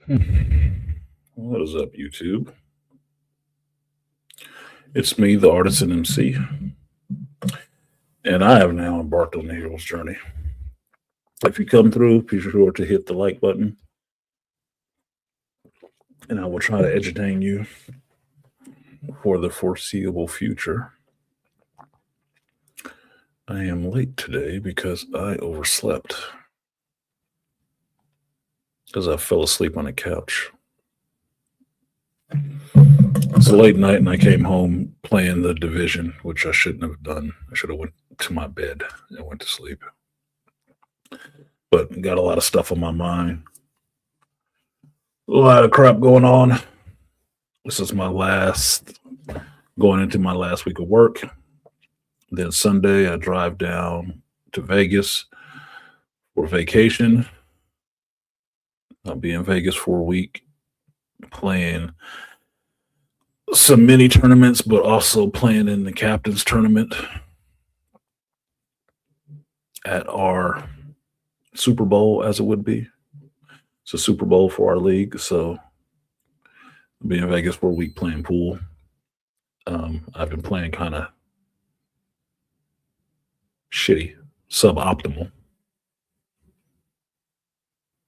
What is up, YouTube? It's me, the Artisan MC, and I have now embarked on the hero's journey. If you come through, be sure to hit the like button, and I will try to entertain you for the foreseeable future. I am late today because I overslept, because I fell asleep on the couch. It's a late night, and I came home playing the Division, which I shouldn't have done. I should have went to my bed and went to sleep. But got a lot of stuff on my mind. A lot of crap going on. This is going into my last week of work. Then Sunday, I drive down to Vegas for vacation. I'll be in Vegas for a week playing some mini tournaments, but also playing in the captain's tournament at our Super Bowl, as it would be. It's a Super Bowl for our league, so I'll be in Vegas for a week playing pool. I've been playing kind of shitty, suboptimal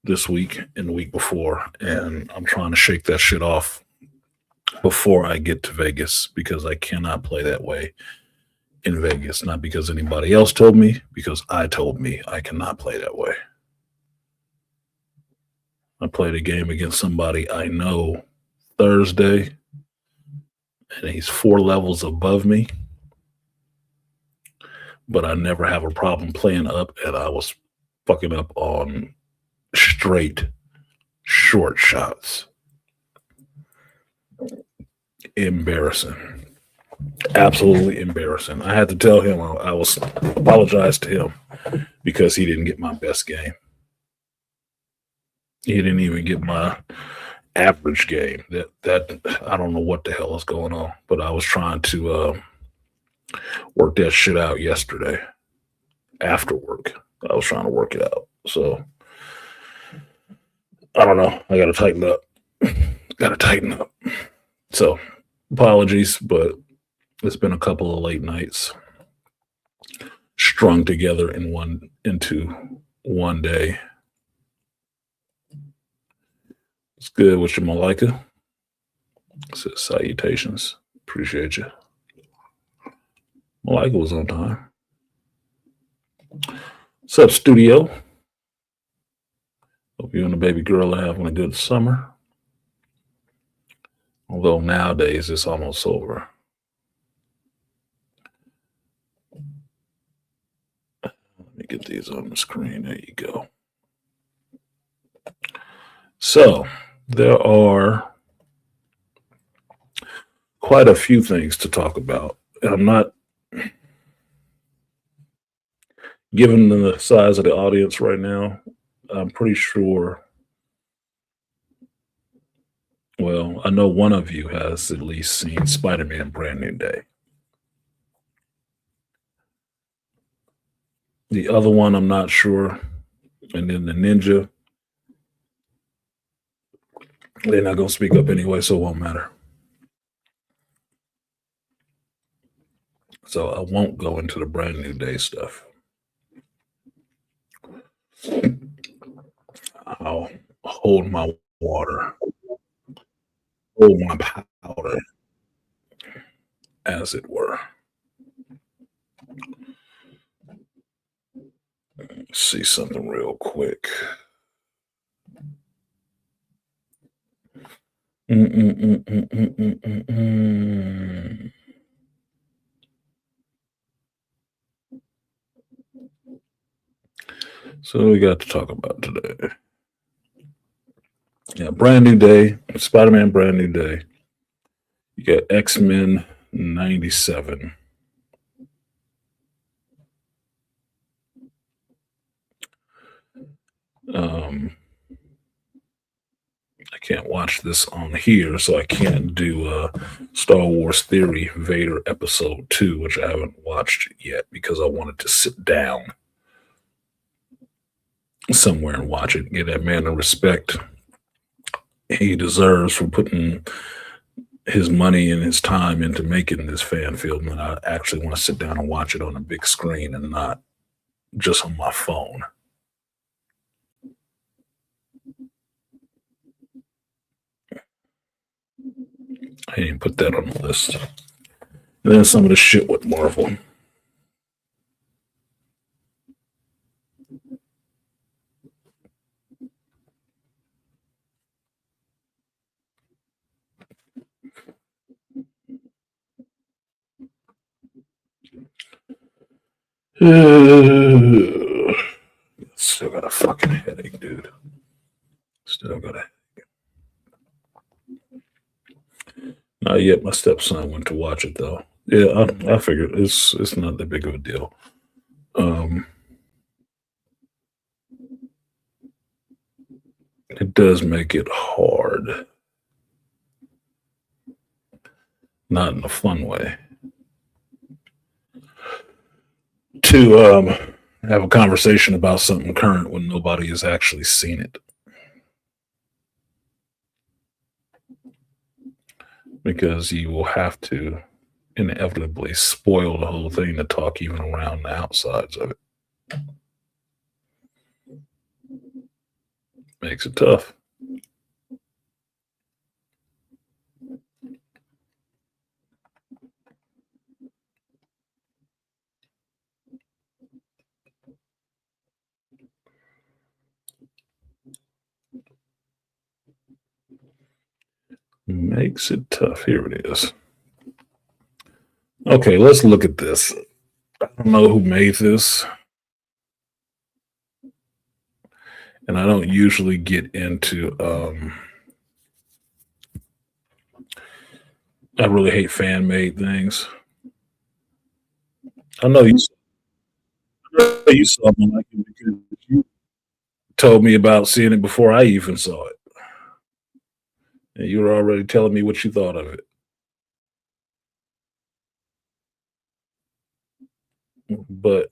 this week and the week before, and I'm trying to shake that shit off before I get to Vegas because I cannot play that way in Vegas. Not because anybody else told me, because I told me I cannot play that way. I played a game against somebody I know Thursday, and he's 4 levels above me, but I never have a problem playing up, and I was fucking up on straight short shots. Embarrassing. Absolutely embarrassing. I had to tell him I was apologize to him because he didn't get my best game. He didn't even get my average game. That I don't know what the hell is going on, but I was trying to work that shit out yesterday after work. I was trying to work it out. So I don't know. I got to tighten up. Got to tighten up. So apologies, but it's been a couple of late nights strung together into one day. It's good with your Malika. Says salutations. Appreciate you. Malika was on time. What's up, studio? Hope you and the baby girl are having a good summer. Although nowadays it's almost over. Let me get these on the screen. There you go. So there are quite a few things to talk about. And I'm not, given the size of the audience right now, I'm pretty sure. Well, I know one of you has at least seen Spider-Man Brand New Day. The other one, I'm not sure. And then the Ninja, they're not going to speak up anyway, so it won't matter. So I won't go into the Brand New Day stuff. I'll hold my water, hold my powder, as it were. Let's see something real quick. So we got to talk about today. Yeah, Brand New Day, Spider-Man Brand New Day. You got X-Men 97. I can't watch this on here, so I can't do Star Wars Theory Vader Episode 2, which I haven't watched yet because I wanted to sit down somewhere and watch it, get that man the respect he deserves for putting his money and his time into making this fan film, and I actually want to sit down and watch it on a big screen and not just on my phone. I didn't put that on the list. And then some of the shit with Marvel. Still got a fucking headache, dude. Still got a Not yet. My stepson went to watch it though. Yeah, I figured it's not that big of a deal. It does make it hard, not in a fun way, to have a conversation about something current when nobody has actually seen it. Because you will have to inevitably spoil the whole thing to talk even around the outsides of it. Makes it tough. Makes it tough. Here it is. Okay, let's look at this. I don't know who made this. And I don't usually get into I really hate fan made things. I know you saw me like it because you told me about seeing it before I even saw it. And you were already telling me what you thought of it. But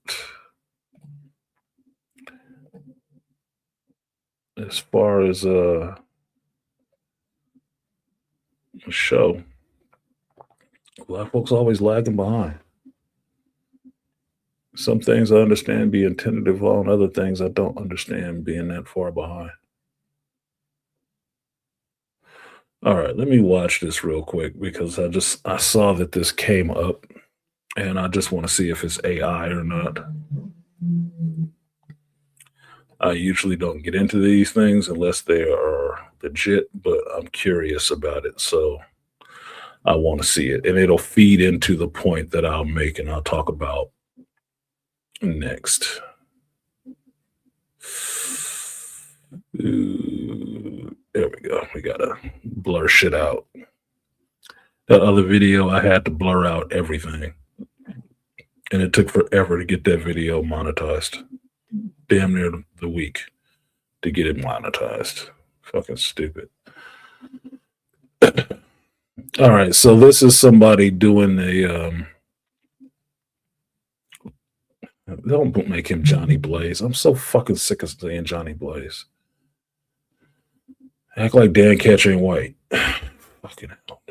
as far as a show, black folks always lagging behind. Some things I understand being tentative on, other things I don't understand being that far behind. All right, let me watch this real quick because I saw that this came up and I just want to see if it's AI or not. I usually don't get into these things unless they are legit, but I'm curious about it. So I want to see it. And it'll feed into the point that I'll make and I'll talk about next. Ooh, there we go. We got to blur shit out. That other video, I had to blur out everything. And it took forever to get that video monetized. Damn near the week to get it monetized. Fucking stupid. All right, so this is somebody doing a don't make him Johnny Blaze. I'm so fucking sick of saying Johnny Blaze. Act like Dan Ketch ain't white. Fucking hell.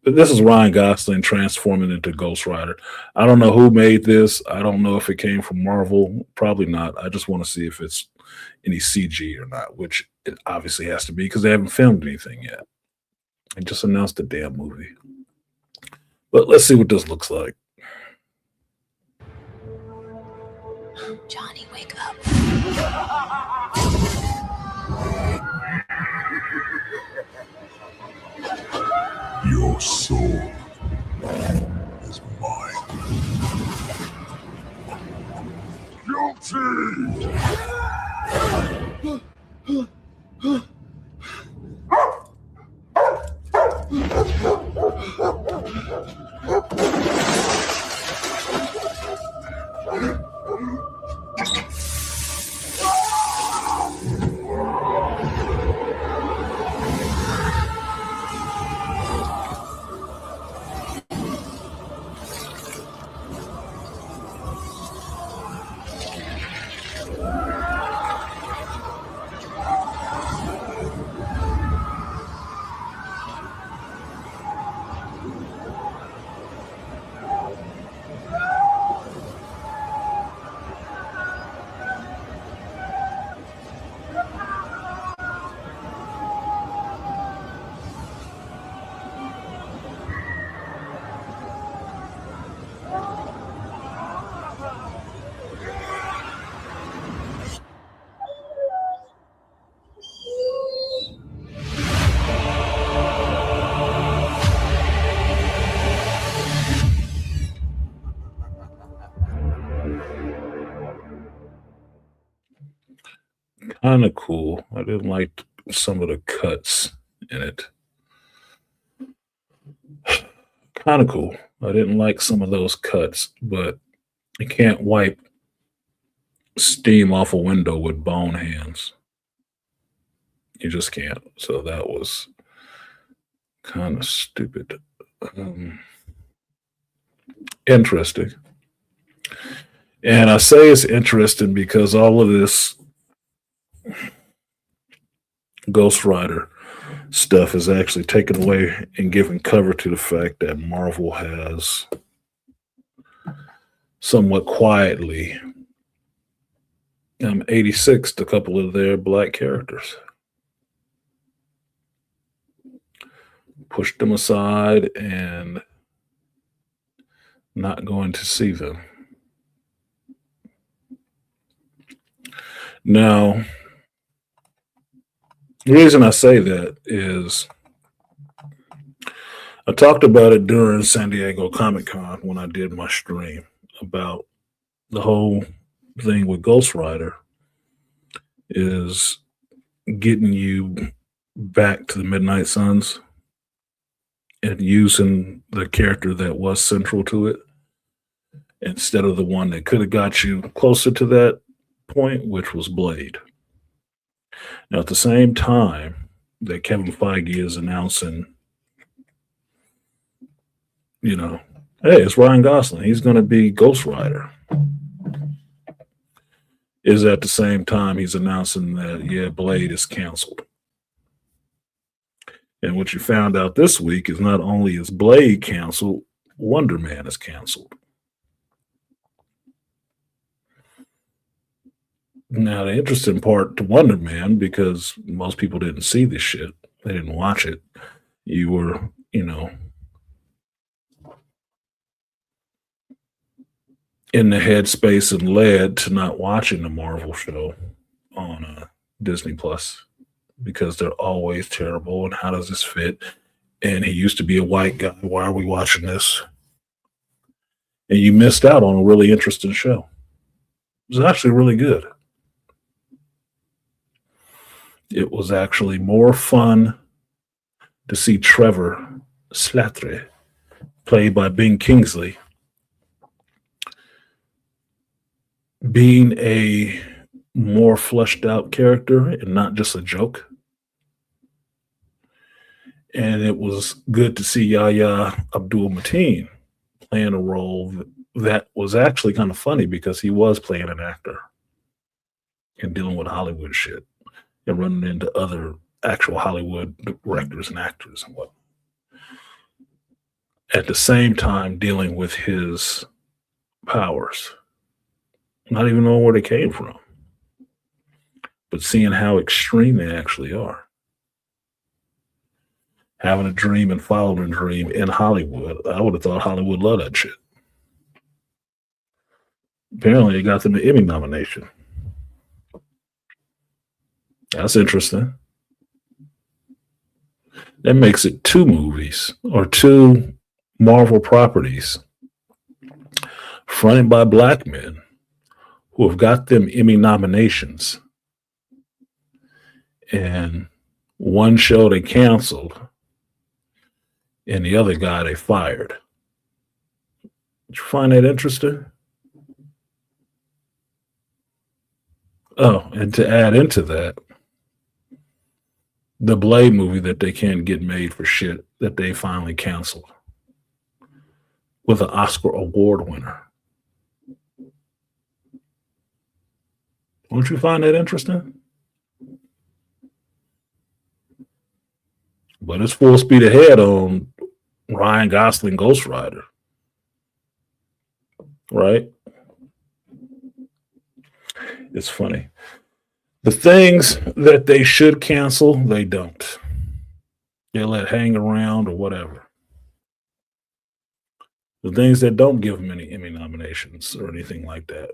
This is Ryan Gosling transforming into Ghost Rider. I don't know who made this. I don't know if it came from Marvel. Probably not. I just want to see if it's any CG or not, which it obviously has to be because they haven't filmed anything yet. They just announced the damn movie. But let's see what this looks like. Johnny, wake up. Your soul is mine. Guilty! kind of cool. I didn't like some of the cuts in it. Kind of cool. I didn't like some of those cuts, but you can't wipe steam off a window with bone hands. You just can't. So that was kind of stupid. Um, Interesting. And I say it's interesting because all of this Ghost Rider stuff is actually taken away and given cover to the fact that Marvel has somewhat quietly 86 a couple of their black characters. Pushed them aside and not going to see them. Now, the reason I say that is I talked about it during San Diego Comic Con when I did my stream about the whole thing with Ghost Rider is getting you back to the Midnight Suns and using the character that was central to it instead of the one that could have got you closer to that point, which was Blade. Now, at the same time that Kevin Feige is announcing, hey, it's Ryan Gosling. He's going to be Ghost Rider. Is at the same time he's announcing that, yeah, Blade is canceled. And what you found out this week is not only is Blade canceled, Wonder Man is canceled. Now, the interesting part to Wonder Man, because most people didn't see this shit, they didn't watch it. You were, in the headspace and led to not watching the Marvel show on Disney Plus because they're always terrible. And how does this fit? And he used to be a white guy. Why are we watching this? And you missed out on a really interesting show. It was actually really good. It was actually more fun to see Trevor Slattery, played by Ben Kingsley, being a more fleshed out character and not just a joke. And it was good to see Yahya Abdul-Mateen playing a role that was actually kind of funny because he was playing an actor and dealing with Hollywood shit and running into other actual Hollywood directors and actors and what. At the same time, dealing with his powers, not even knowing where they came from, but seeing how extreme they actually are. Having a dream and following a dream in Hollywood. I would have thought Hollywood loved that shit. Apparently, it got them the Emmy nomination. That's interesting. That makes it 2 movies or 2 Marvel properties fronted by black men who have got them Emmy nominations. And one show they canceled and the other guy they fired. Did you find that interesting? Oh, and to add into that, the Blade movie that they can't get made for shit that they finally canceled with an Oscar award winner. Don't you find that interesting? But it's full speed ahead on Ryan Gosling Ghost Rider. Right? It's funny. The things that they should cancel, they don't. They let hang around or whatever. The things that don't give them any Emmy nominations or anything like that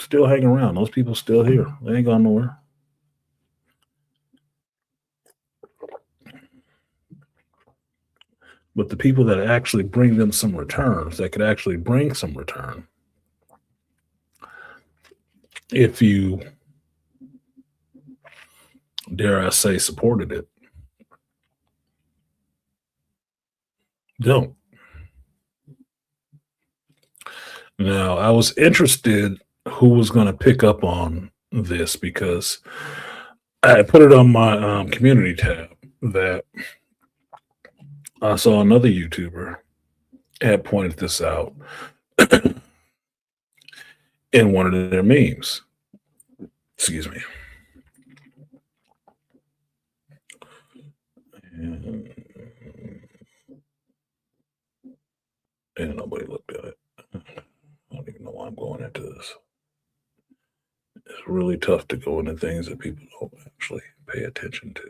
still hang around. Those people still here. They ain't gone nowhere. But the people that actually bring them some returns, that could actually bring some return, if you dare I say, supported it. Don't. Now, I was interested who was going to pick up on this because I put it on my community tab that I saw another YouTuber had pointed this out in one of their memes. Excuse me. And nobody looked at it. I don't even know why I'm going into this. It's really tough to go into things that people don't actually pay attention to.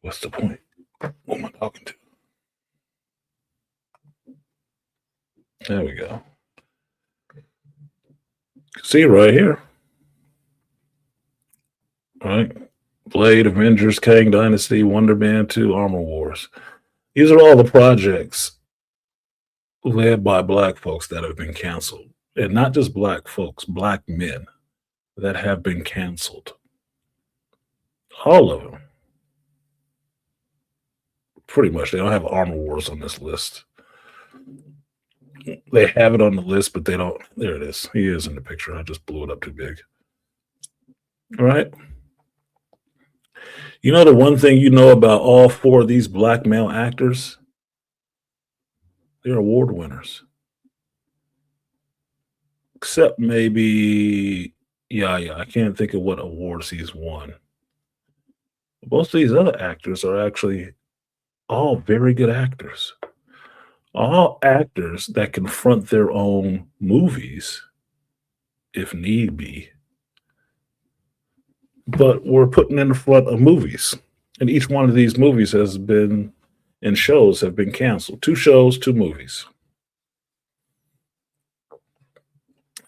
What's the point? Who am I talking to? There we go. See right here. All right. Blade, Avengers, Kang Dynasty, Wonder Man 2, Armor Wars. These are all the projects led by black folks that have been canceled. And not just black folks, black men that have been canceled. All of them. Pretty much. They don't have Armor Wars on this list. They have it on the list, but they don't. There it is. He is in the picture. I just blew it up too big. All right. You know the one thing you know about all four of these black male actors? They're award winners. Except maybe, yeah, I can't think of what awards he's won. Most of these other actors are actually all very good actors. All actors that confront their own movies, if need be. But we're putting in the front of movies. And each one of these movies has been, and shows have been canceled. 2 shows, 2 movies.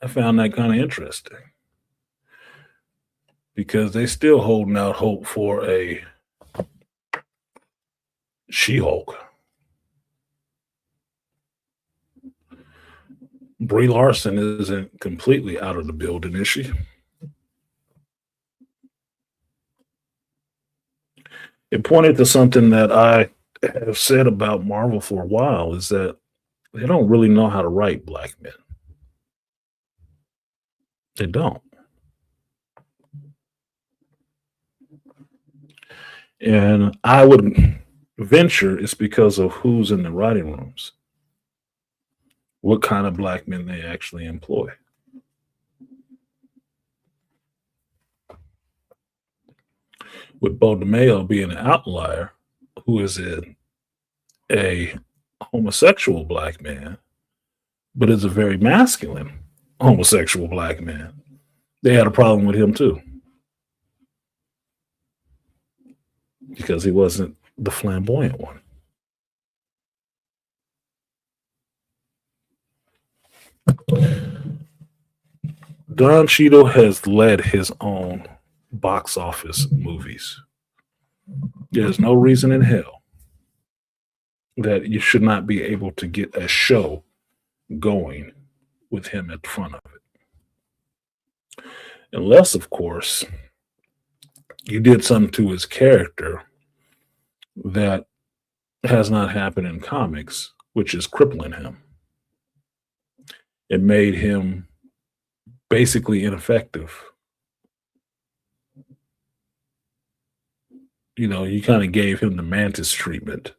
I found that kind of interesting. Because they still holding out hope for a She-Hulk. Brie Larson isn't completely out of the building, is she? It pointed to something that I have said about Marvel for a while, is that they don't really know how to write black men. They don't. And I would venture it's because of who's in the writing rooms. What kind of black men they actually employ. With Bo DeMayo being an outlier, who is a homosexual black man, but is a very masculine homosexual black man. They had a problem with him too. Because he wasn't the flamboyant one. Don Cheadle has led his own box office movies. There's no reason in hell that you should not be able to get a show going with him at the front of it. Unless, of course, you did something to his character that has not happened in comics, which is crippling him. It made him basically ineffective. You know, you kind of gave him the Mantis treatment.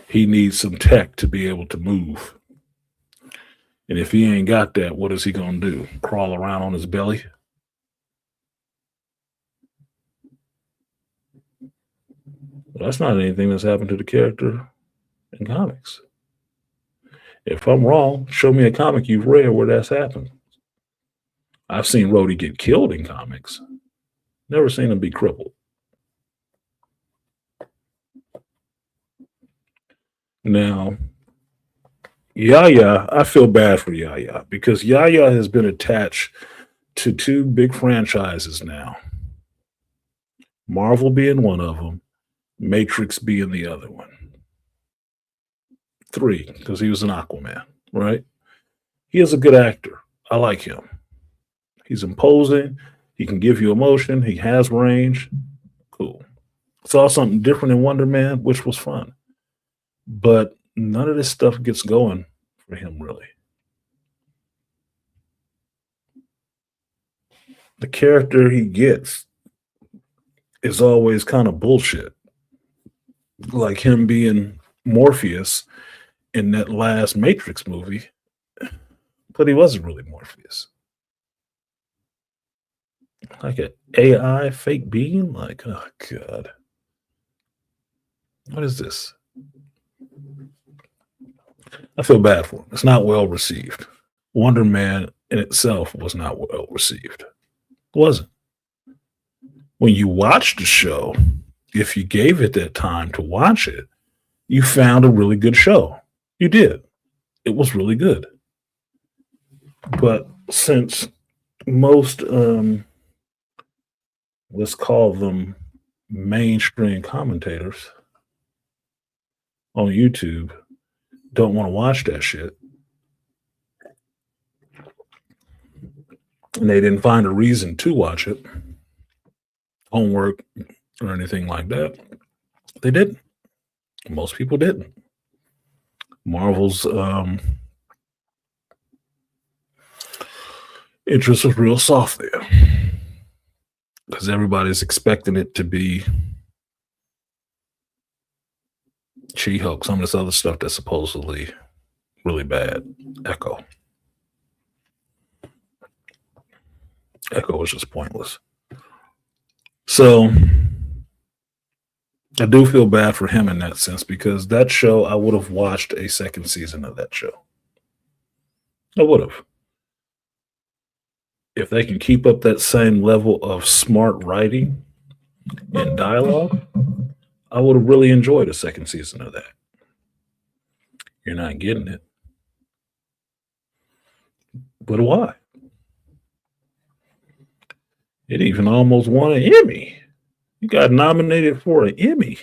He needs some tech to be able to move. And if he ain't got that, what is he going to do? Crawl around on his belly? Well, that's not anything that's happened to the character in comics. If I'm wrong, show me a comic you've read where that's happened. I've seen Rhodey get killed in comics. Never seen him be crippled. Now, Yaya, I feel bad for Yaya because Yaya has been attached to 2 big franchises now. Marvel being one of them, Matrix being the other one. 3, because he was an Aquaman, right? He is a good actor. I like him. He's imposing. He can give you emotion. He has range. Cool. Saw something different in Wonder Man, which was fun. But none of this stuff gets going for him, really. The character he gets is always kind of bullshit. Like him being Morpheus in that last Matrix movie, but he wasn't really Morpheus. Like an AI fake being? Like, oh God. What is this? I feel bad for him. It's not well received. Wonder Man in itself was not well received. It wasn't. When you watch the show, if you gave it that time to watch it, you found a really good show. You did. It was really good. But since most, let's call them mainstream commentators on YouTube, don't want to watch that shit, and they didn't find a reason to watch it, homework or anything like that, they didn't. Most people didn't. Marvel's interest was real soft there because everybody's expecting it to be She-Hulk, some of this other stuff that's supposedly really bad. Echo was just pointless. So I do feel bad for him in that sense because that show, I would have watched a second season of that show. I would have. If they can keep up that same level of smart writing and dialogue, I would have really enjoyed a second season of that. You're not getting it. But why? It even almost won an Emmy. You got nominated for an Emmy.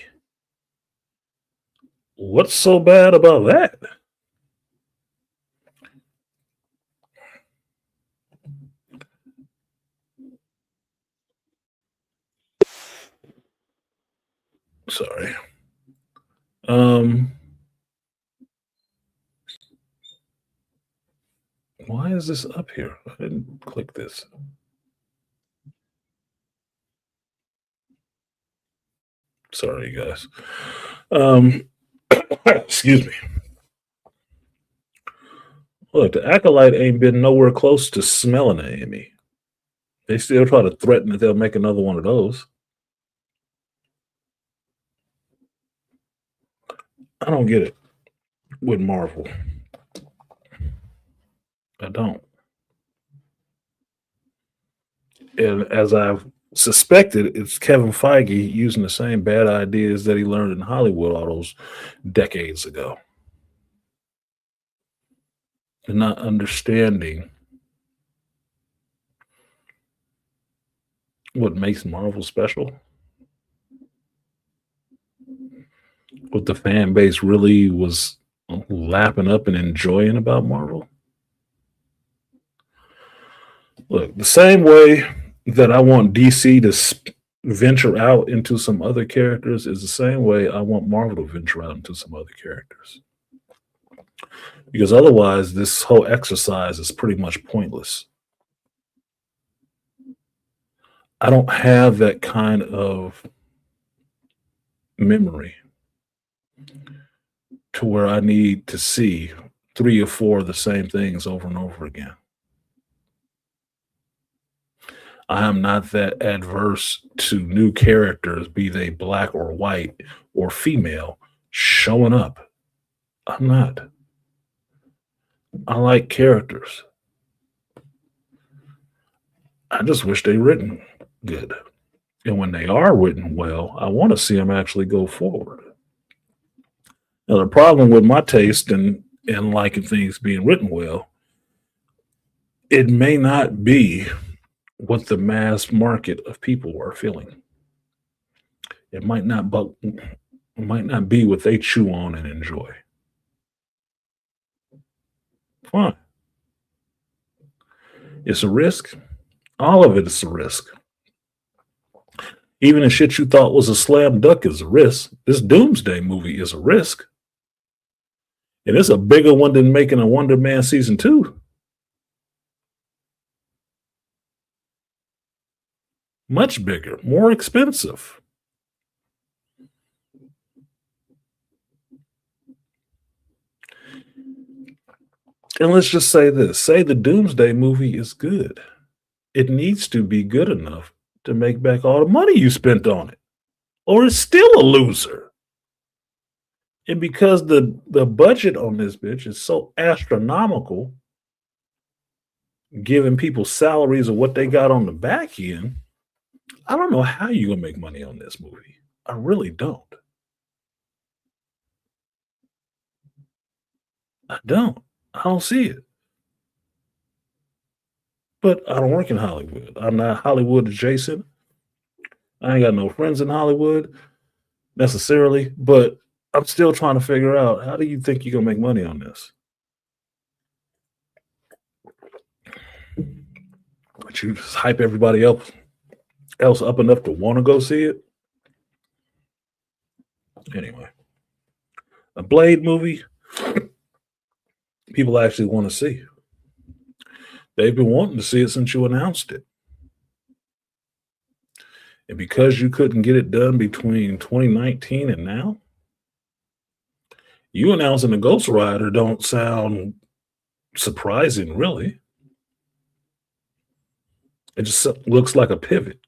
What's so bad about that? Sorry. Why is this up here? I didn't click this. Sorry, you guys. Excuse me. Look, the Acolyte ain't been nowhere close to smelling an Emmy. They still try to threaten that they'll make another one of those. I don't get it with Marvel. I don't. And as I've suspected, it's Kevin Feige using the same bad ideas that he learned in Hollywood all those decades ago. And not understanding what makes Marvel special. What the fan base really was lapping up and enjoying about Marvel. Look, the same way that I want DC to venture out into some other characters is the same way I want Marvel to venture out into some other characters. Because otherwise, this whole exercise is pretty much pointless. I don't have that kind of memory to where I need to see 3 or 4 of the same things over and over again. I am not that adverse to new characters, be they black or white or female, showing up. I'm not. I like characters. I just wish they written good. And when they are written well, I want to see them actually go forward. Now, the problem with my taste and liking things being written well, it may not be what the mass market of people are feeling. It might not be what they chew on and enjoy. Fine. It's a risk. All of it is a risk. Even the shit you thought was a slam dunk is a risk. This Doomsday movie is a risk. And it's a bigger one than making a Wonder Man season 2. Much bigger, more expensive. And let's just say this, say the Doomsday movie is good. It needs to be good enough to make back all the money you spent on it, or it's still a loser. And because the budget on this bitch is so astronomical, giving people salaries of what they got on the back end, I don't know how you're going to make money on this movie. I really don't. I don't see it. But I don't work in Hollywood. I'm not Hollywood adjacent. I ain't got no friends in Hollywood necessarily, but I'm still trying to figure out, how do you think you're going to make money on this? But you just hype everybody else up enough to want to go see it? Anyway, a Blade movie, people actually want to see. They've been wanting to see it since you announced it. And because you couldn't get it done between 2019 and now, you announcing the Ghost Rider don't sound surprising, really. It just looks like a pivot.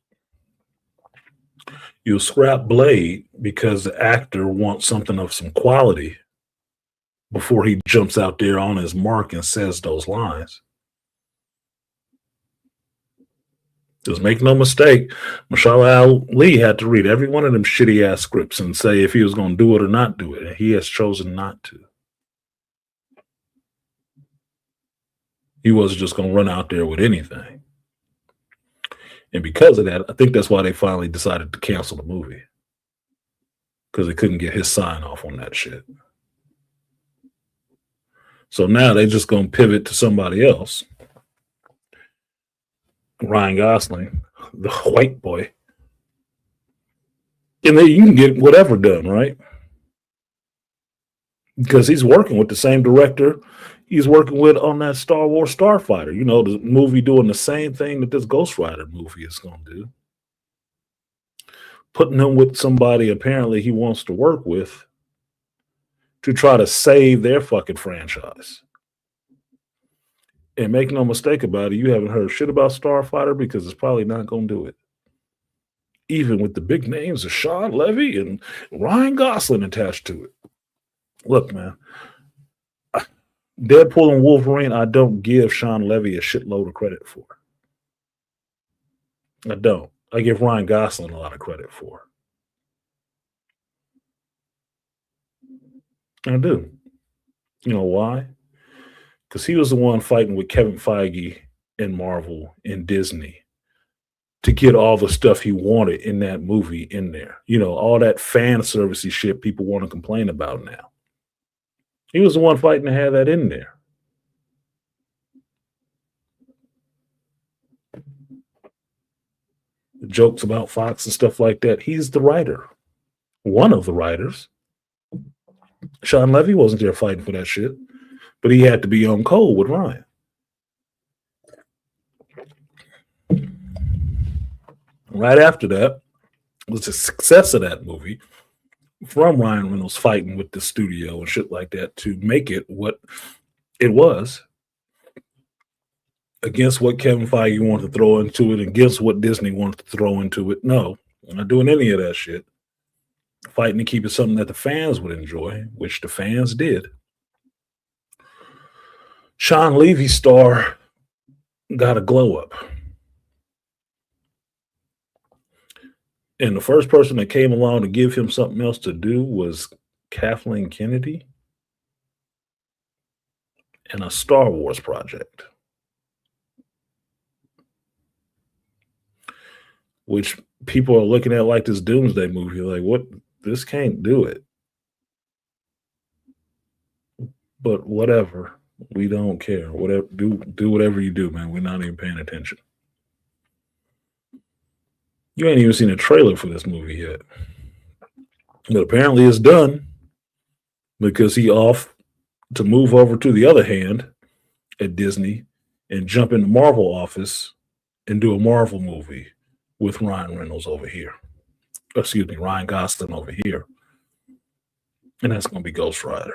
You'll scrap Blade because the actor wants something of some quality before he jumps out there on his mark and says those lines. Just make no mistake, Mahershala Ali had to read every one of them shitty ass scripts and say if he was going to do it or not do it, and he has chosen not to. He wasn't just going to run out there with anything. And because of that, I think that's why they finally decided to cancel the movie, because they couldn't get his sign off on that shit. So now they're just going to pivot to somebody else. Ryan Gosling, the white boy. And then you can get whatever done, right? Because he's working with the same director he's working with on that Star Wars Starfighter. You know, the movie doing the same thing that this Ghost Rider movie is going to do. Putting him with somebody apparently he wants to work with to try to save their fucking franchise. And make no mistake about it, you haven't heard shit about Starfighter because it's probably not going to do it. Even with the big names of Sean Levy and Ryan Gosling attached to it. Look, man, Deadpool and Wolverine, I don't give Sean Levy a shitload of credit for. I don't. I give Ryan Gosling a lot of credit for. I do. You know why? Because he was the one fighting with Kevin Feige and Marvel and Disney to get all the stuff he wanted in that movie in there. You know, all that fan servicey shit people want to complain about now. He was the one fighting to have that in there. The jokes about Fox and stuff like that. He's the writer. One of the writers. Sean Levy wasn't there fighting for that shit. But he had to be on cold with Ryan. Right after that was the success of that movie from Ryan Reynolds fighting with the studio and shit like that to make it what it was, against what Kevin Feige wanted to throw into it, against what Disney wanted to throw into it. No, I'm not doing any of that shit. Fighting to keep it something that the fans would enjoy, which the fans did. Sean Levy's star got a glow up. And the first person that came along to give him something else to do was Kathleen Kennedy and a Star Wars project, which people are looking at like this Doomsday movie. Like, what? This can't do it. But whatever. We don't care. Whatever, do whatever you do, man. We're not even paying attention. You ain't even seen a trailer for this movie yet. But apparently it's done because he off to move over to the other hand at Disney and jump in the Marvel office and do a Marvel movie with Ryan Reynolds over here. Excuse me, Ryan Gosling over here. And that's going to be Ghost Rider.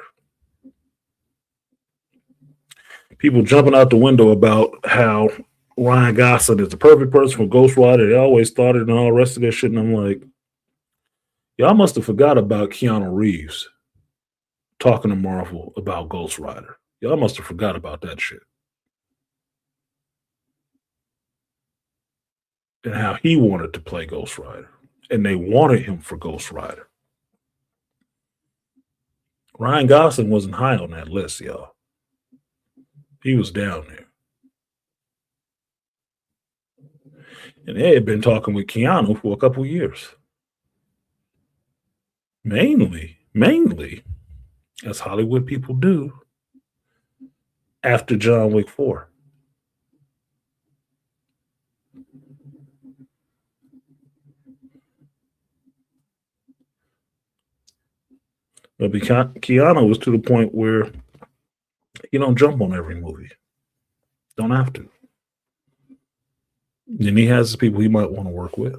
People jumping out the window about how Ryan Gosling is the perfect person for Ghost Rider. They always thought it and all the rest of that shit. And I'm like, y'all must have forgot about Keanu Reeves talking to Marvel about Ghost Rider. Y'all must have forgot about that shit. And how he wanted to play Ghost Rider. And they wanted him for Ghost Rider. Ryan Gosling wasn't high on that list, y'all. He was down there. And they had been talking with Keanu for a couple of years. Mainly, as Hollywood people do, after John Wick 4. But Keanu was to the point where you don't jump on every movie. Don't have to. Then he has the people he might want to work with.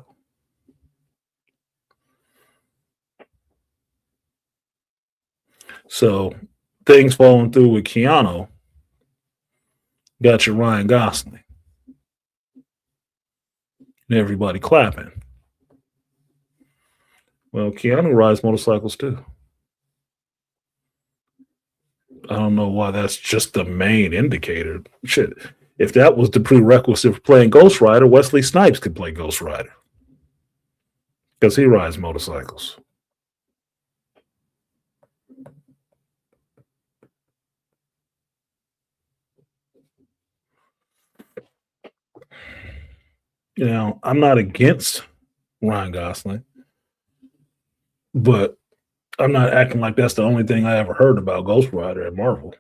So things falling through with Keanu got your Ryan Gosling. And everybody clapping. Well, Keanu rides motorcycles too. I don't know why that's just the main indicator. Shit. If that was the prerequisite for playing Ghost Rider, Wesley Snipes could play Ghost Rider. Because he rides motorcycles. You know, I'm not against Ryan Gosling, but I'm not acting like that's the only thing I ever heard about Ghost Rider at Marvel.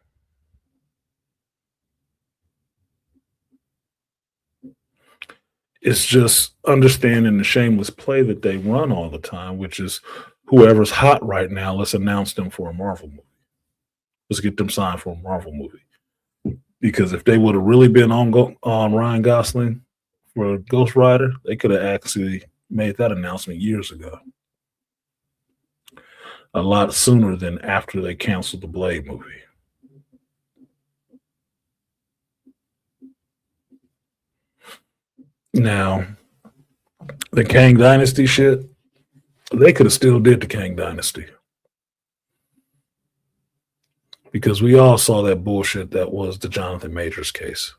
It's just understanding the shameless play that they run all the time, which is whoever's hot right now, let's announce them for a Marvel movie. Let's get them signed for a Marvel movie. Because if they would have really been on Ryan Gosling for Ghost Rider, they could have actually made that announcement years ago. A lot sooner than after they canceled the Blade movie. Now, the Kang Dynasty shit, they could have still did the Kang Dynasty. Because we all saw that bullshit that was the Jonathan Majors case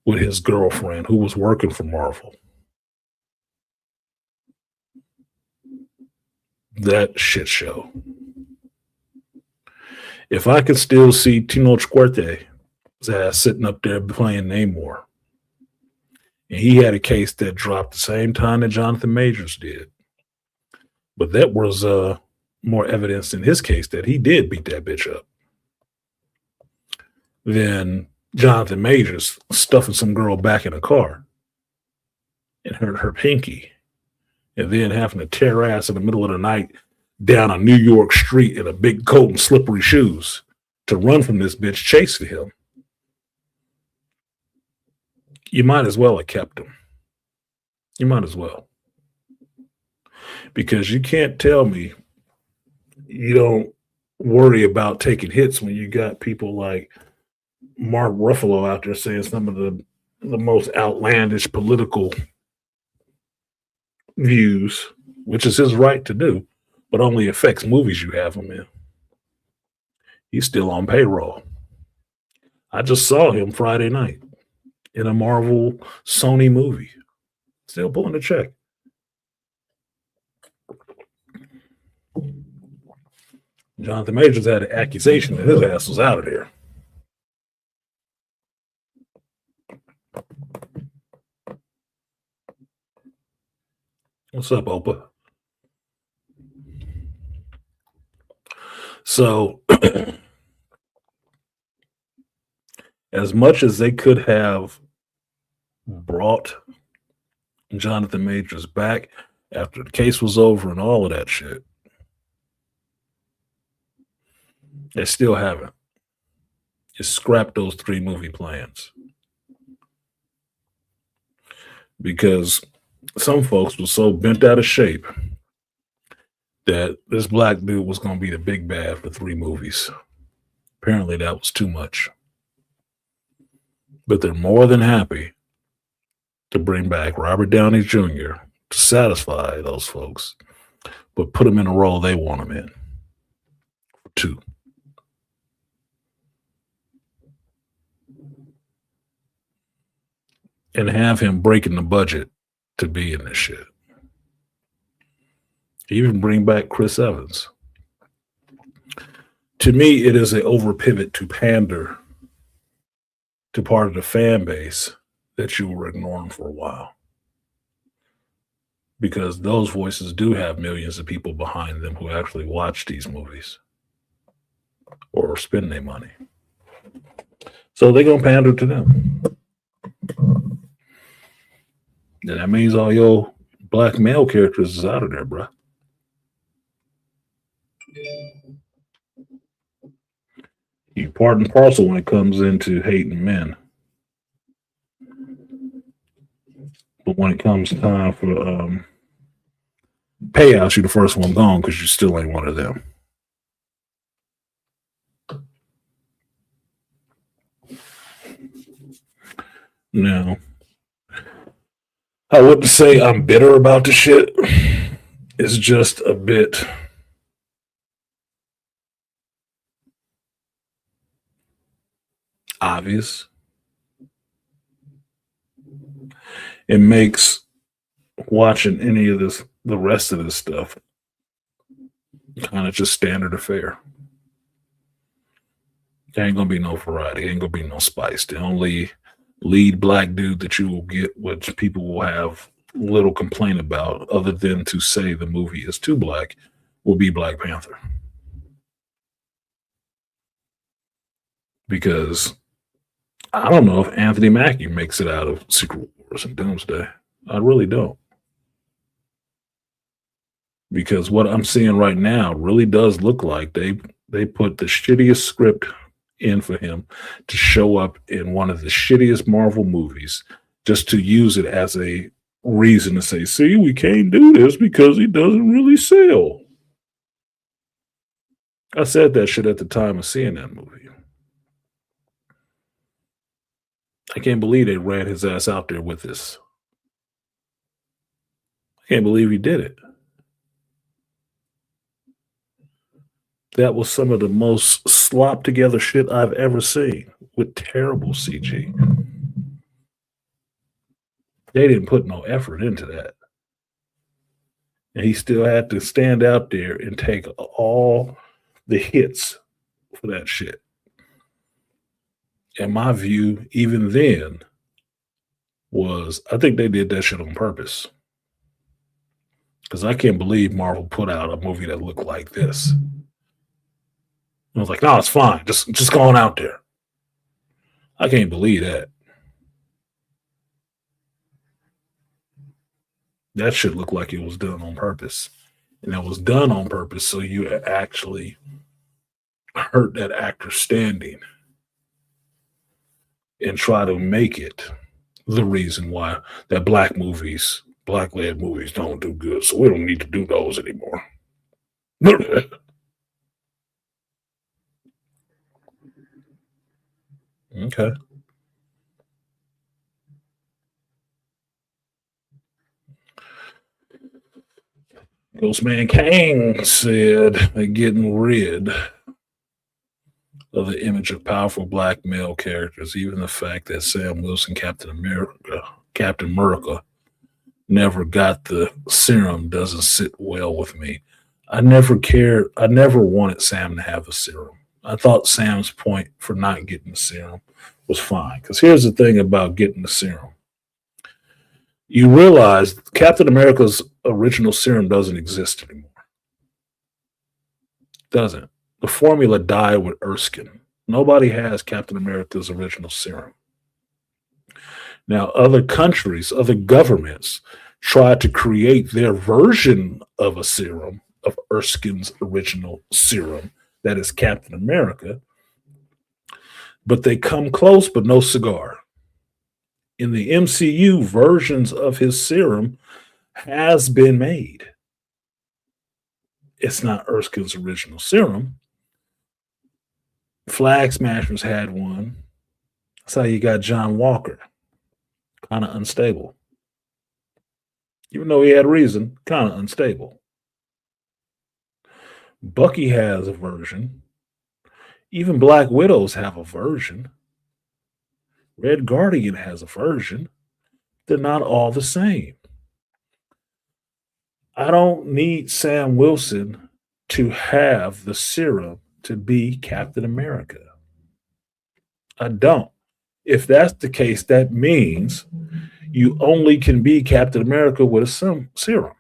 with his girlfriend who was working for Marvel. That shit show. If I could still see Tenoch Huerta's ass sitting up there playing Namor, and he had a case that dropped the same time that Jonathan Majors did, but that was more evidence in his case that he did beat that bitch up than Jonathan Majors stuffing some girl back in a car and hurt her pinky, and then having to tear ass in the middle of the night down a New York street in a big coat and slippery shoes to run from this bitch chasing him. You might as well have kept him. You might as well. Because you can't tell me you don't worry about taking hits when you got people like Mark Ruffalo out there saying some of the most outlandish political views, which is his right to do, but only affects movies you have him in. He's still on payroll. I just saw him Friday night in a Marvel Sony movie. Still pulling the check. Jonathan Majors had an accusation that his ass was out of there. What's up, Opa? So As much as they could have brought Jonathan Majors back after the case was over and all of that shit, they still haven't. Just scrap those 3 movie plans. Because some folks were so bent out of shape that this black dude was going to be the big bad for 3 movies. Apparently, that was too much. But they're more than happy to bring back Robert Downey Jr. to satisfy those folks, but put him in a role they want him in. 2. And have him breaking the budget to be in this shit. Even bring back Chris Evans. To me, it is an over pivot to pander to part of the fan base that you were ignoring for a while. Because those voices do have millions of people behind them who actually watch these movies or spend their money. So they're going to pander to them. And that means all your black male characters is out of there, bro. You part and parcel when it comes into hating men. But when it comes time for payouts, you're the first one gone because you still ain't one of them. Now, I wouldn't say I'm bitter about the shit. It's just a bit obvious. It makes watching any of this, the rest of this stuff, kind of just standard affair. There ain't gonna be no variety. Ain't gonna be no spice. The only lead black dude that you will get, which people will have little complaint about, other than to say the movie is too black, will be Black Panther. Because I don't know if Anthony Mackie makes it out of Secret Wars and Doomsday. I really don't. Because what I'm seeing right now really does look like they put the shittiest script in for him to show up in one of the shittiest Marvel movies just to use it as a reason to say, see, we can't do this because he doesn't really sell. I said that shit at the time of seeing that movie. I can't believe they ran his ass out there with this. I can't believe he did it. That was some of the most slop together shit I've ever seen with terrible CG. They didn't put no effort into that. And he still had to stand out there and take all the hits for that shit. In my view, even then, was I think they did that shit on purpose. Because I can't believe Marvel put out a movie that looked like this. I was like, no, it's fine. Just going out there. I can't believe that. That should look like it was done on purpose. And it was done on purpose so you actually hurt that actor standing and try to make it the reason why that black led movies don't do good. So we don't need to do those anymore. Okay. Ghostman Kang said they're getting rid of the image of powerful black male characters. Even the fact that Sam Wilson, Captain America, never got the serum doesn't sit well with me. I never wanted Sam to have a serum. I thought Sam's point for not getting the serum was fine. Because here's the thing about getting the serum. You realize Captain America's original serum doesn't exist anymore. Doesn't. The formula died with Erskine. Nobody has Captain America's original serum. Now, other countries, other governments try to create their version of a serum, of Erskine's original serum, that is Captain America, but they come close, but no cigar. In the MCU, versions of his serum has been made. It's not Erskine's original serum. Flag Smashers had one. That's how you got John Walker. Kind of unstable. Even though he had reason, kind of unstable. Bucky has a version. Even Black Widows have a version. Red Guardian has a version. They're not all the same. I don't need Sam Wilson to have the serum to be Captain America. I don't. If that's the case, that means you only can be Captain America with a serum.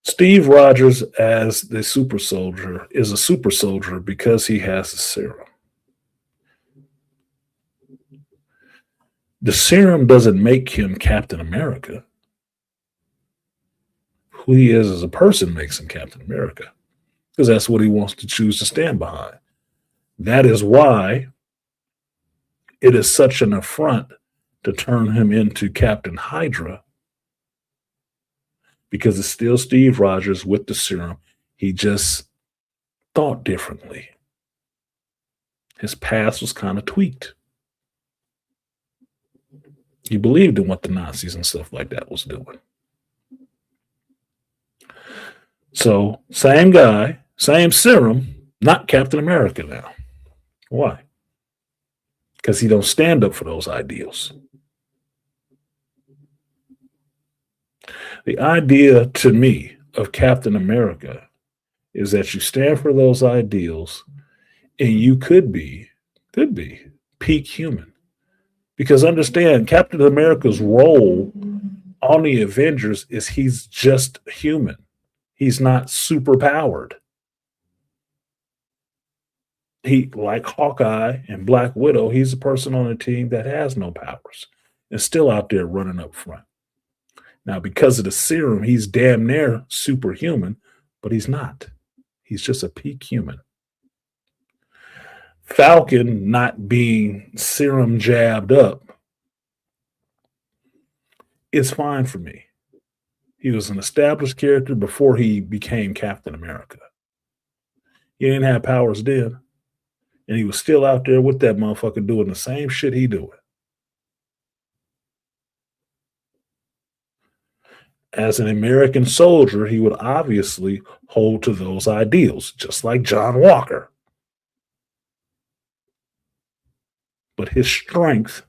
Steve Rogers as the super soldier is a super soldier because he has the serum. The serum doesn't make him Captain America. Who he is as a person makes him Captain America because that's what he wants to choose to stand behind. That is why it is such an affront to turn him into Captain Hydra, because it's still Steve Rogers with the serum. He just thought differently. His past was kind of tweaked. He believed in what the Nazis and stuff like that was doing. So, same guy, same serum, not Captain America now. Why? Because he don't stand up for those ideals. The idea to me of Captain America is that you stand for those ideals and you could be peak human. Because understand, Captain America's role on the Avengers is he's just human. He's not super powered. He, like Hawkeye and Black Widow, he's a person on a team that has no powers and still out there running up front. Now, because of the serum, he's damn near superhuman, but he's not. He's just a peak human. Falcon not being serum jabbed up is fine for me. He was an established character before he became Captain America. He didn't have powers then, and he was still out there with that motherfucker doing the same shit he doing. As an American soldier, he would obviously hold to those ideals, just like John Walker. But his strength,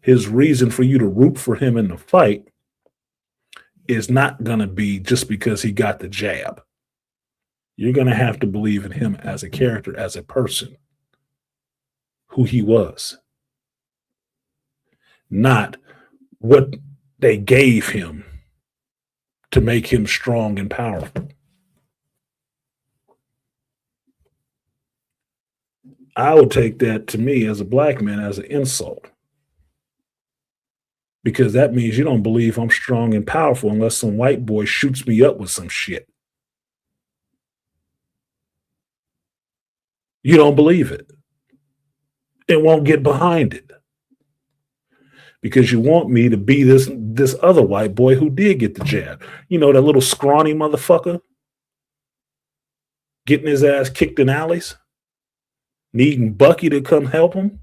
his reason for you to root for him in the fight is not going to be just because he got the jab. You're going to have to believe in him as a character, as a person, who he was, not what they gave him to make him strong and powerful. I would take that, to me as a black man, as an insult, because that means you don't believe I'm strong and powerful unless some white boy shoots me up with some shit. You don't believe it. It won't get behind it. Because you want me to be this other white boy who did get the jab. You know, that little scrawny motherfucker getting his ass kicked in alleys, needing Bucky to come help him.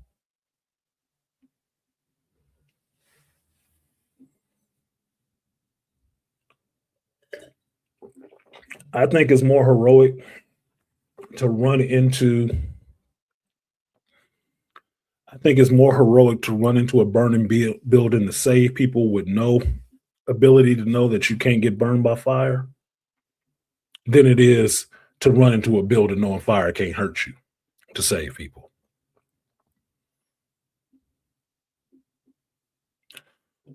I think it's more heroic to run into a burning building to save people with no ability to know that you can't get burned by fire than it is to run into a building knowing fire can't hurt you to save people.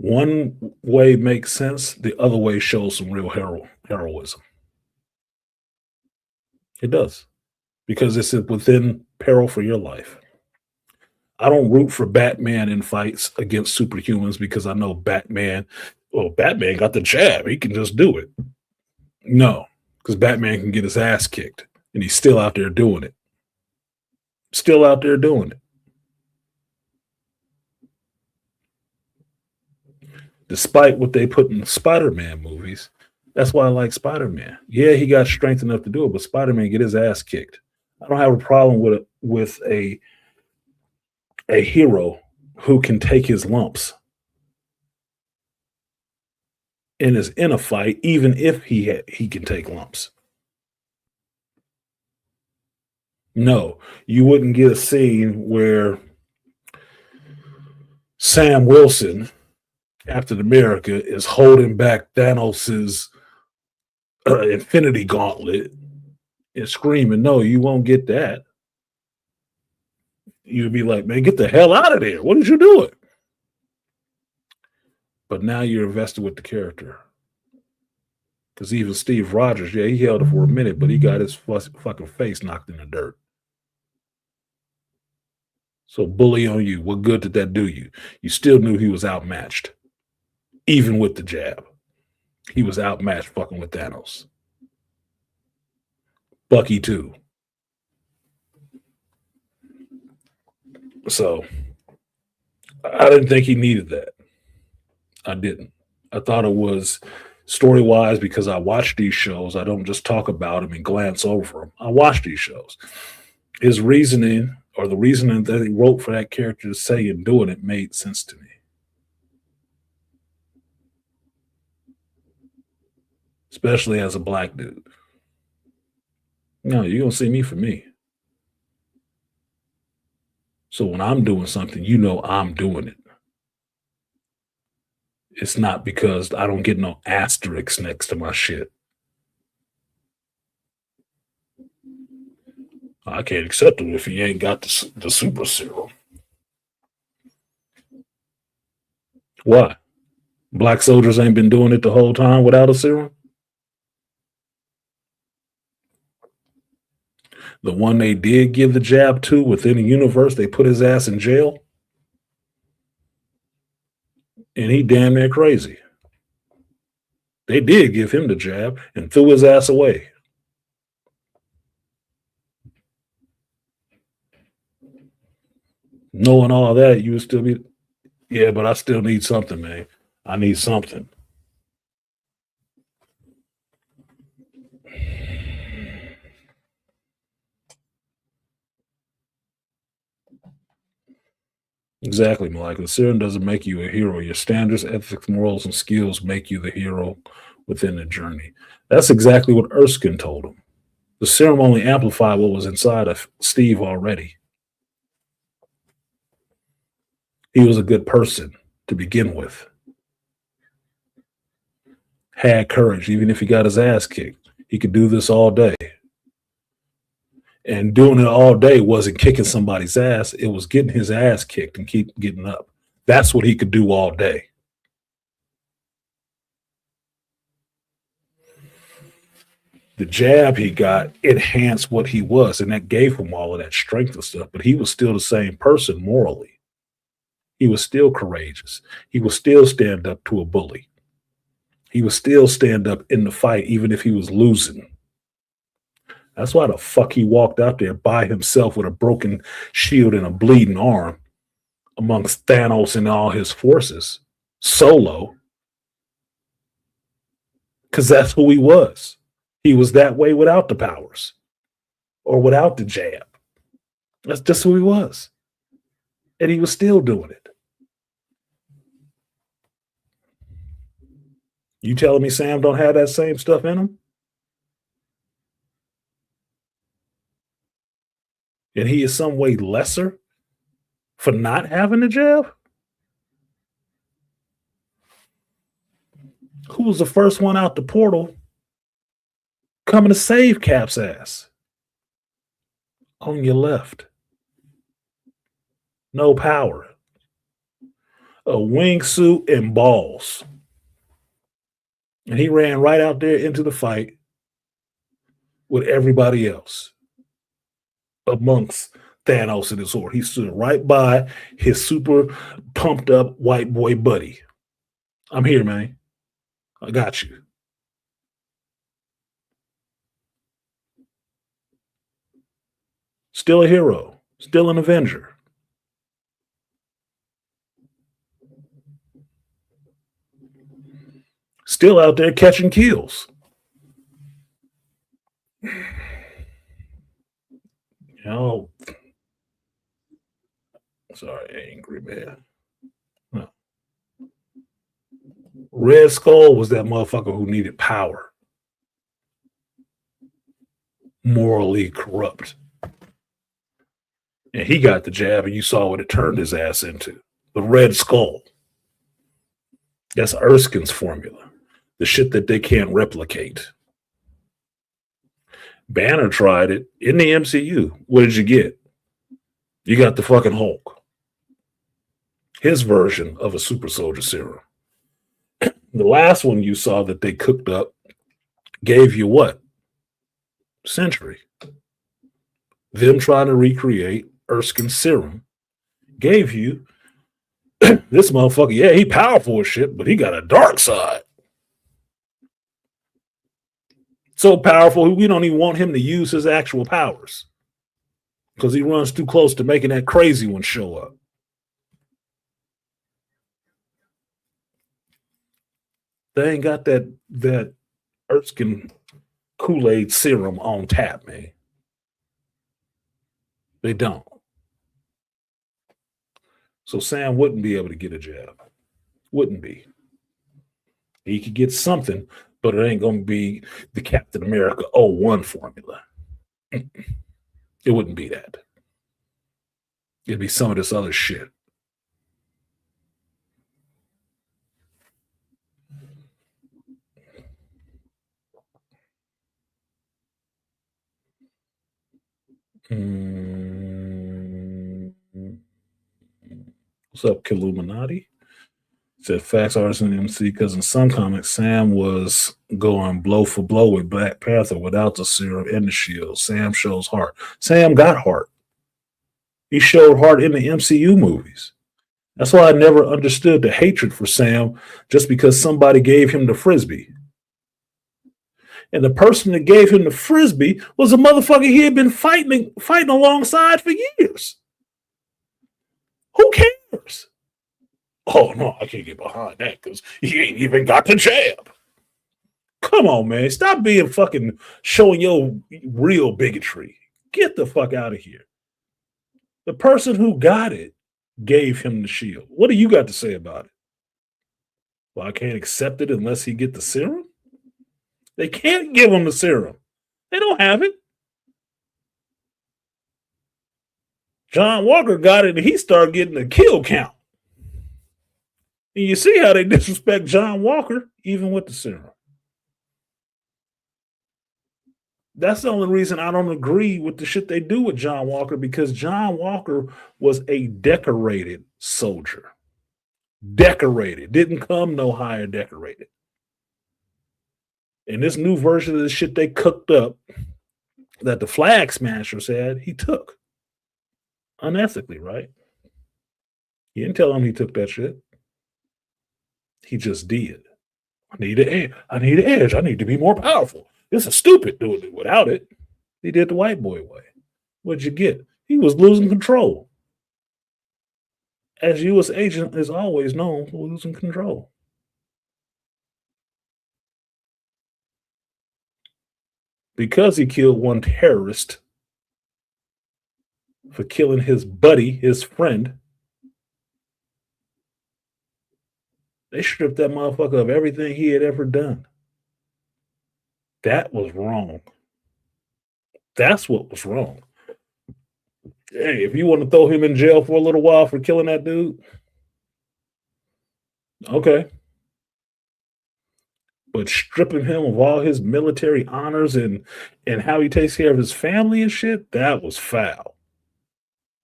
One way makes sense, the other way shows some real heroism. It does, because it's within peril for your life. I don't root for Batman in fights against superhumans because I know Batman got the jab. He can just do it. No, because Batman can get his ass kicked and he's still out there doing it. Still out there doing it. Despite what they put in the Spider-Man movies, that's why I like Spider-Man. Yeah, he got strength enough to do it, but Spider-Man get his ass kicked. I don't have a problem with a hero who can take his lumps and is in a fight, even if he can take lumps. No, you wouldn't get a scene where Sam Wilson, Captain America, is holding back Thanos's Infinity Gauntlet and screaming. No, you won't get that. You'd be like, man, get the hell out of there. What did you do it? But now you're invested with the character. Because even Steve Rogers, yeah, he held it for a minute, but he got his fucking face knocked in the dirt. So bully on you. What good did that do you? You still knew he was outmatched. Even with the jab. He was outmatched fucking with Thanos. Bucky too. So I didn't think he needed that. I didn't. I thought it was story-wise because I watch these shows. I don't just talk about them and glance over them. I watch these shows. His reasoning, or the reasoning that he wrote for that character to say and doing it, made sense to me. Especially as a black dude. No, you're going to see me for me. So when I'm doing something, you know I'm doing it. It's not because I don't get no asterisks next to my shit. I can't accept him if he ain't got the super serum. Why? Black soldiers ain't been doing it the whole time without a serum? The one they did give the jab to within the universe, they put his ass in jail. And he damn near crazy. They did give him the jab and threw his ass away. Knowing all that, you would still be, yeah, but I still need something, man. I need something. Exactly, Malika. The serum doesn't make you a hero. Your standards, ethics, morals, and skills make you the hero within the journey. That's exactly what Erskine told him. The serum only amplified what was inside of Steve already. He was a good person to begin with. Had courage, even if he got his ass kicked. He could do this all day. And doing it all day wasn't kicking somebody's ass. It was getting his ass kicked and keep getting up. That's what he could do all day. The jab he got enhanced what he was, and that gave him all of that strength and stuff. But he was still the same person morally. He was still courageous. He would still stand up to a bully. He would still stand up in the fight, even if he was losing. That's why the fuck he walked out there by himself with a broken shield and a bleeding arm amongst Thanos and all his forces, solo. Because that's who he was. He was that way without the powers or without the jab. That's just who he was. And he was still doing it. You telling me Sam don't have that same stuff in him? And he is some way lesser for not having the jab? Who was the first one out the portal coming to save Cap's ass? On your left. No power. a wingsuit, and balls. And he ran right out there into the fight with everybody else amongst Thanos and his horde. He stood right by his super pumped up white boy buddy. I'm here, man. I got you. Still a hero. Still an Avenger. Still out there catching kills. Oh, sorry, angry man. No. Red Skull was that motherfucker who needed power. Morally corrupt. And he got the jab, and you saw what it turned his ass into. The Red Skull. That's Erskine's formula. The shit that they can't replicate. Banner tried it in the MCU. What did you get? You got the fucking Hulk. His version of a super soldier serum. The last one you saw that they cooked up gave you what? Century. Them trying to recreate Erskine's serum gave you this motherfucker. Yeah, he powerful as shit, but he got a dark side. So powerful, we don't even want him to use his actual powers because he runs too close to making that crazy one show up. They ain't got that Erskine Kool-Aid serum on tap, man. They don't. So Sam wouldn't be able to get a jab. Wouldn't be. He could get something, but it ain't going to be the Captain America 01 formula. It wouldn't be that. It'd be some of this other shit. What's up, Killuminati? Said facts artisanmc because in some comics, Sam was going blow for blow with Black Panther without the serum and the shield. Sam shows heart. Sam got heart. He showed heart in the MCU movies. That's why I never understood the hatred for Sam just because somebody gave him the frisbee. And the person that gave him the frisbee was a motherfucker he had been fighting alongside for years. Who cares? Oh, no, I can't get behind that because he ain't even got the jab. Come on, man. Stop being fucking showing your real bigotry. Get the fuck out of here. The person who got it gave him the shield. What do you got to say about it? Well, I can't accept it unless he get the serum? They can't give him the serum. They don't have it. John Walker got it and he started getting a kill count. And you see how they disrespect John Walker, even with the serum. That's the only reason I don't agree with the shit they do with John Walker, because John Walker was a decorated soldier. Decorated. Didn't come no higher decorated. And this new version of the shit they cooked up that the Flag Smashers had, he took. Unethically, right? You didn't tell him he took that shit. He just did. I need an edge. I need an edge. I need to be more powerful. This is stupid doing it without it. He did the white boy way. What'd you get? He was losing control. As U.S. agent is always known for losing control. Because he killed one terrorist for killing his buddy, his friend, they stripped that motherfucker of everything he had ever done. That was wrong. That's what was wrong. Hey, if you want to throw him in jail for a little while for killing that dude, okay. But stripping him of all his military honors and how he takes care of his family and shit, that was foul.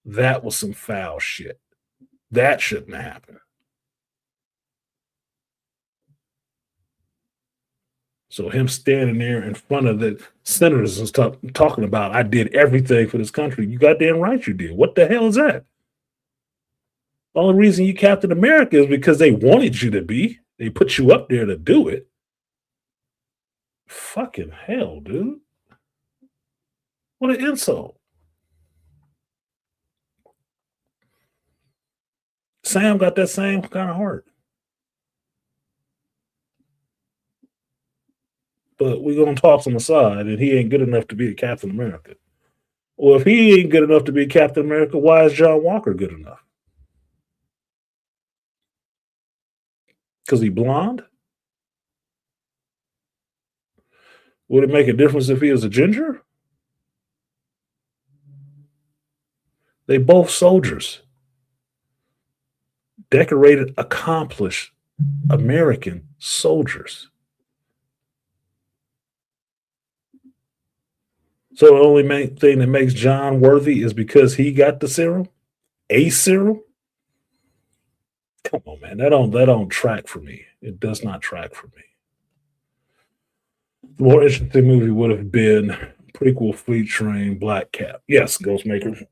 That was some foul shit. That shouldn't happen. So him standing there in front of the senators and stuff talking about I did everything for this country. You goddamn right you did. What the hell is that? The only reason you Captain America is because they wanted you to be. They put you up there to do it. Fucking hell, dude. What an insult. Sam got that same kind of heart. But we're going to toss him aside, and he ain't good enough to be a Captain America. Well, if he ain't good enough to be Captain America, why is John Walker good enough? Because he blonde? Would it make a difference if he was a ginger? They both soldiers. Decorated, accomplished American soldiers. So the only thing that makes John worthy is because he got the serum? A serum? Come on, man. That don't track for me. It does not track for me. The more interesting movie would have been prequel featuring Black Cap. Yes, Ghostmaker.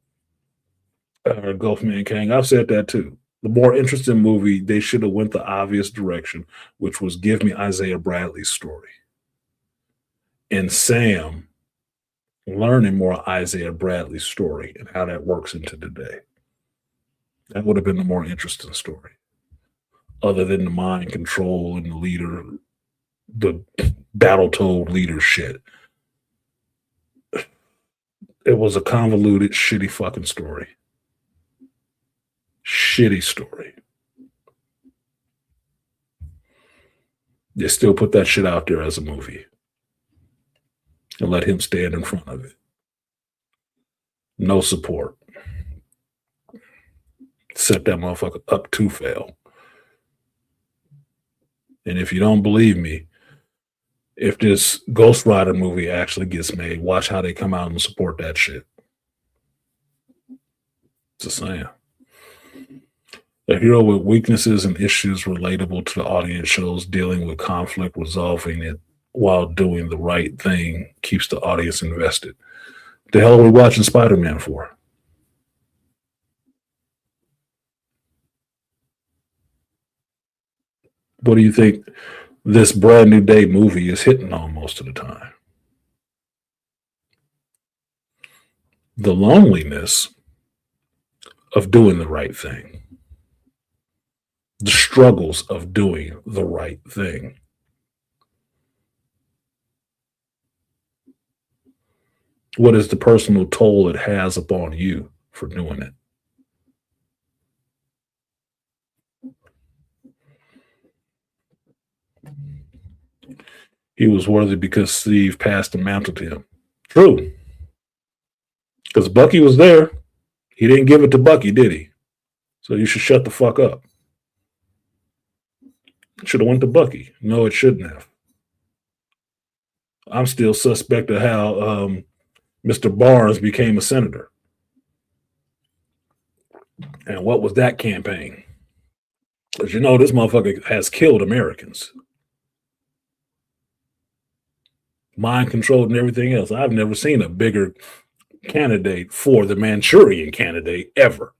Gulfman King. I've said that too. The more interesting movie, they should have went the obvious direction, which was give me Isaiah Bradley's story. And Sam learning more Isaiah Bradley's story and how that works into today. That would have been the more interesting story. Other than the mind control and the leader, the battle-told leader shit. It was a convoluted, shitty fucking story. Shitty story. They still put that shit out there as a movie. And let him stand in front of it. No support. Set that motherfucker up to fail. And if you don't believe me, if this Ghost Rider movie actually gets made, watch how they come out and support that shit. Just saying. A hero with weaknesses and issues relatable to the audience shows dealing with conflict, resolving it while doing the right thing keeps the audience invested. What the hell are we watching Spider-Man for? What do you think this Brand New Day movie is hitting on most of the time? The loneliness of doing the right thing. The struggles of doing the right thing. What is the personal toll it has upon you for doing it? He was worthy because Steve passed the mantle to him. True. Because Bucky was there. He didn't give it to Bucky, did he? So you should shut the fuck up. It should have went to Bucky. No, it shouldn't have. I'm still suspect of how Mr. Barnes became a senator. And what was that campaign? Because you know this motherfucker has killed Americans. Mind controlled and everything else. I've never seen a bigger candidate for the Manchurian candidate ever.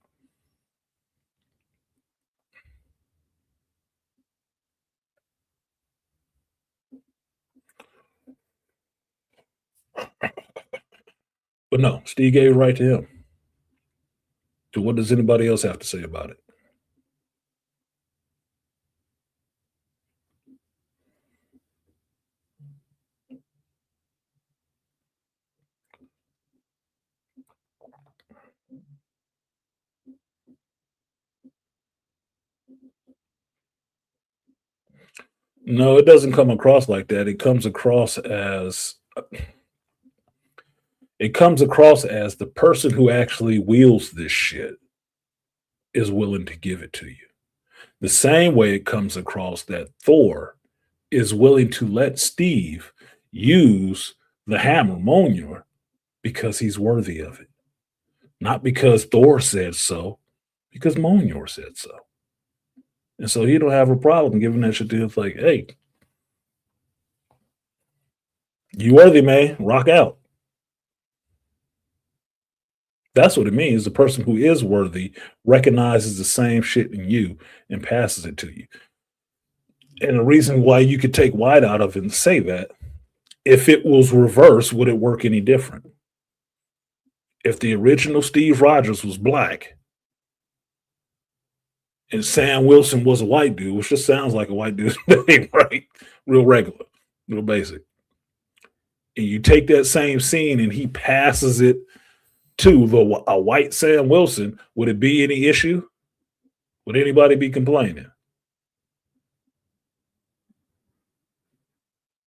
But no, Steve gave it right to him. So what does anybody else have to say about it? No, it doesn't come across like that. It comes across as the person who actually wields this shit is willing to give it to you. The same way it comes across that Thor is willing to let Steve use the hammer Mjolnir because he's worthy of it. Not because Thor said so, because Mjolnir said so. And so he don't have a problem giving that shit to him. It's like, hey, You worthy, man. Rock out. That's what it means. The person who is worthy recognizes the same shit in you and passes it to you. And the reason why you could take white out of it and say that, if it was reversed, would it work any different? If the original Steve Rogers was black and Sam Wilson was a white dude, which just sounds like a white dude's name, right? Real regular, real basic. And you take that same scene and he passes it to a white Sam Wilson, would it be any issue? Would anybody be complaining?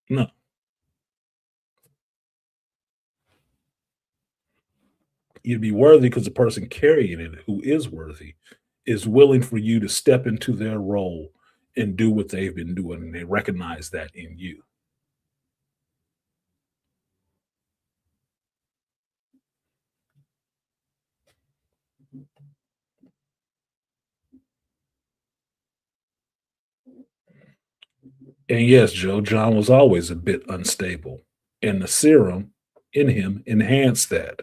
No. You'd be worthy because the person carrying it, who is worthy, is willing for you to step into their role and do what they've been doing, and they recognize that in you. And yes, Joe, John was always a bit unstable, and the serum in him enhanced that.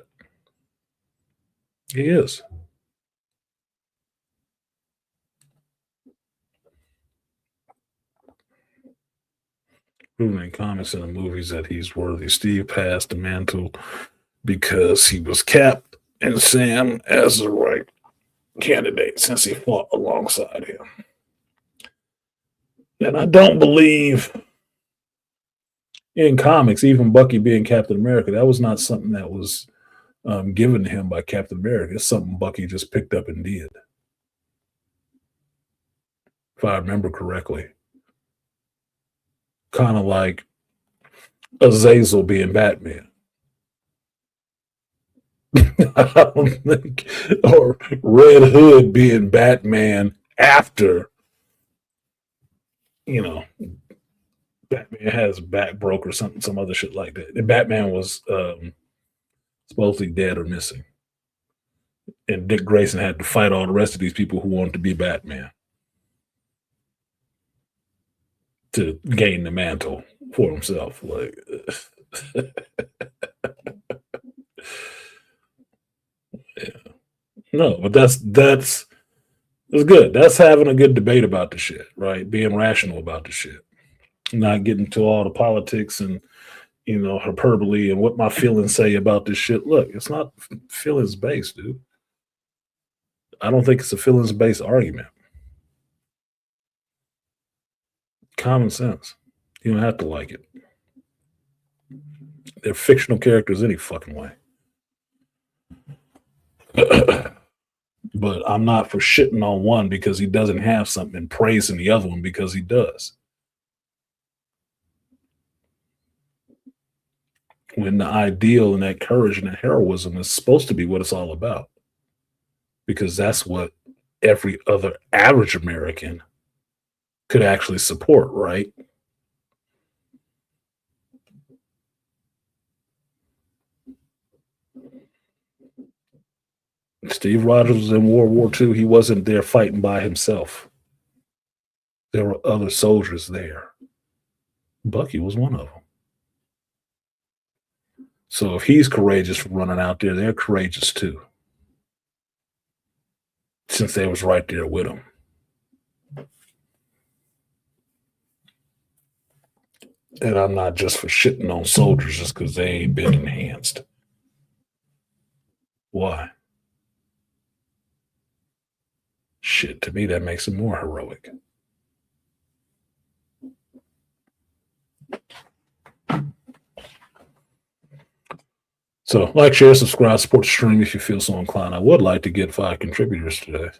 He is. Proven in comics and the movies that he's worthy. Steve passed the mantle because he was Cap and Sam as the right candidate since he fought alongside him. And I don't believe in comics, even Bucky being Captain America, that was not something that was given to him by Captain America. It's something Bucky just picked up and did, if I remember correctly. Kind of like Azazel being Batman. I don't think, or Red Hood being Batman after, you know, Batman has back broke or something, some other shit like that. And Batman was supposedly dead or missing. And Dick Grayson had to fight all the rest of these people who wanted to be Batman to gain the mantle for himself. Like, yeah. No, but that's good. That's having a good debate about the shit, right? Being rational about the shit, not getting to all the politics and hyperbole and what my feelings say about this shit. Look, it's not feelings based, dude. I don't think it's a feelings based argument. Common sense. You don't have to like it. They're fictional characters any fucking way. But I'm not for shitting on one because he doesn't have something and praising the other one because he does. When the ideal and that courage and that heroism is supposed to be what it's all about. Because that's what every other average American could actually support, right? Steve Rogers was in World War II. He wasn't there fighting by himself. There were other soldiers there. Bucky was one of them. So if he's courageous for running out there, they're courageous too. Since they was right there with him. And I'm not just for shitting on soldiers just because they ain't been enhanced. Why? Shit, to me, that makes them more heroic. So, like, share, subscribe, support the stream if you feel so inclined. I would like to get 5 contributors today,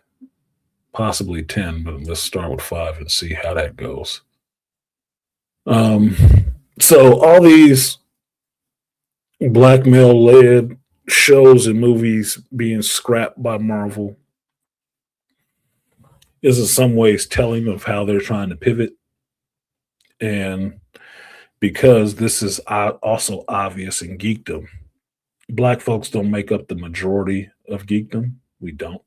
possibly 10, but let's start with 5 and see how that goes. So all these black male-led shows and movies being scrapped by Marvel is in some ways telling of how they're trying to pivot. And because this is also obvious in geekdom, black folks don't make up the majority of geekdom. We don't.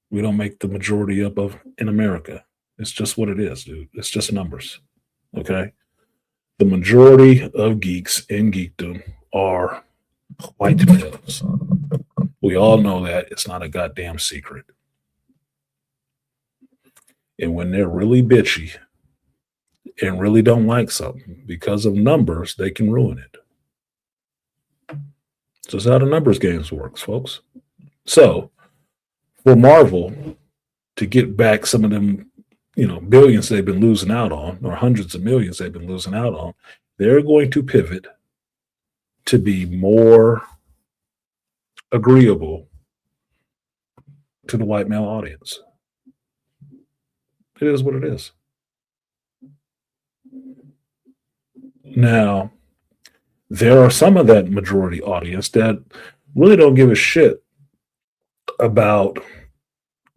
We don't make the majority in America. It's just what it is, dude. It's just numbers. Okay. The majority of geeks in geekdom are white males. We all know that. It's not a goddamn secret. And when they're really bitchy and really don't like something because of numbers, they can ruin it. Just how the numbers games works, folks. So for Marvel to get back some of them, billions they've been losing out on, or hundreds of millions they've been losing out on, they're going to pivot to be more agreeable to the white male audience. It is what it is. Now, there are some of that majority audience that really don't give a shit about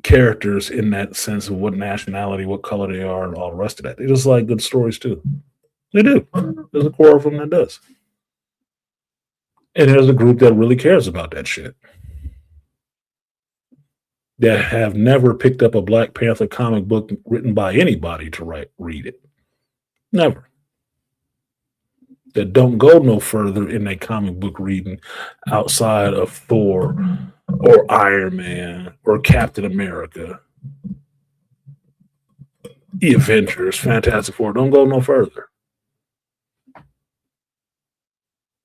characters in that sense of what nationality, what color they are, and all the rest of that. They just like good stories too. They do. There's a core of them that does. And there's a group that really cares about that shit. That have never picked up a Black Panther comic book written by anybody to read it. Never. That don't go no further in their comic book reading outside of Thor or Iron Man or Captain America, the Avengers, Fantastic Four. Don't go no further.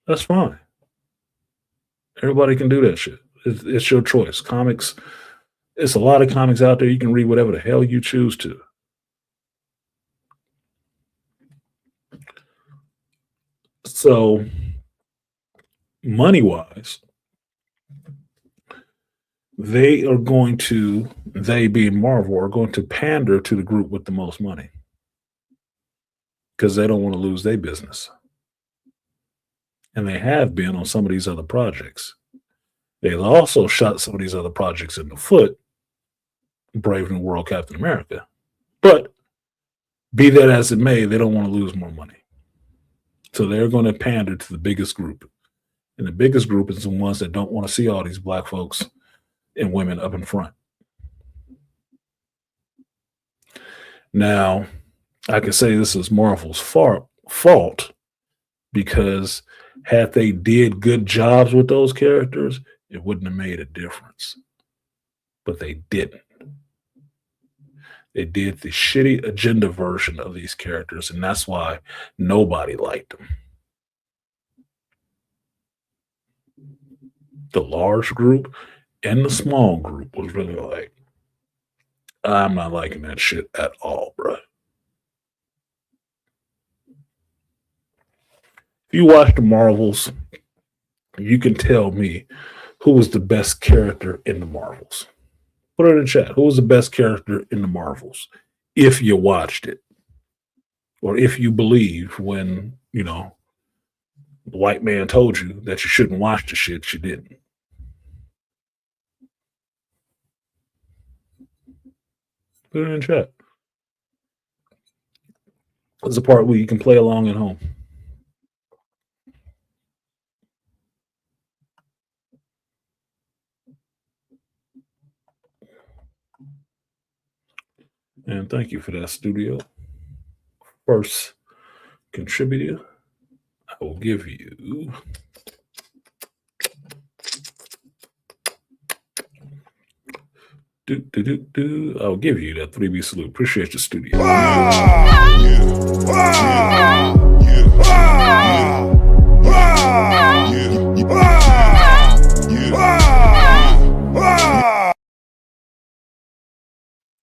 That's fine. Everybody can do that shit. It's your choice. Comics, it's a lot of comics out there. You can read whatever the hell you choose to. So, money-wise, they being Marvel, are going to pander to the group with the most money because they don't want to lose their business. And they have been on some of these other projects. They've also shot some of these other projects in the foot, Brave New World, Captain America. But be that as it may, they don't want to lose more money. So they're going to pander to the biggest group. And the biggest group is the ones that don't want to see all these black folks and women up in front. Now, I can say this is Marvel's fault because had they did good jobs with those characters, it wouldn't have made a difference. But they didn't. They did the shitty agenda version of these characters, and that's why nobody liked them. The large group and the small group was really like, I'm not liking that shit at all, bro. If you watch the Marvels, you can tell me who was the best character in the Marvels. Put it in chat. Who was the best character in the Marvels? If you watched it. Or if you believe when, the white man told you that you shouldn't watch the shit, you didn't. Put it in chat. There's a part where you can play along at home. And thank you for that, studio. First contributor, I will give you I'll give you that 3B salute. Appreciate your studio.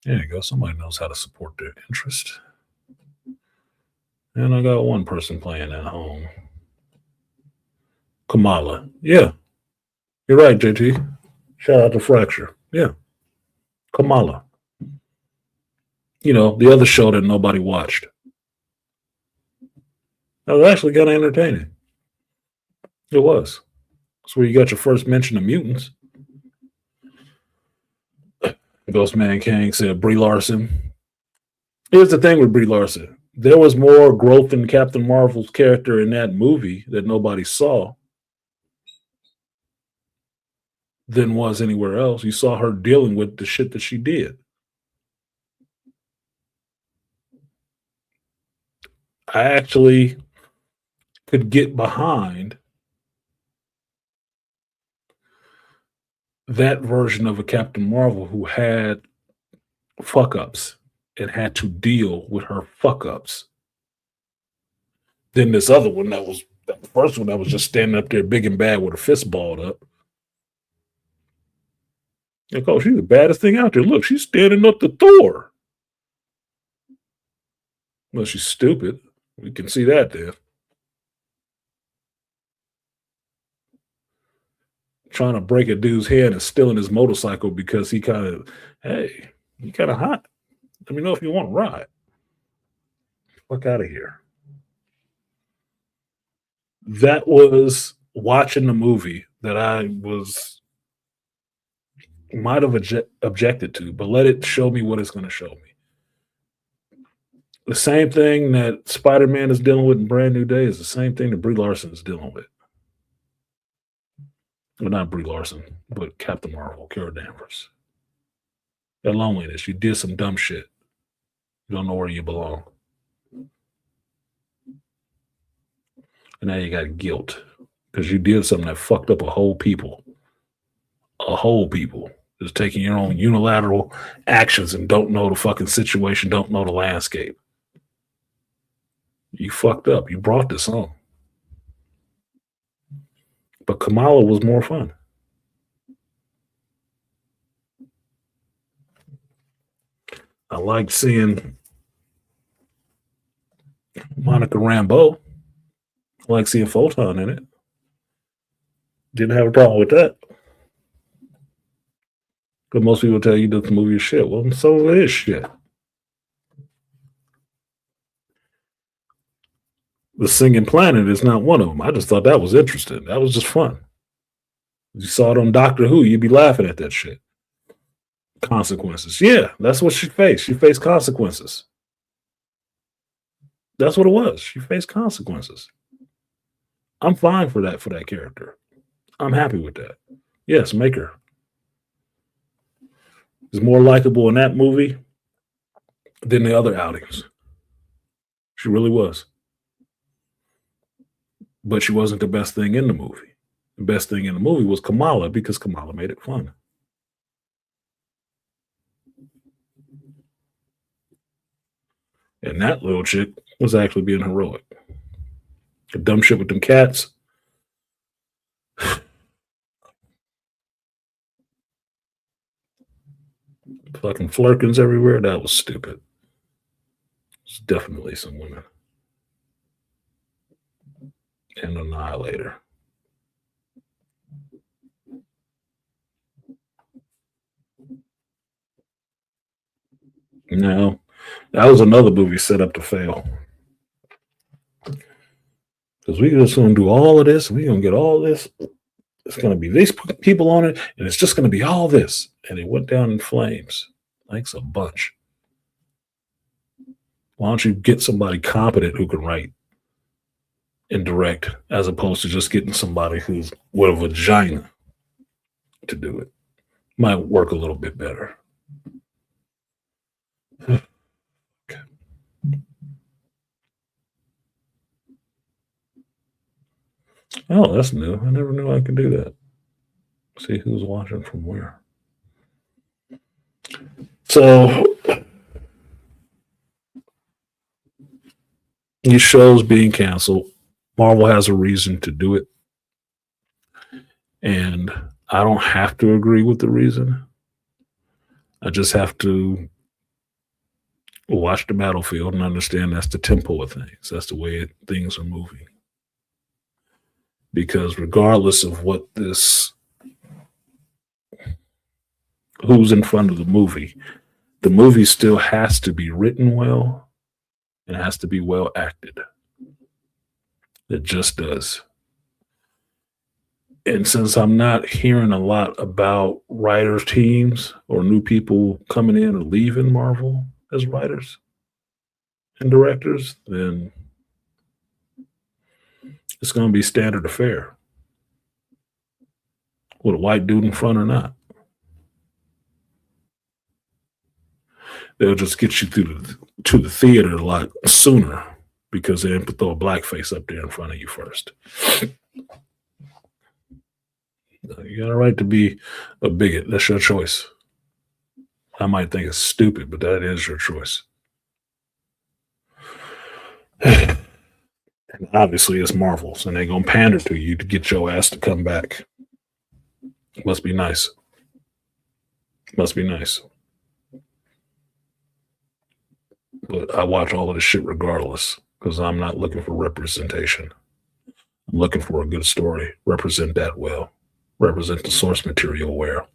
There you go. Somebody knows how to support their interest. And I got one person playing at home. Kamala. Yeah. You're right, JT. Shout out to Fracture. Yeah. Kamala. The other show that nobody watched. That was actually kind of entertaining. It was. That's where you got your first mention of mutants. Ghostman King said Brie Larson. Here's the thing with Brie Larson. There was more growth in Captain Marvel's character in that movie that nobody saw than was anywhere else. You saw her dealing with the shit that she did. I actually could get behind that version of a Captain Marvel who had fuck ups and had to deal with her fuck ups than this other one that first one that was just standing up there big and bad with her fist balled up. Like, oh, she's the baddest thing out there. Look, she's standing up to Thor. Well, she's stupid. We can see that there. Trying to break a dude's head and stealing his motorcycle because he kind of hot. Let me know if you want to ride. Fuck out of here. That was watching the movie that I might have objected to, but let it show me what it's going to show me. The same thing that Spider-Man is dealing with in Brand New Day is the same thing that Brie Larson is dealing with. Well, not Brie Larson, but Captain Marvel, Carol Danvers. That loneliness. You did some dumb shit. You don't know where you belong. And now you got guilt because you did something that fucked up a whole people. A whole people. Just taking your own unilateral actions and don't know the fucking situation, don't know the landscape. You fucked up. You brought this on. But Kamala was more fun. I liked seeing Monica Rambeau. I like seeing Photon in it. Didn't have a problem with that. Because most people tell you that the movie is shit. Well, some of it is shit. The Singing Planet is not one of them. I just thought that was interesting. That was just fun. You saw it on Doctor Who, you'd be laughing at that shit. Consequences. Yeah, that's what she faced. She faced consequences. That's what it was. She faced consequences. I'm fine for that character. I'm happy with that. Yes, make her. Is more likable in that movie than the other outings. She really was. But she wasn't the best thing in the movie. The best thing in the movie was Kamala because Kamala made it fun. And that little chick was actually being heroic. The dumb shit with them cats. Fucking flirkins everywhere. That was stupid. It's definitely some women. And Annihilator. No, that was another movie set up to fail. Because we're just going to do all of this. We're going to get all this. It's going to be these people on it. And it's just going to be all this. And it went down in flames. Thanks a bunch. Why don't you get somebody competent who can write and direct as opposed to just getting somebody who's with a vagina to do it? Might work a little bit better. Okay. Oh, that's new. I never knew I could do that. See who's watching from where. So these shows being canceled, Marvel has a reason to do it. And I don't have to agree with the reason. I just have to watch the battlefield and understand that's the tempo of things. That's the way things are moving. Because regardless of what who's in front of the movie still has to be written well and has to be well acted. It just does. And since I'm not hearing a lot about writers' teams or new people coming in or leaving Marvel as writers and directors, then it's going to be standard affair. With a white dude in front or not. They'll just get you to the theater a lot sooner because they didn't throw a blackface up there in front of you first. You got a right to be a bigot. That's your choice. I might think it's stupid, but that is your choice. And obviously, it's Marvels, and they're going to pander to you to get your ass to come back. Must be nice. Must be nice. But I watch all of this shit regardless because I'm not looking for representation. I'm looking for a good story. Represent that well. Represent the source material well.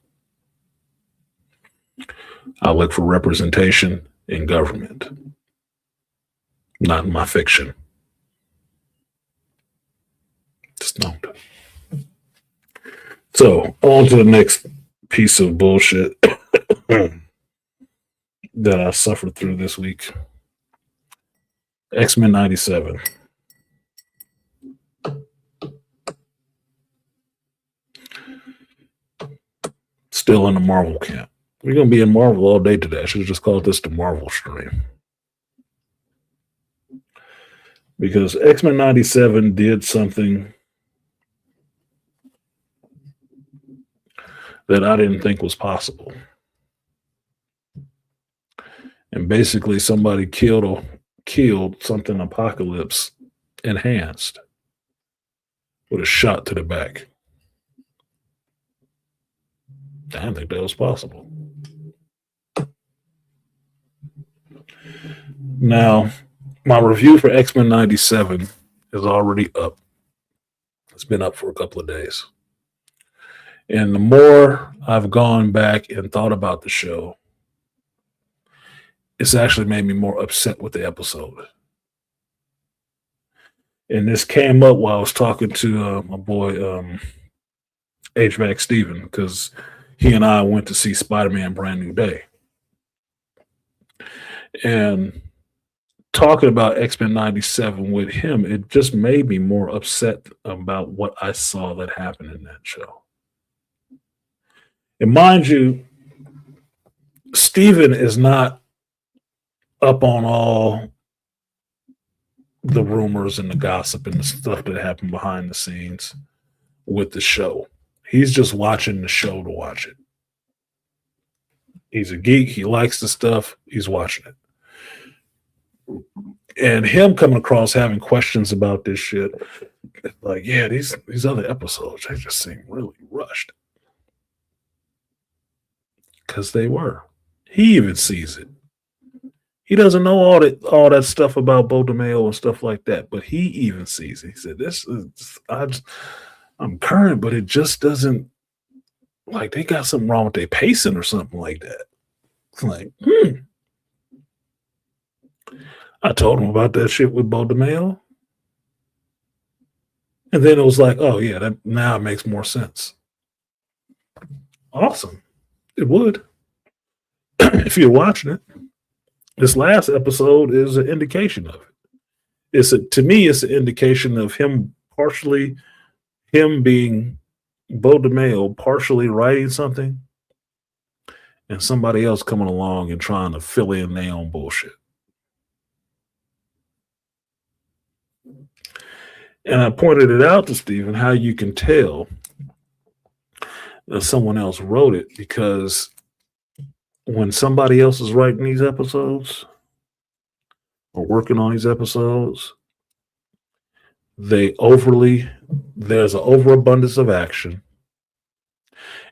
I look for representation in government, not in my fiction. Just don't. So, on to the next piece of bullshit that I suffered through this week. X-Men 97. Still in the Marvel camp. We're going to be in Marvel all day today. I should have just called this the Marvel stream. Because X-Men 97 did something that I didn't think was possible. And basically somebody killed something Apocalypse enhanced with a shot to the back. I didn't think that was possible. Now, my review for X-Men 97 is already up. It's been up for a couple of days. And the more I've gone back and thought about the show, it's actually made me more upset with the episode. And this came up while I was talking to my boy HVAC Steven, because he and I went to see Spider-Man Brand New Day. And talking about X-Men 97 with him, it just made me more upset about what I saw that happened in that show. And mind you, Steven is not up on all the rumors and the gossip and the stuff that happened behind the scenes with the show. He's just watching the show to watch it. He's a geek. He likes the stuff. He's watching it. And him coming across having questions about this shit, like, yeah, these other episodes, they just seem really rushed. Because they were. He even sees it. He doesn't know all that stuff about Bo DeMeo and stuff like that, but he even sees it. He said, "This is I'm current, but it just doesn't, like, they got something wrong with their pacing or something like that." It's like, I told him about that shit with Bo DeMeo. And then it was like, oh yeah, that now it makes more sense. Awesome. It would. If you're watching it. This last episode is an indication of it. To me, it's an indication of him being Bo DeMeo, partially writing something, and somebody else coming along and trying to fill in their own bullshit. And I pointed it out to Stephen how you can tell that someone else wrote it, because when somebody else is writing these episodes or working on these episodes, there's an overabundance of action,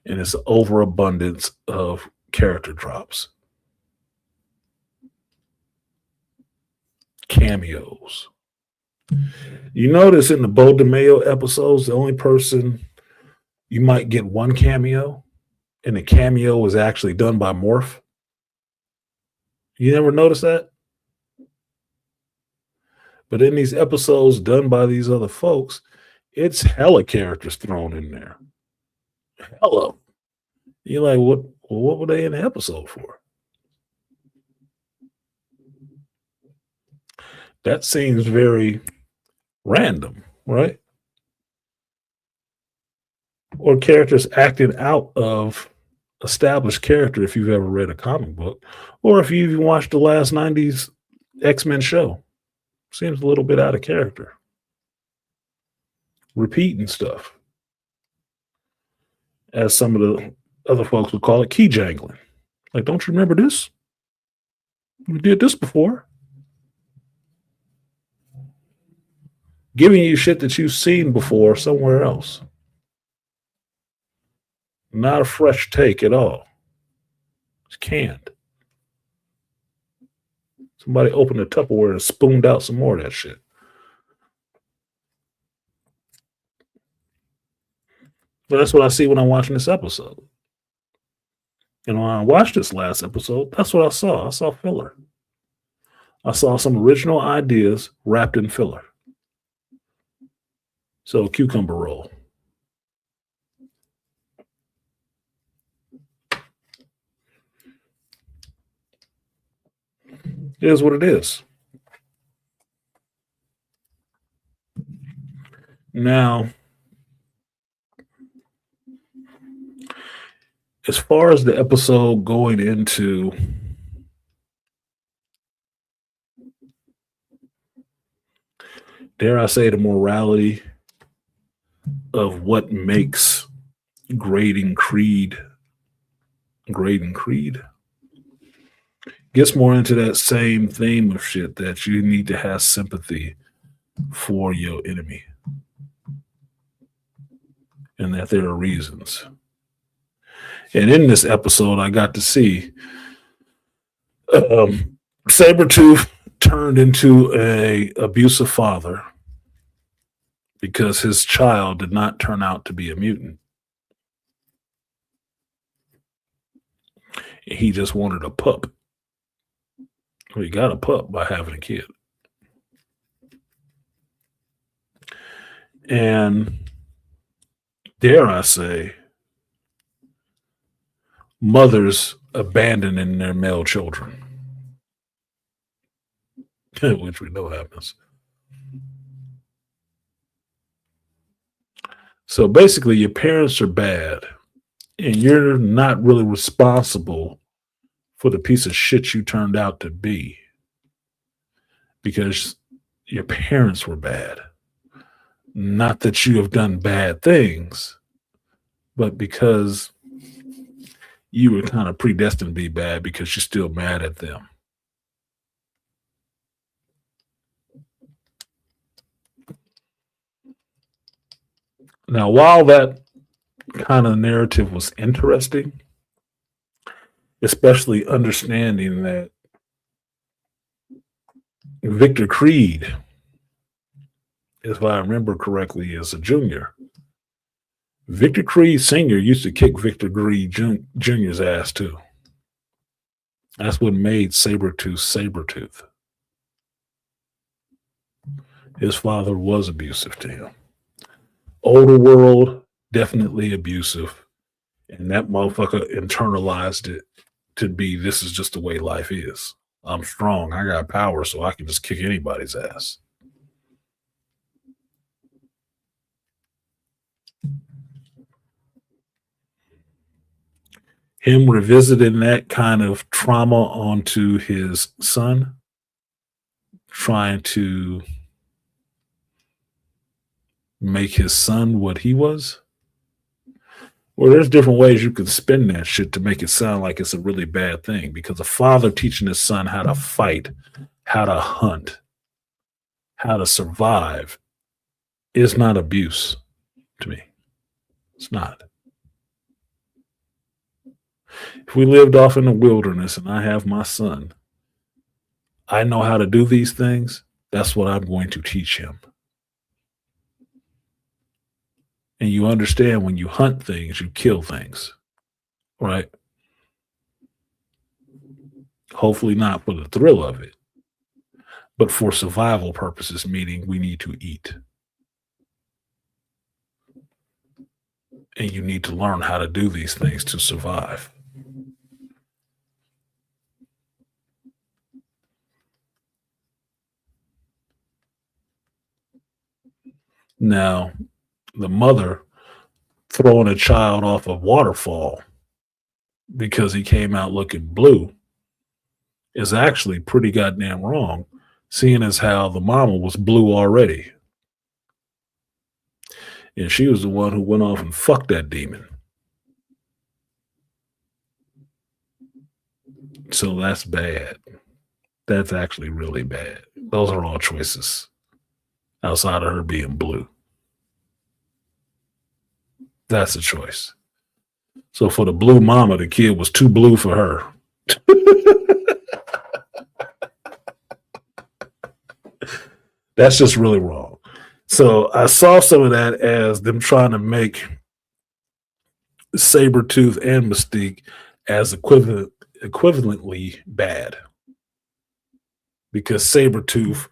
and it's an overabundance of character drops, cameos. You notice in the Bo DeMeo episodes, the only person you might get one cameo, and the cameo was actually done by Morph. You never notice that? But in these episodes done by these other folks, it's hella characters thrown in there. Hella. You're like, what were they in the episode for? That seems very random, right? Or characters acting out of established character, if you've ever read a comic book, or if you even watched the last 90s X-Men show. Seems a little bit out of character. Repeating stuff. As some of the other folks would call it, key jangling. Like, don't you remember this? We did this before. Giving you shit that you've seen before somewhere else. Not a fresh take at all. It's canned. Somebody opened a Tupperware and spooned out some more of that shit. But that's what I see when I'm watching this episode. And when I watched this last episode, that's what I saw. I saw filler. I saw some original ideas wrapped in filler. So, cucumber roll. It is what it is. Now, as far as the episode going into dare I say the morality of what makes Graydon Creed gets more into that same theme of shit that you need to have sympathy for your enemy and that there are reasons. And in this episode, I got to see Sabretooth turned into a abusive father because his child did not turn out to be a mutant. He just wanted a pup. Well, he got a pup by having a kid. And dare I say, mothers abandoning their male children, which we know happens. So basically, your parents are bad, and you're not really responsible for the piece of shit you turned out to be because your parents were bad. Not that you have done bad things, but because you were kind of predestined to be bad because you're still mad at them. Now, while that kind of narrative was interesting, especially understanding that Victor Creed, if I remember correctly, is a junior. Victor Creed Sr. used to kick Victor Creed Jr.'s ass too. That's what made Sabretooth Sabretooth. His father was abusive to him. Older world, definitely abusive. And that motherfucker internalized it to be, this is just the way life is. I'm strong. I got power, so I can just kick anybody's ass. Him revisiting that kind of trauma onto his son, trying to make his son what he was. Well, there's different ways you can spin that shit to make it sound like it's a really bad thing, because a father teaching his son how to fight, how to hunt, how to survive is not abuse to me. It's not. If we lived off in the wilderness and I have my son, I know how to do these things. That's what I'm going to teach him. And you understand, when you hunt things, you kill things, right? Hopefully not for the thrill of it, but for survival purposes, meaning we need to eat. And you need to learn how to do these things to survive. Now, the mother throwing a child off a waterfall because he came out looking blue is actually pretty goddamn wrong, seeing as how the mama was blue already. And she was the one who went off and fucked that demon. So that's bad. That's actually really bad. Those are all choices outside of her being blue. That's a choice. So for the blue mama, the kid was too blue for her. That's just really wrong. So I saw some of that as them trying to make Sabretooth and Mystique as equivalently bad. Because Sabretooth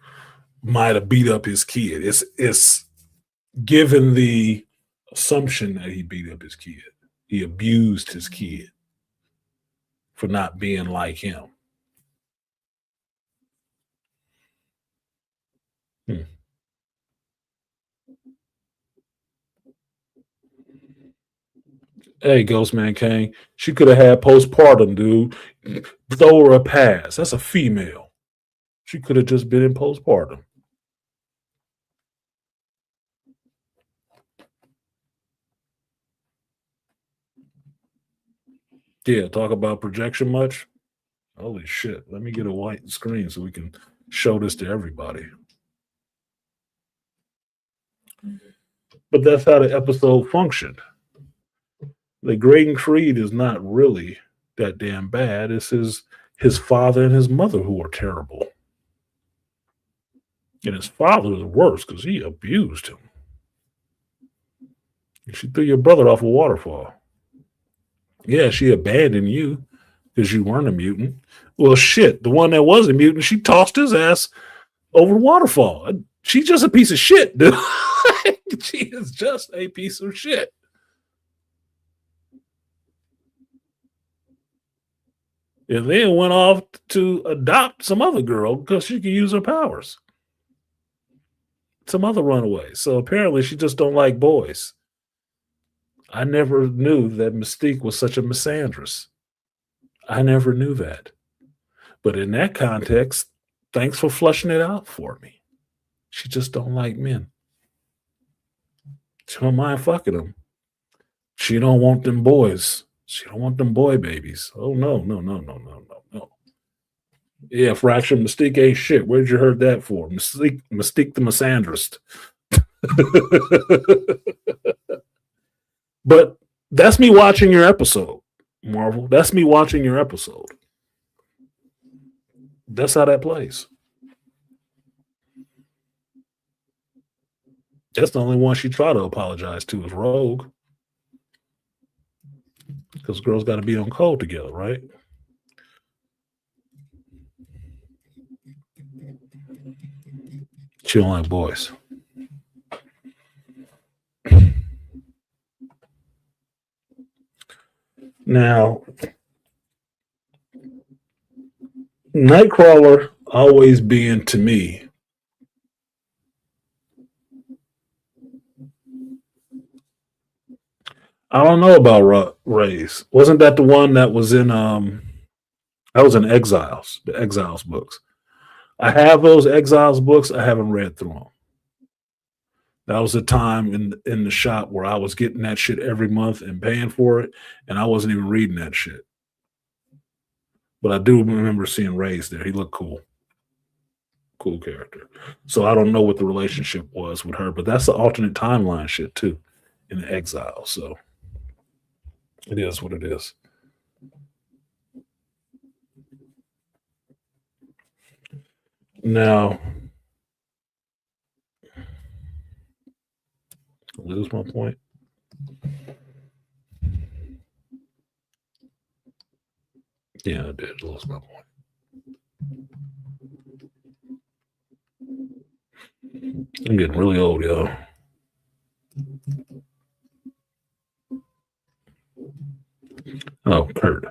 might have beat up his kid. It's given the assumption that he beat up his kid. He abused his kid for not being like him. Hey, Ghostman Kane, she could have had postpartum, dude. Throw her a pass. That's a female. She could have just been in postpartum. Yeah, talk about projection much? Holy shit. Let me get a white screen so we can show this to everybody. But that's how the episode functioned. The Graydon Creed is not really that damn bad. It's his father and his mother who are terrible. And his father is worse because he abused him. She threw your brother off a waterfall. Yeah, she abandoned you because you weren't a mutant. Well, shit, the one that was a mutant, she tossed his ass over the waterfall. She's just a piece of shit, dude. She is just a piece of shit. And then went off to adopt some other girl because she could use her powers. Some other runaway. So apparently she just don't like boys. I never knew that Mystique was such a misandrist. I never knew that. But in that context, thanks for flushing it out for me. She just don't like men. She don't mind fucking them. She don't want them boys. She don't want them boy babies. Oh, no. Yeah, Fraction Mystique ain't shit. Where'd you heard that for? Mystique the misandrist. But that's me watching your episode, Marvel. That's me watching your episode. That's how that plays. That's the only one she tried to apologize to is Rogue. Because girls got to be on code together, right? She don't like boys. Now, Nightcrawler always being to me I don't know about Rays. Wasn't that the one that was in Exiles, the Exiles books? I have those Exiles books. I haven't read through them. That was a time in the shop where I was getting that shit every month and paying for it, and I wasn't even reading that shit. But I do remember seeing Rays there. He looked cool. Cool character. So I don't know what the relationship was with her, but that's the alternate timeline shit too in the Exile. So it is what it is. Now, lose my point. Yeah, I did lose my point. I'm getting really old, y'all. Oh, Kurt.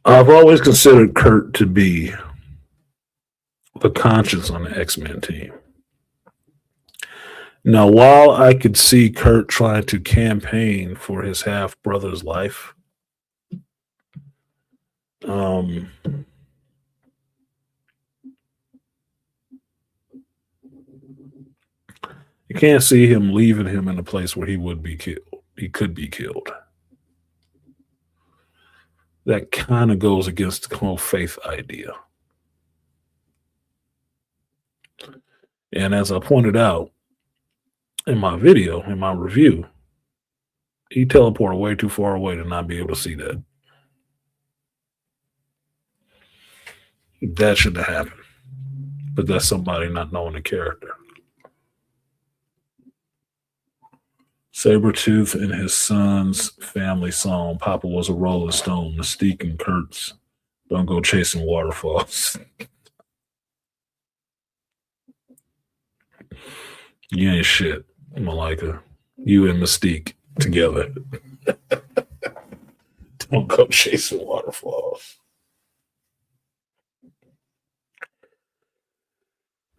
I've always considered Kurt to be the conscience on the X-Men team. Now, while I could see Kurt trying to campaign for his half-brother's life, can't see him leaving him in a place where he would be killed. He could be killed. That kind of goes against the whole faith idea. And as I pointed out in my video, in my review, he teleported way too far away to not be able to see that. That shouldn't have happened. But that's somebody not knowing the character. Sabretooth and his son's family song, Papa was a Rolling Stone, Mystique and Kurtz, don't go chasing waterfalls. You ain't shit, Malika. You and Mystique together. Don't go chasing waterfalls.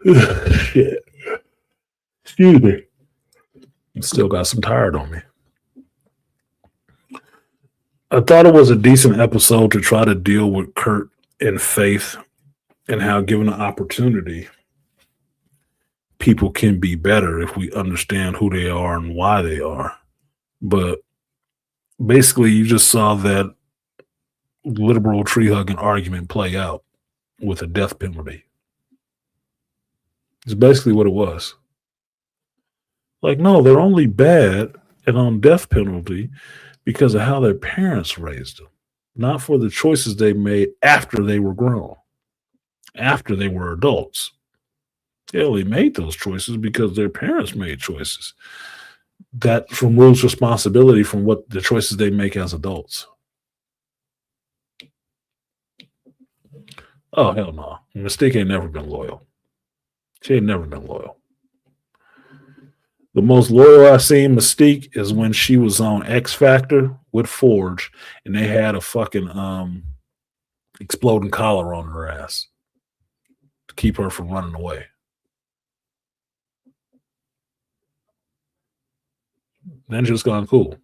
Shit. Excuse me. Still got some tired on me. I thought it was a decent episode to try to deal with Kurt and Faith and how, given the opportunity, people can be better if we understand who they are and why they are. But basically, you just saw that liberal tree hugging argument play out with a death penalty. It's basically what it was. Like, no, they're only bad and on death penalty because of how their parents raised them, not for the choices they made after they were grown, after they were adults. They only made those choices because their parents made choices. That removes responsibility from what the choices they make as adults. Oh, hell no. Mystique ain't never been loyal. She ain't never been loyal. The most loyal I've seen Mystique is when she was on X Factor with Forge and they had a fucking exploding collar on her ass to keep her from running away. Then just gone cool.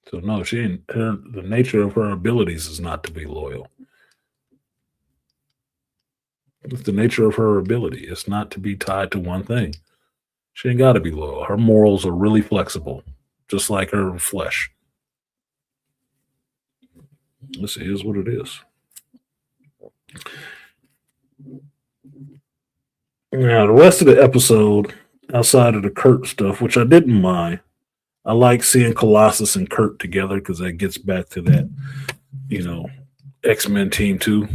So no, she ain't. The nature of her abilities is not to be loyal. It's the nature of her ability. It's not to be tied to one thing. She ain't got to be loyal. Her morals are really flexible, just like her flesh. This is what it is. Now, the rest of the episode, outside of the Kurt stuff, which I didn't mind, I like seeing Colossus and Kurt together because that gets back to that, X-Men Team 2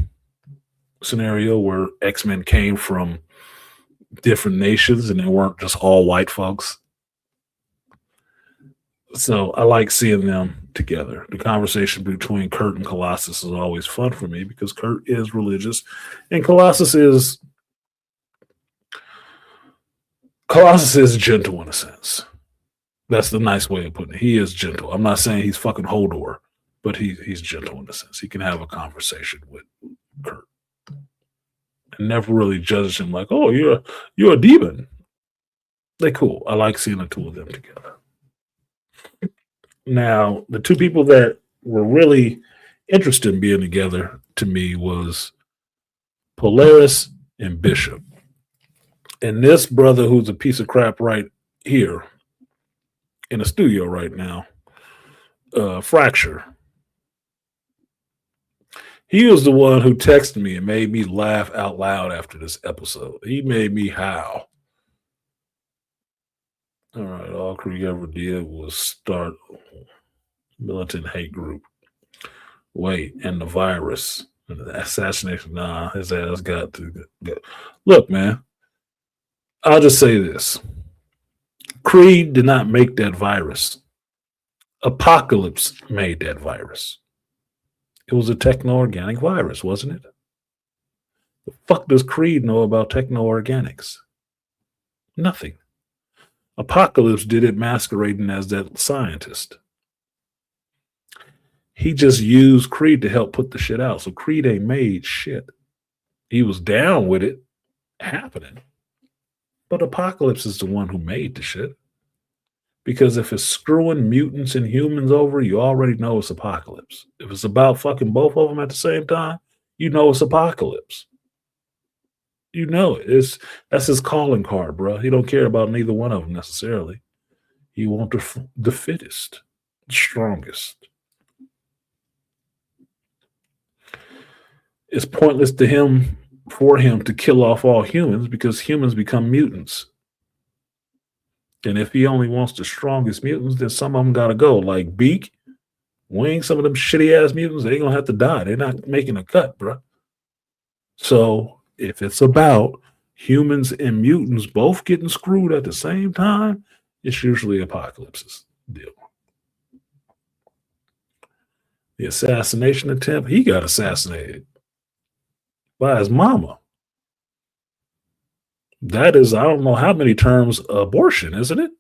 scenario where X-Men came from different nations and they weren't just all white folks. So I like seeing them together. The conversation between Kurt and Colossus is always fun for me because Kurt is religious and Colossus is gentle in a sense. That's the nice way of putting it. He is gentle. I'm not saying he's fucking Hodor, but he's gentle in a sense. He can have a conversation with Kurt and never really judge him like, oh, you're a demon. They're cool. I like seeing the two of them together. Now, the two people that were really interested in being together to me was Polaris and Bishop. And this brother who's a piece of crap right here in the studio right now, Fracture. He was the one who texted me and made me laugh out loud after this episode. He made me howl. All right, all Krieg ever did was start militant hate group. Wait, and the virus and the assassination. Nah, his ass got to go. Look, man, I'll just say this. Creed did not make that virus. Apocalypse made that virus. It was a techno-organic virus, wasn't it? The fuck does Creed know about techno-organics? Nothing. Apocalypse did it masquerading as that scientist. He just used Creed to help put the shit out. So Creed ain't made shit. He was down with it happening. But Apocalypse is the one who made the shit. Because if it's screwing mutants and humans over, you already know it's apocalypse. If it's about fucking both of them at the same time, you know it's apocalypse. You know it. That's his calling card, bro. He don't care about neither one of them necessarily. He wants the fittest, the strongest. It's pointless for him to kill off all humans because humans become mutants. And if he only wants the strongest mutants, then some of them got to go. Like Beak, Wing, some of them shitty ass mutants, they going to have to die. They're not making a cut, bro. So if it's about humans and mutants both getting screwed at the same time, it's usually Apocalypse's deal. The assassination attempt, he got assassinated by his mama. That is, I don't know how many terms abortion, isn't it?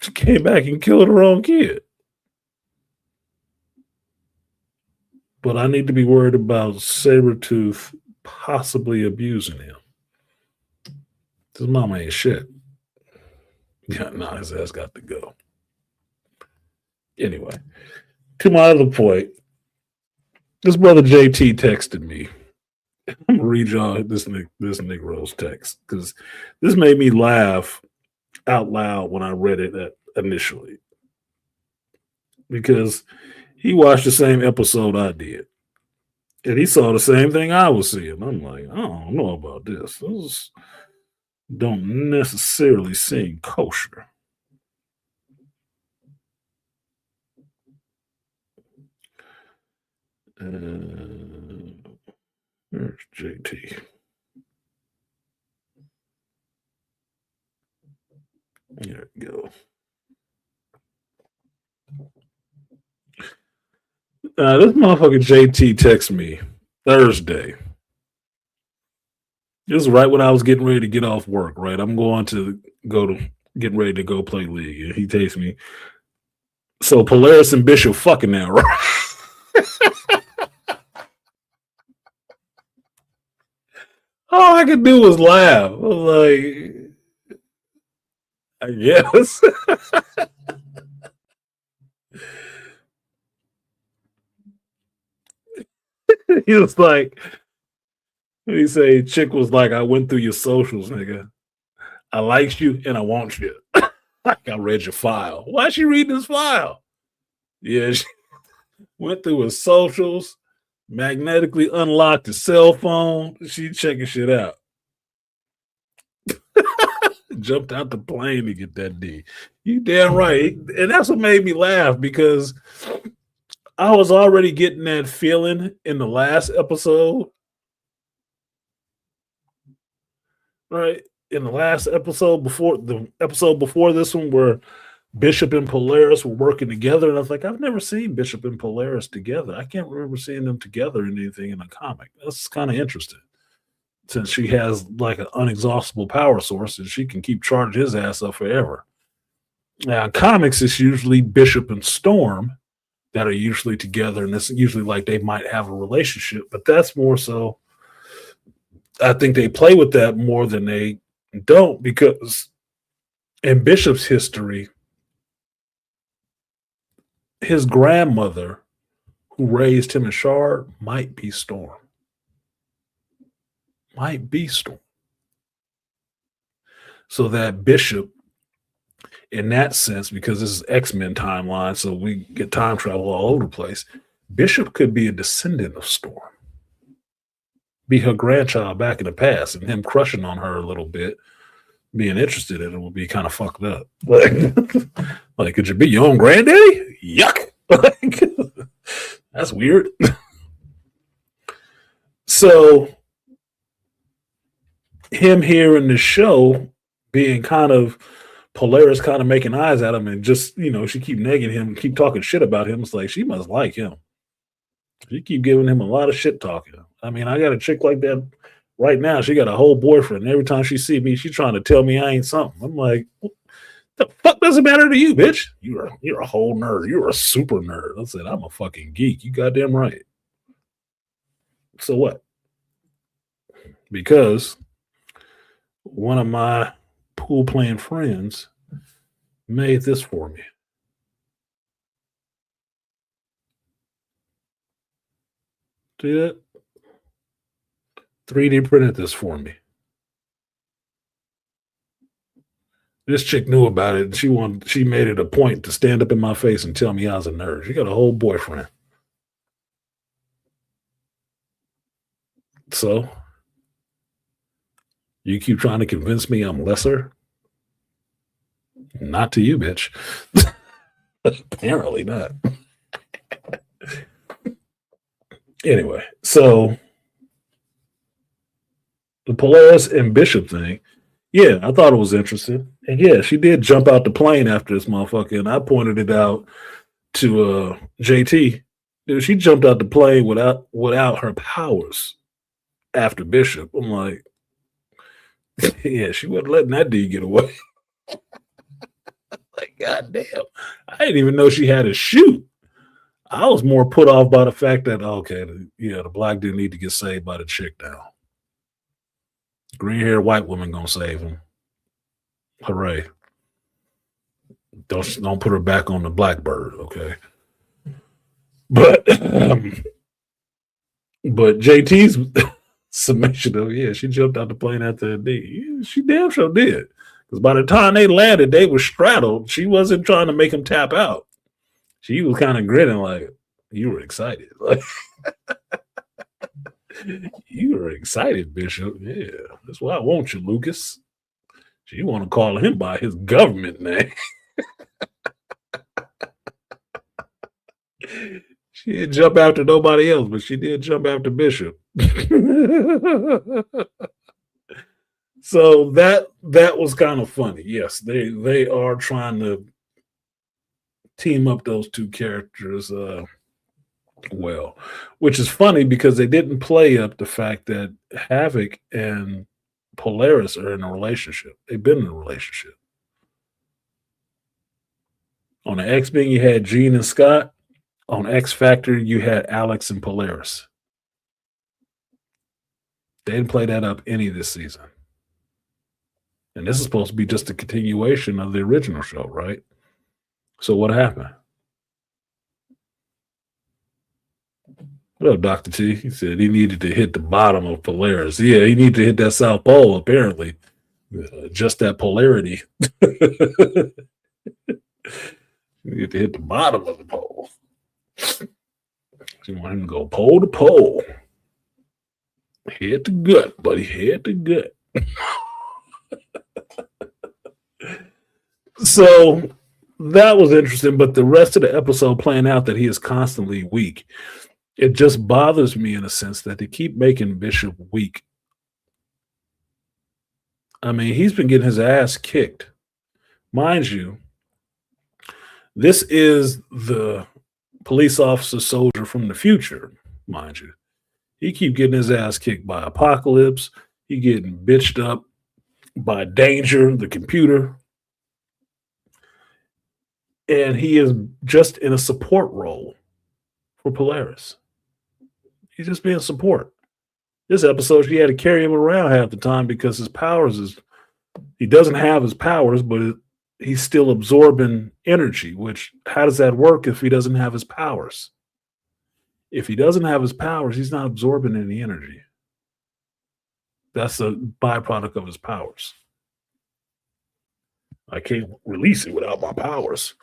She came back and killed her own kid. But I need to be worried about Sabretooth possibly abusing him. His mama ain't shit. Yeah, nah, his ass got to go. Anyway, to my other point, this brother JT texted me. I'm gonna read y'all this Negro's text because this made me laugh out loud when I read it initially. Because he watched the same episode I did. And he saw the same thing I was seeing. I'm like, I don't know about this. This don't necessarily seem kosher. Where's JT? There we go. This motherfucker JT texted me Thursday. This is right when I was getting ready to get off work, right? I'm getting ready to go play League. And he texts me, so Polaris and Bishop fucking now, right? All I could do was laugh. I was like, I guess. He was like, he say, chick was like, I went through your socials, nigga. I liked you and I want you. Like I read your file. Why is she reading his file? Yeah, she went through his socials, magnetically unlocked his cell phone. She checking shit out. Jumped out the plane to get that D. You damn right. And that's what made me laugh because I was already getting that feeling in the last episode. Right? In the last episode before this one where Bishop and Polaris were working together. And I was like, I've never seen Bishop and Polaris together. I can't remember seeing them together in anything in a comic. That's kind of interesting. Since she has like an unexhaustible power source and she can keep charging his ass up forever. Now, in comics, it's usually Bishop and Storm that are usually together, and it's usually like they might have a relationship, but that's more so. I think they play with that more than they don't because in Bishop's history, his grandmother who raised him and Shard might be Storm. Might be Storm. So that Bishop, in that sense, because this is X-Men timeline, so we get time travel all over the place, Bishop could be a descendant of Storm. Be her grandchild back in the past, and him crushing on her a little bit, being interested in it would be kind of fucked up. Like, could you be your own granddaddy? Yuck. That's weird. So him here in the show being kind of Polaris kind of making eyes at him and just, she keep negging him, keep talking shit about him. It's like, she must like him. She keep giving him a lot of shit talking. I mean, I got a chick like that right now. She got a whole boyfriend. Every time she see me, she's trying to tell me I ain't something. I'm like, what the fuck does it matter to you, bitch? You're a whole nerd. You're a super nerd. I said, I'm a fucking geek. You goddamn right. So what? Because one of my pool playing friends made this for me. See that? 3D printed this for me. This chick knew about it. She made it a point to stand up in my face and tell me I was a nerd. She got a whole boyfriend. So you keep trying to convince me I'm lesser? Not to you, bitch. Apparently not. Anyway, so the Polaris and Bishop thing, yeah, I thought it was interesting. And yeah, she did jump out the plane after this motherfucker, and I pointed it out to JT. Dude, she jumped out the plane without her powers after Bishop. I'm like, yeah, she wasn't letting that dude get away. Like, goddamn. I didn't even know she had a shoot. I was more put off by the fact that, okay, the black dude need to get saved by the chick now. Green haired white woman gonna save him. Hooray. Don't put her back on the blackbird, okay? But JT's summation of, yeah, she jumped out the plane after the D. Yeah, she damn sure did. Because by the time they landed, they were straddled. She wasn't trying to make him tap out. She was kind of grinning like, you were excited. Like, you were excited, Bishop. Yeah, that's why I want you, Lucas. She want to call him by his government name. She didn't jump after nobody else, but she did jump after Bishop. So that was kind of funny. Yes, they are trying to team up those two characters well, which is funny because they didn't play up the fact that Havoc and Polaris are in a relationship. They've been in a relationship. On the X-Men, you had Gene and Scott. On X Factor, you had Alex and Polaris. They didn't play that up any this season. And this is supposed to be just a continuation of the original show, right? So what happened? What up, Dr. T? He said he needed to hit the bottom of Polaris. Yeah, he needed to hit that South Pole, apparently. Just that polarity. You need to hit the bottom of the pole. You want him to go pole to pole. Head to gut, buddy. Head to gut. So that was interesting, but the rest of the episode playing out that he is constantly weak. It just bothers me in a sense that they keep making Bishop weak. I mean, he's been getting his ass kicked. Mind you, this is the police officer soldier from the future, mind you. He keep getting his ass kicked by Apocalypse. He getting bitched up by Danger, the computer. And he is just in a support role for Polaris. He's just being support. This episode, she had to carry him around half the time because his powers he doesn't have his powers, but he's still absorbing energy, which how does that work if he doesn't have his powers? If he doesn't have his powers, he's not absorbing any energy. That's a byproduct of his powers. I can't release it without my powers.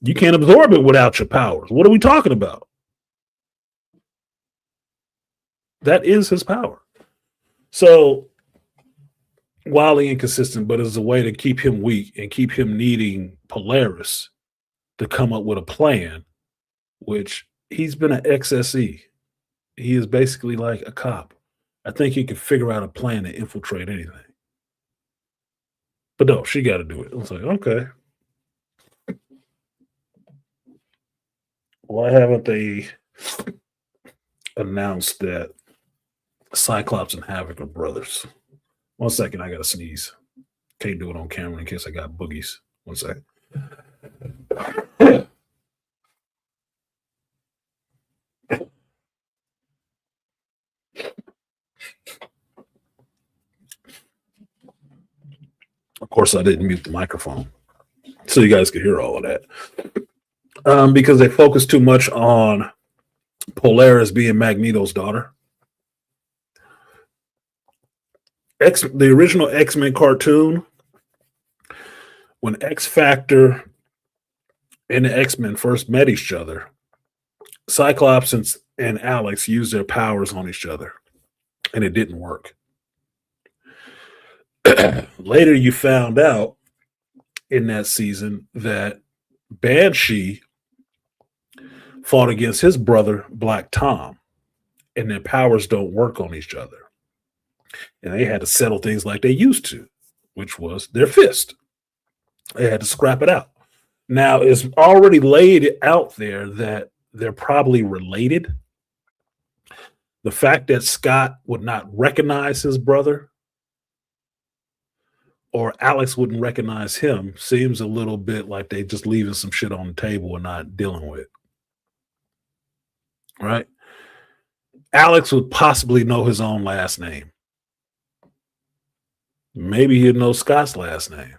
You can't absorb it without your powers. What are we talking about? That is his power. So, wildly inconsistent, but it's a way to keep him weak and keep him needing Polaris to come up with a plan, which he's been an XSE. He is basically like a cop. I think he could figure out a plan to infiltrate anything. But no, she got to do it. I was like, okay. Why haven't they announced that Cyclops and Havoc are brothers? 1 second, I got to sneeze. Can't do it on camera in case I got boogies. 1 second. Of course, I didn't mute the microphone. so you guys could hear all of that. Because they focus too much on Polaris being Magneto's daughter. The original X-Men cartoon, when X Factor and the X-Men first met each other, Cyclops and Alex used their powers on each other, and it didn't work. Later, you found out in that season that Banshee fought against his brother, Black Tom, and their powers don't work on each other. And they had to settle things like they used to, which was their fist. They had to scrap it out. Now, it's already laid out there that they're probably related. The fact that Scott would not recognize his brother or Alex wouldn't recognize him seems a little bit like they just leaving some shit on the table and not dealing with it. Right? Alex would possibly know his own last name. Maybe he'd know Scott's last name.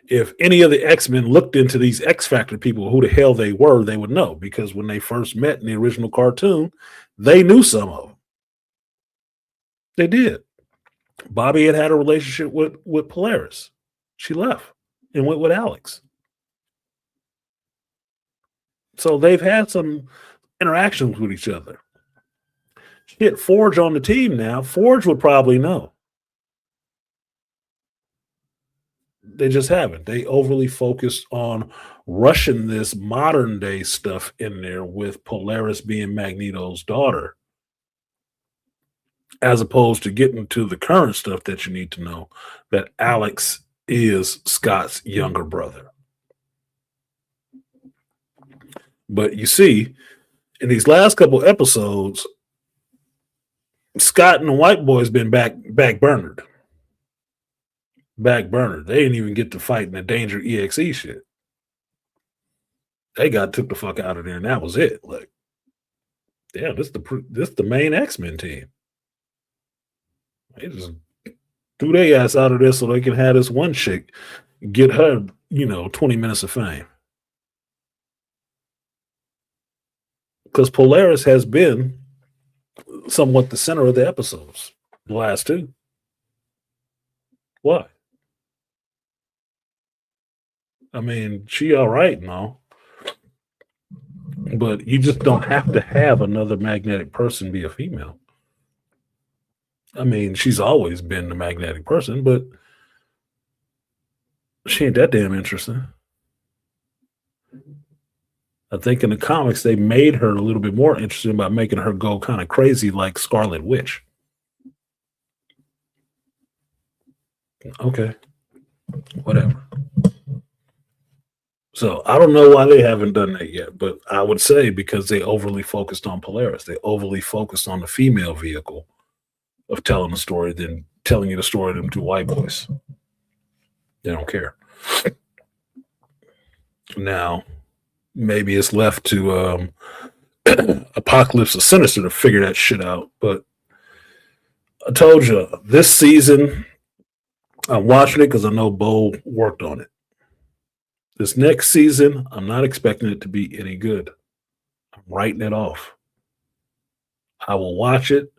If any of the X-Men looked into these X Factor people, who the hell they were, they would know, because when they first met in the original cartoon, they knew some of them. They did. Bobby had a relationship with Polaris. She left and went with Alex. So they've had some interactions with each other. Shit, Forge on the team now. Forge would probably know. They just haven't. They overly focused on rushing this modern day stuff in there with Polaris being Magneto's daughter, as opposed to getting to the current stuff that you need to know, that Alex is Scott's younger brother. But you see, in these last couple episodes, Scott and the White Boy's been backburnered. They didn't even get to fight in the Danger EXE shit. They took the fuck out of there, and that was it. Like, damn, this the main X-Men team. They just threw their ass out of there so they can have this one chick get her, 20 minutes of fame. Because Polaris has been somewhat the center of the episodes, the last two. Why? I mean, she all right and all, but you just don't have to have another magnetic person be a female. I mean, she's always been the magnetic person, but she ain't that damn interesting. I think in the comics, they made her a little bit more interesting by making her go kind of crazy like Scarlet Witch. Okay. Whatever. So I don't know why they haven't done that yet, but I would say because they overly focused on Polaris. They overly focused on the female vehicle of telling the story than telling you the story of them two white boys. They don't care. Now, maybe it's left to Apocalypse or Sinister to figure that shit out. But I told you, this season, I'm watching it because I know Bo worked on it. This next season, I'm not expecting it to be any good. I'm writing it off. I will watch it.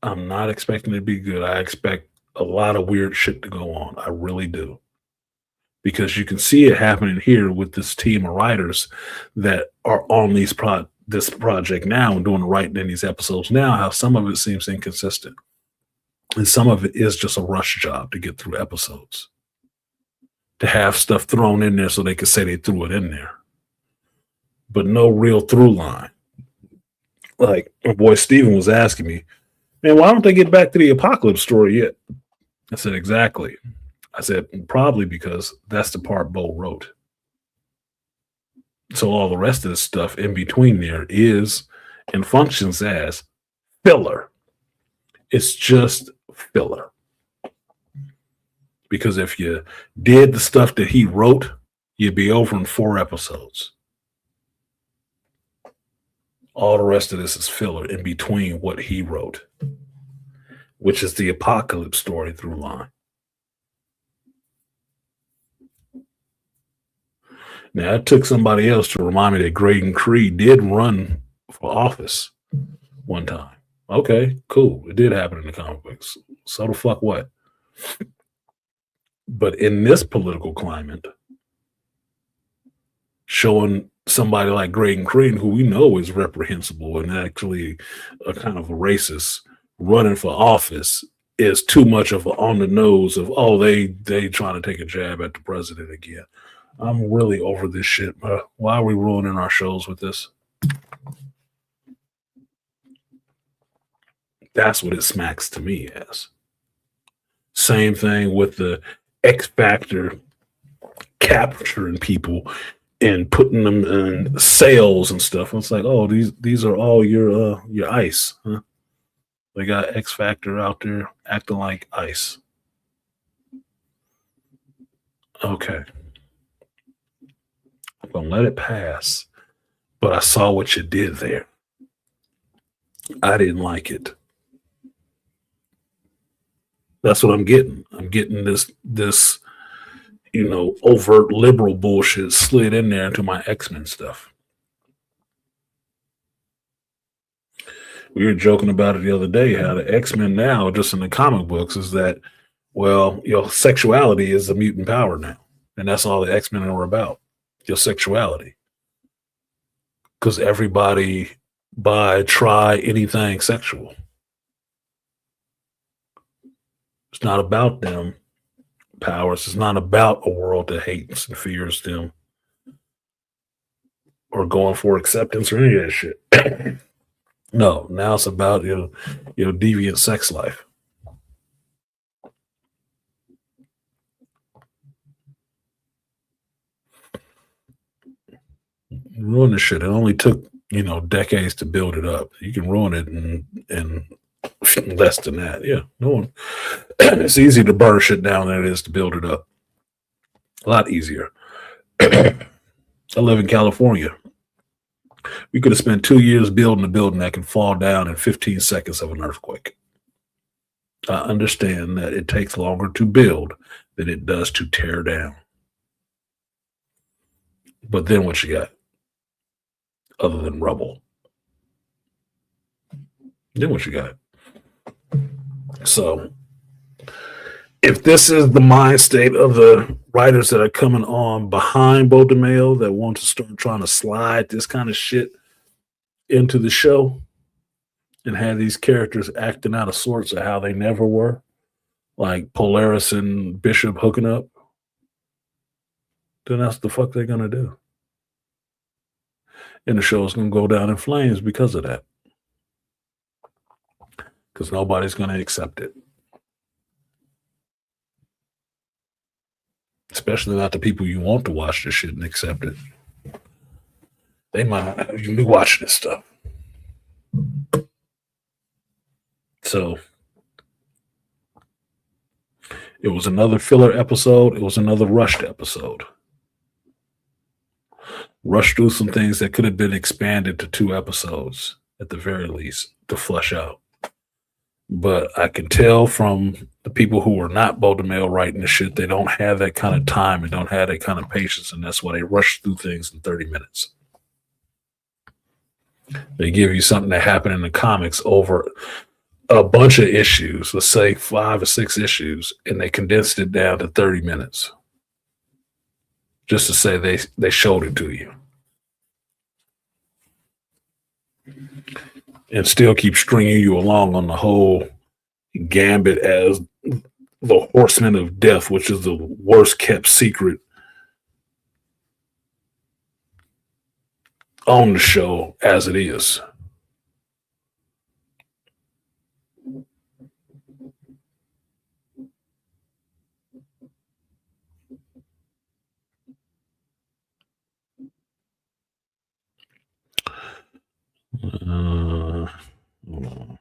I'm not expecting it to be good. I expect a lot of weird shit to go on. I really do. Because you can see it happening here with this team of writers that are on this project now and doing the writing in these episodes now, how some of it seems inconsistent. And some of it is just a rush job to get through episodes. To have stuff thrown in there so they could say they threw it in there. But no real through line. Like my boy Steven was asking me, man, why don't they get back to the Apocalypse story yet? I said, exactly. I said, probably because that's the part Bo wrote. So all the rest of the stuff in between there is and functions as filler. It's just filler. Because if you did the stuff that he wrote, you'd be over in 4 episodes. All the rest of this is filler in between what he wrote, which is the Apocalypse story through line. Now, it took somebody else to remind me that Graydon Creed did run for office one time. Okay, cool. It did happen in the comic books. So the fuck what? But in this political climate, showing somebody like Graydon Creed, who we know is reprehensible and actually a kind of a racist, running for office is too much of a on the nose of, oh, they trying to take a jab at the president again. I'm really over this shit, bro. Why are we ruining our shows with this? That's what it smacks to me as. Same thing with the X Factor capturing people and putting them in sales and stuff. And it's like, oh, these are all your ice. Huh? They got X Factor out there acting like ice. Okay. I'm gonna let it pass. But I saw what you did there. I didn't like it. That's what I'm getting. I'm getting this overt liberal bullshit slid in there into my X-Men stuff. We were joking about it the other day, how the X-Men now, just in the comic books, is that, well, your sexuality is a mutant power now. And that's all the X-Men are about. Your sexuality. Because everybody try anything sexual. It's not about them powers. It's not about a world that hates and fears them or going for acceptance or any of that shit. No, now it's about your deviant sex life. Ruin the shit. It only took decades to build it up. You can ruin it in less than that. Yeah, no one. It's easier to burn shit down than it is to build it up. A lot easier. I live in California. We could have spent 2 years building a building that can fall down in 15 seconds of an earthquake. I understand that it takes longer to build than it does to tear down. But then what you got? Other than rubble. Then what you got? So, if this is the mind state of the writers that are coming on behind Bodemail that want to start trying to slide this kind of shit into the show and have these characters acting out of sorts of how they never were, like Polaris and Bishop hooking up, then that's the fuck they're going to do. And the show's going to go down in flames because of that. Because nobody's going to accept it. Especially not the people you want to watch this shit and accept it. They might not have you watching this stuff. So, it was another filler episode. It was another rushed episode. Rushed through some things that could have been expanded to 2 episodes at the very least to flesh out. But I can tell from the people who are not Bodemail writing the shit, they don't have that kind of time and don't have that kind of patience, and that's why they rush through things in 30 minutes. They give you something that happened in the comics over a bunch of issues, let's say 5 or 6 issues, and they condensed it down to 30 minutes. Just to say they showed it to you. And still keep stringing you along on the whole gambit as the Horsemen of Death, which is the worst kept secret on the show as it is. Hold on.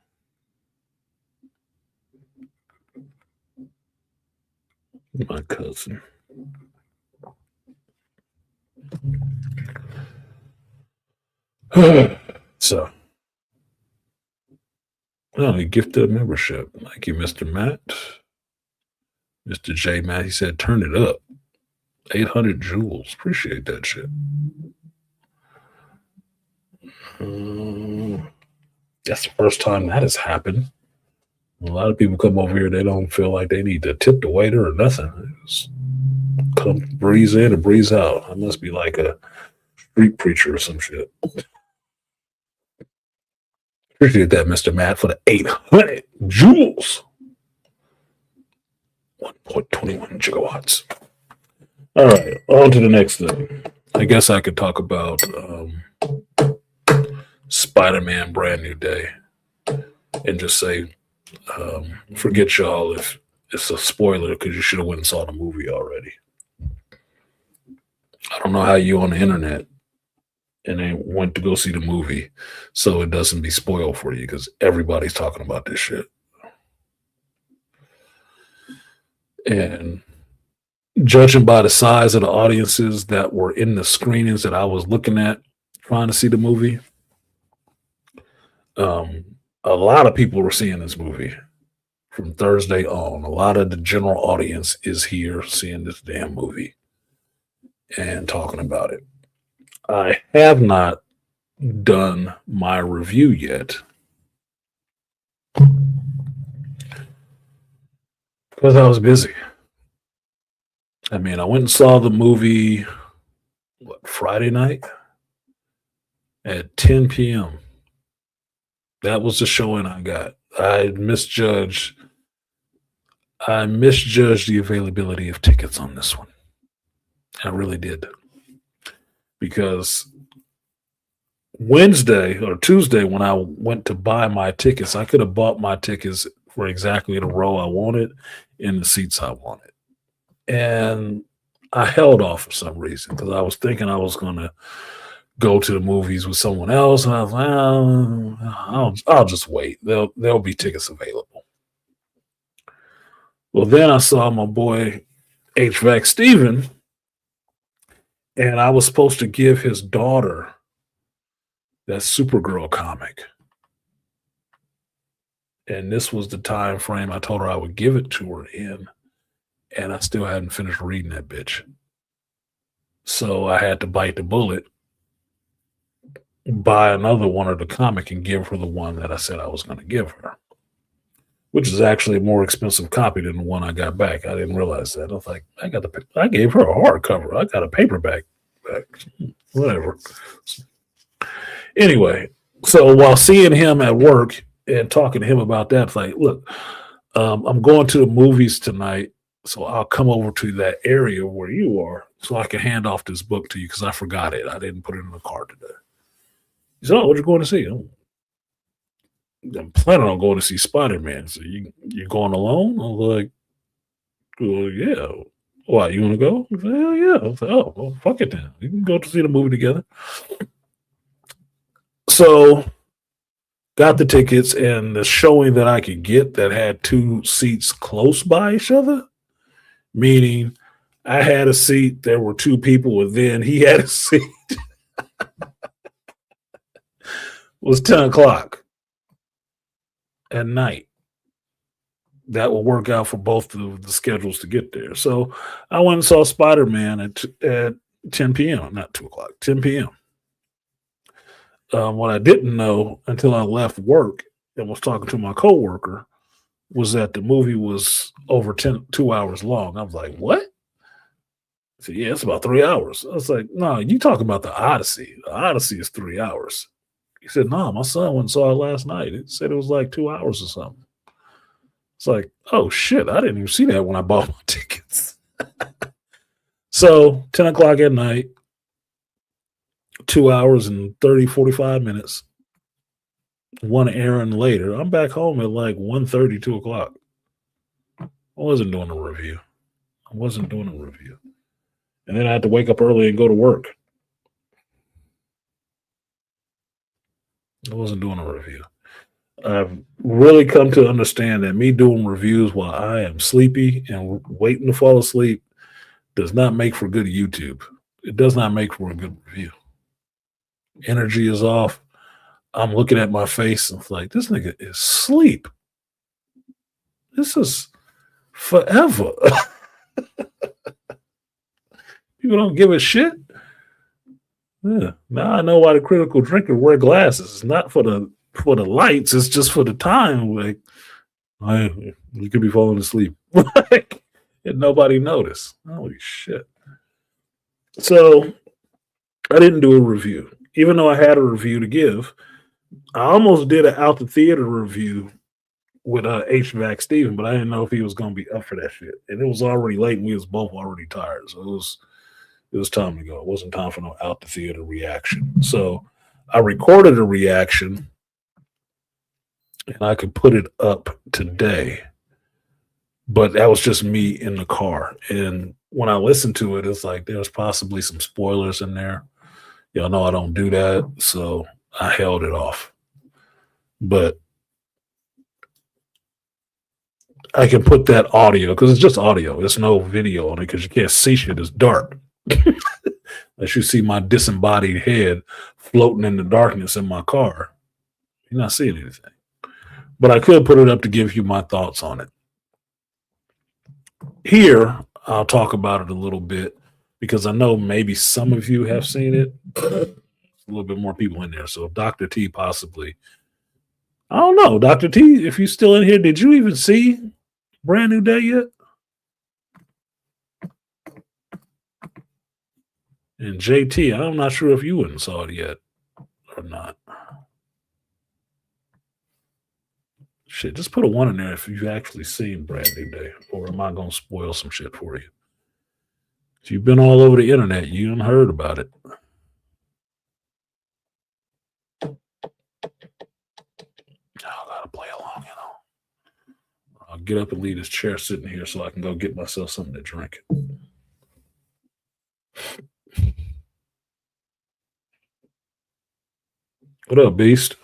My cousin. So, well, he gifted a membership. Thank you, Mr. Matt. Mr. J. Matt, he said, turn it up. 800 joules. Appreciate that shit. That's the first time that has happened. A lot of people come over here, they don't feel like they need to tip the waiter or nothing. They just come breeze in and breeze out. I must be like a street preacher or some shit. Appreciate that, Mr. Matt, for the 800 joules. 1.21 gigawatts. All right, on to the next thing. I guess I could talk about Spider-Man Brand New Day and just say, forget y'all if it's a spoiler because you should have went and saw the movie already. I don't know how you on the internet and then went to go see the movie so it doesn't be spoiled for you because everybody's talking about this shit. And judging by the size of the audiences that were in the screenings that I was looking at trying to see the movie, a lot of people were seeing this movie from Thursday on. A lot of the general audience is here seeing this damn movie and talking about it. I have not done my review yet because I was busy. I mean, I went and saw the movie, Friday night at 10 p.m. That was the showing I got. I misjudged the availability of tickets on this one. I really did. Because Wednesday or Tuesday, when I went to buy my tickets, I could have bought my tickets for exactly the row I wanted in the seats I wanted. And I held off for some reason because I was thinking I was going to go to the movies with someone else. And I was like, I'll just wait. There'll be tickets available. Well, then I saw my boy HVAC Steven, and I was supposed to give his daughter that Supergirl comic. And this was the time frame I told her I would give it to her in. And I still hadn't finished reading that bitch. So I had to bite the bullet, buy another one of the comic and give her the one that I said I was going to give her, which is actually a more expensive copy than the one I got back. I didn't realize that. I was like, I gave her a hardcover. I got a paperback back. Whatever. Anyway, so while seeing him at work and talking to him about that, it's like, look, I'm going to the movies tonight. So I'll come over to that area where you are so I can hand off this book to you because I forgot it. I didn't put it in the car today. He said, oh, what you going to see? I'm planning on going to see Spider-Man. So you going alone? I was like, well, yeah. Why, you want to go? He said, hell yeah. I was like, oh, well, fuck it then. You can go to see the movie together. So got the tickets, and the showing that I could get that had two seats close by each other, meaning I had a seat, there were two people, and then he had a seat, was 10 o'clock at night. That will work out for both of the schedules to get there. So I went and saw Spider-Man at 10 p.m., not 2 o'clock, 10 p.m. What I didn't know until I left work and was talking to my coworker was that the movie was over 2 hours long. I was like, what? I said, yeah, it's about 3 hours. I was like, no, you talking about the Odyssey. The Odyssey is 3 hours. He said, no, my son went and saw it last night. It said it was like 2 hours or something. It's like, oh shit, I didn't even see that when I bought my tickets. So 10 o'clock at night, 2 hours and 45 minutes. One errand later, I'm back home at like 1:30, 2 o'clock. I wasn't doing a review. And then I had to wake up early and go to work. I wasn't doing a review. I've really come to understand that me doing reviews while I am sleepy and waiting to fall asleep does not make for good YouTube. It does not make for a good review. Energy is off. I'm looking at my face and it's like, this nigga is asleep. This is forever. People don't give a shit. Yeah. Now I know why the critical drinker wear glasses. It's not for the lights. It's just for the time. Like, you could be falling asleep, and nobody noticed. Holy shit! So I didn't do a review, even though I had a review to give. I almost did an out the theater review with HVAC Steven, but I didn't know if he was going to be up for that shit. And it was already late, and we was both already tired, so it was time to go. It wasn't time for no out the theater reaction. So I recorded a reaction, and I could put it up today. But that was just me in the car. And when I listened to it, it's like there's possibly some spoilers in there. Y'all know I don't do that, so I held it off. But I can put that audio, because it's just audio. There's no video on it because you can't see shit. It's dark. Unless you see my disembodied head floating in the darkness in my car, you're not seeing anything. But I could put it up to give you my thoughts on it. Here, I'll talk about it a little bit because I know maybe some of you have seen it. A little bit more people in there. So Dr. T possibly. I don't know. Dr. T, if you're still in here, did you even see Brand New Day yet? And JT, I'm not sure if you went and saw it yet or not. Shit, just put a 1 in there if you've actually seen Brand New Day, or am I going to spoil some shit for you? If you've been all over the internet, you done heard about it. I gotta play along, I'll get up and leave this chair sitting here so I can go get myself something to drink. What up, Beast?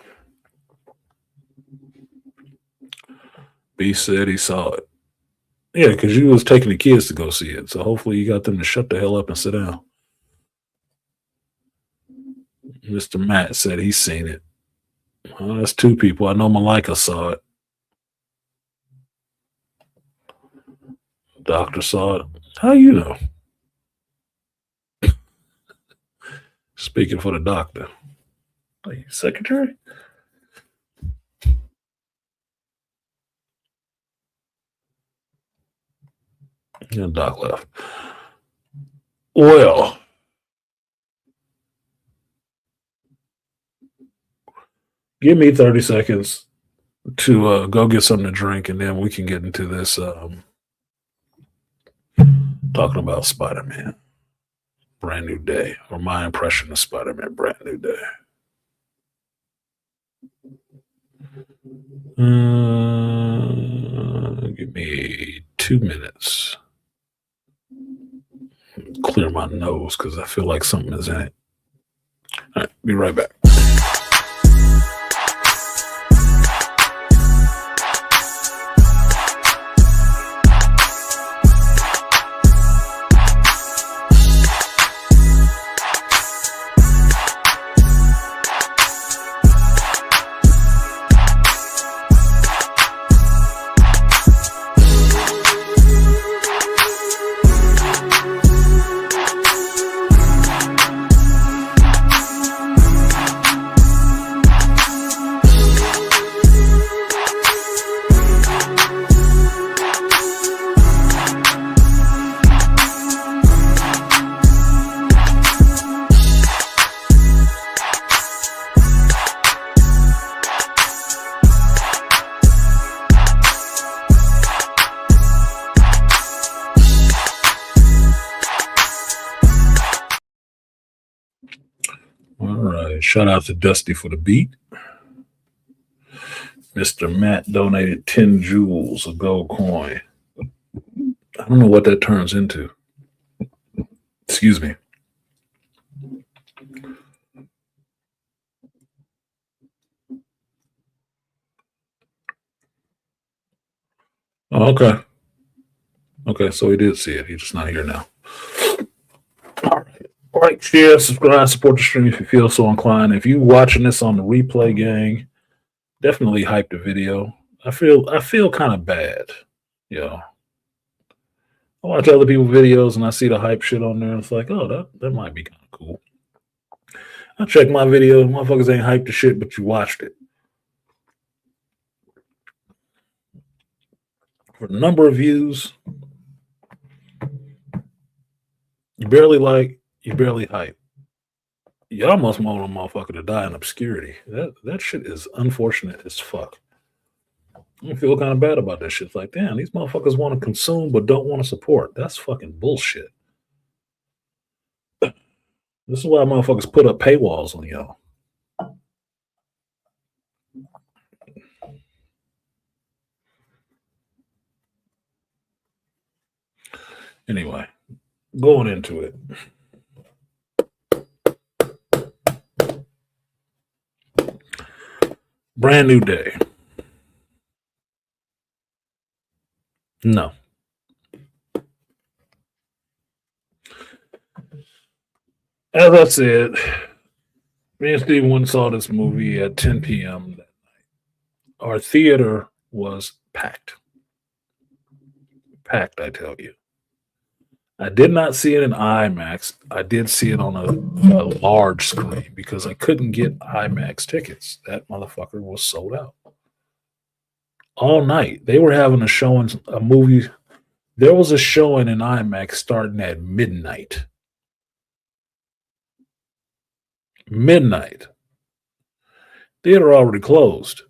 Beast said he saw it. Yeah, because you was taking the kids to go see it. So hopefully you got them to shut the hell up and sit down. Mr. Matt said he's seen it. Well, that's 2 people. I know Malika saw it. Doctor saw it. How you know? Speaking for the doctor. Are you secretary? Yeah, Doc left. Well, give me 30 seconds to go get something to drink, and then we can get into this talking about Spider-Man Brand New Day, or my impression of Spider-Man Brand New Day. Give me 2 minutes. Clear my nose because I feel like something is in it. All right, be right back. Shout out to Dusty for the beat. Mr. Matt donated 10 jewels, a gold coin. I don't know what that turns into. Excuse me. Oh, okay. Okay, so he did see it. He's just not here now. All right. Like, share, subscribe, support the stream if you feel so inclined. If you're watching this on the replay, gang, definitely hype the video. I feel kind of bad, I watch other people's videos and I see the hype shit on there. And it's like, oh, that might be kind of cool. I check my videos. Motherfuckers ain't hyped the shit, but you watched it. For the number of views, you barely like, you barely hype. You almost want a motherfucker to die in obscurity. That shit is unfortunate as fuck. I feel kind of bad about that shit. It's like, damn, these motherfuckers want to consume but don't want to support. That's fucking bullshit. This is why motherfuckers put up paywalls on y'all. Anyway, going into it. Brand new day. No. As I said, me and Steve went and saw this movie at 10 p.m. that night. Our theater was packed. Packed, I tell you. I did not see it in IMAX. I did see it on a large screen because I couldn't get IMAX tickets. That motherfucker was sold out. All night. They were having a movie. There was a showing in IMAX starting at midnight. Midnight. Theater already closed,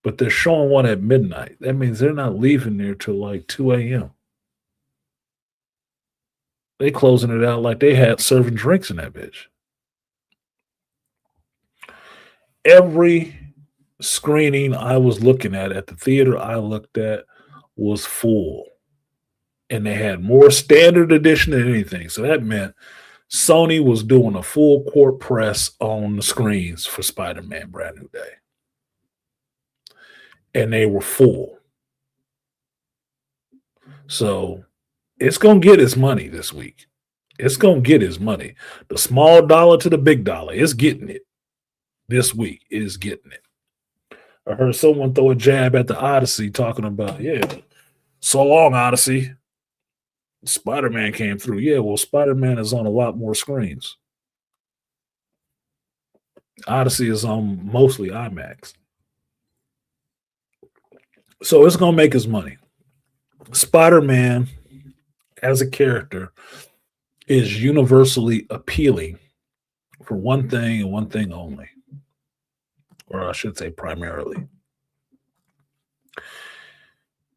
but they're showing one at midnight. That means they're not leaving there till like 2 a.m. They closing it out like they had serving drinks in that bitch. Every screening I was looking at the theater I looked at was full. And they had more standard edition than anything. So that meant Sony was doing a full court press on the screens for Spider-Man Brand New Day. And they were full. So it's going to get its money this week. It's going to get its money. The small dollar to the big dollar. It's getting it this week. It is getting it. I heard someone throw a jab at the Odyssey talking about, yeah, so long, Odyssey. Spider-Man came through. Yeah, well, Spider-Man is on a lot more screens. Odyssey is on mostly IMAX. So it's going to make its money. Spider-Man as a character is universally appealing for one thing and one thing only. Or I should say primarily.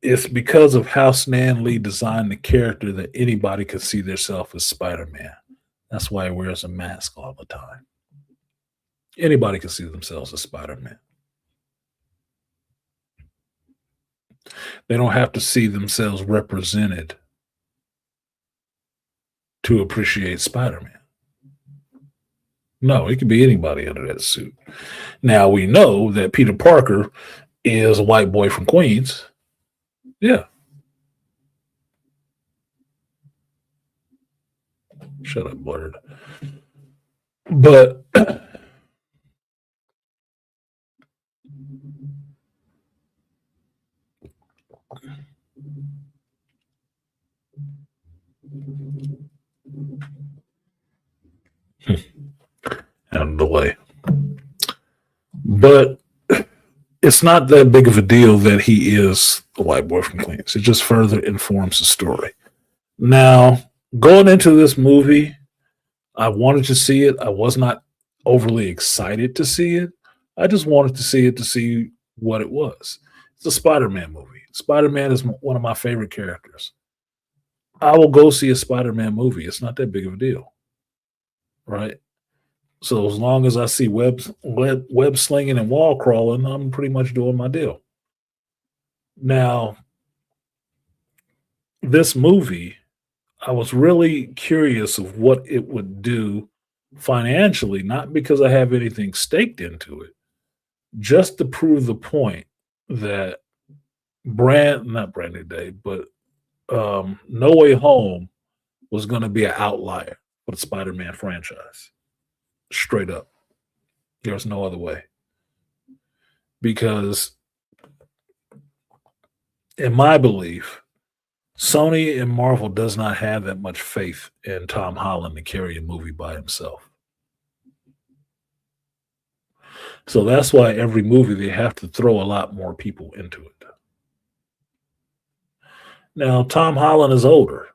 It's because of how Stan Lee designed the character that anybody could see themselves as Spider-Man. That's why he wears a mask all the time. Anybody can see themselves as Spider-Man. They don't have to see themselves represented to appreciate Spider-Man. No, it could be anybody under that suit. Now, we know that Peter Parker is a white boy from Queens. Yeah. Shut up, Blurred. But out of the way. But it's not that big of a deal that he is a white boy from Queens. It just further informs the story. Now, going into this movie, I wanted to see it. I was not overly excited to see it. I just wanted to see it to see what it was. It's a Spider-Man movie. Spider-Man is one of my favorite characters. I will go see a Spider-Man movie. It's not that big of a deal. Right? So as long as I see web slinging and wall crawling, I'm pretty much doing my deal. Now, this movie, I was really curious of what it would do financially, not because I have anything staked into it, just to prove the point that not Brand New Day, but No Way Home was going to be an outlier for the Spider-Man franchise. Straight up. There's no other way. Because in my belief, Sony and Marvel does not have that much faith in Tom Holland to carry a movie by himself. So that's why every movie they have to throw a lot more people into it. Now, Tom Holland is older.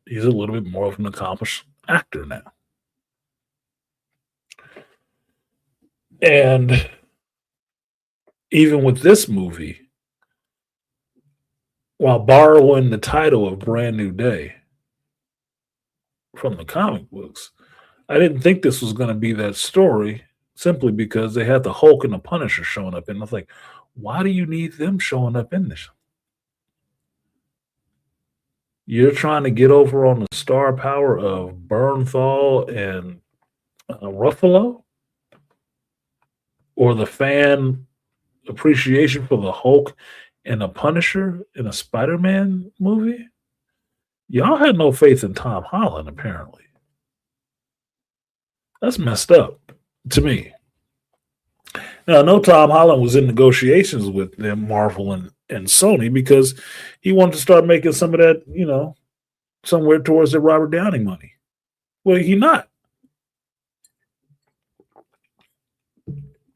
He's a little bit more of an accomplished actor now. And even with this movie, while borrowing the title of Brand New Day from the comic books, I didn't think this was going to be that story simply because they had the Hulk and the Punisher showing up. And I was like, why do you need them showing up in this? You're trying to get over on the star power of Bernthal and Ruffalo? Or the fan appreciation for the Hulk and the Punisher in a Spider-Man movie? Y'all had no faith in Tom Holland, apparently. That's messed up to me. Now, I know Tom Holland was in negotiations with them, Marvel and Sony, because he wanted to start making some of that, somewhere towards the Robert Downey money. Well, he not.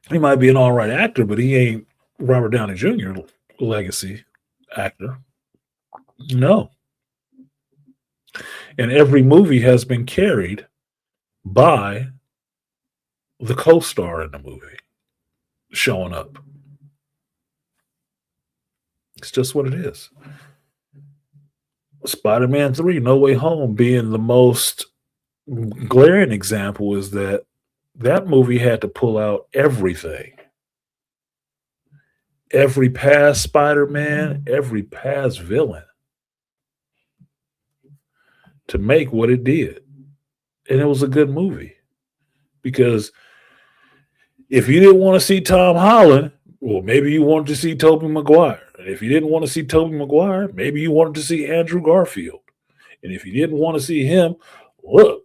He might be an all right actor, but he ain't Robert Downey Jr. legacy actor. No. And every movie has been carried by the co-star in the movie showing up. It's just what it is. Spider-Man 3, No Way Home being the most glaring example is that movie had to pull out everything. Every past Spider-Man, every past villain to make what it did. And it was a good movie. Because if you didn't want to see Tom Holland, well, maybe you wanted to see Tobey Maguire. And if you didn't want to see Tobey Maguire, maybe you wanted to see Andrew Garfield. And if you didn't want to see him, look,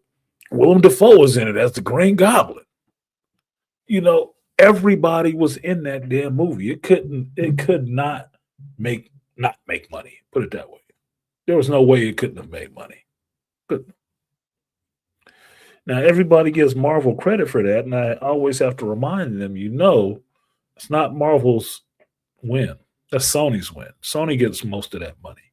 Willem Dafoe was in it as the Green Goblin. Everybody was in that damn movie. It could not make money. Put it that way. There was no way it couldn't have made money. Couldn't. Now, everybody gives Marvel credit for that, and I always have to remind them, it's not Marvel's win. That's Sony's win. Sony gets most of that money.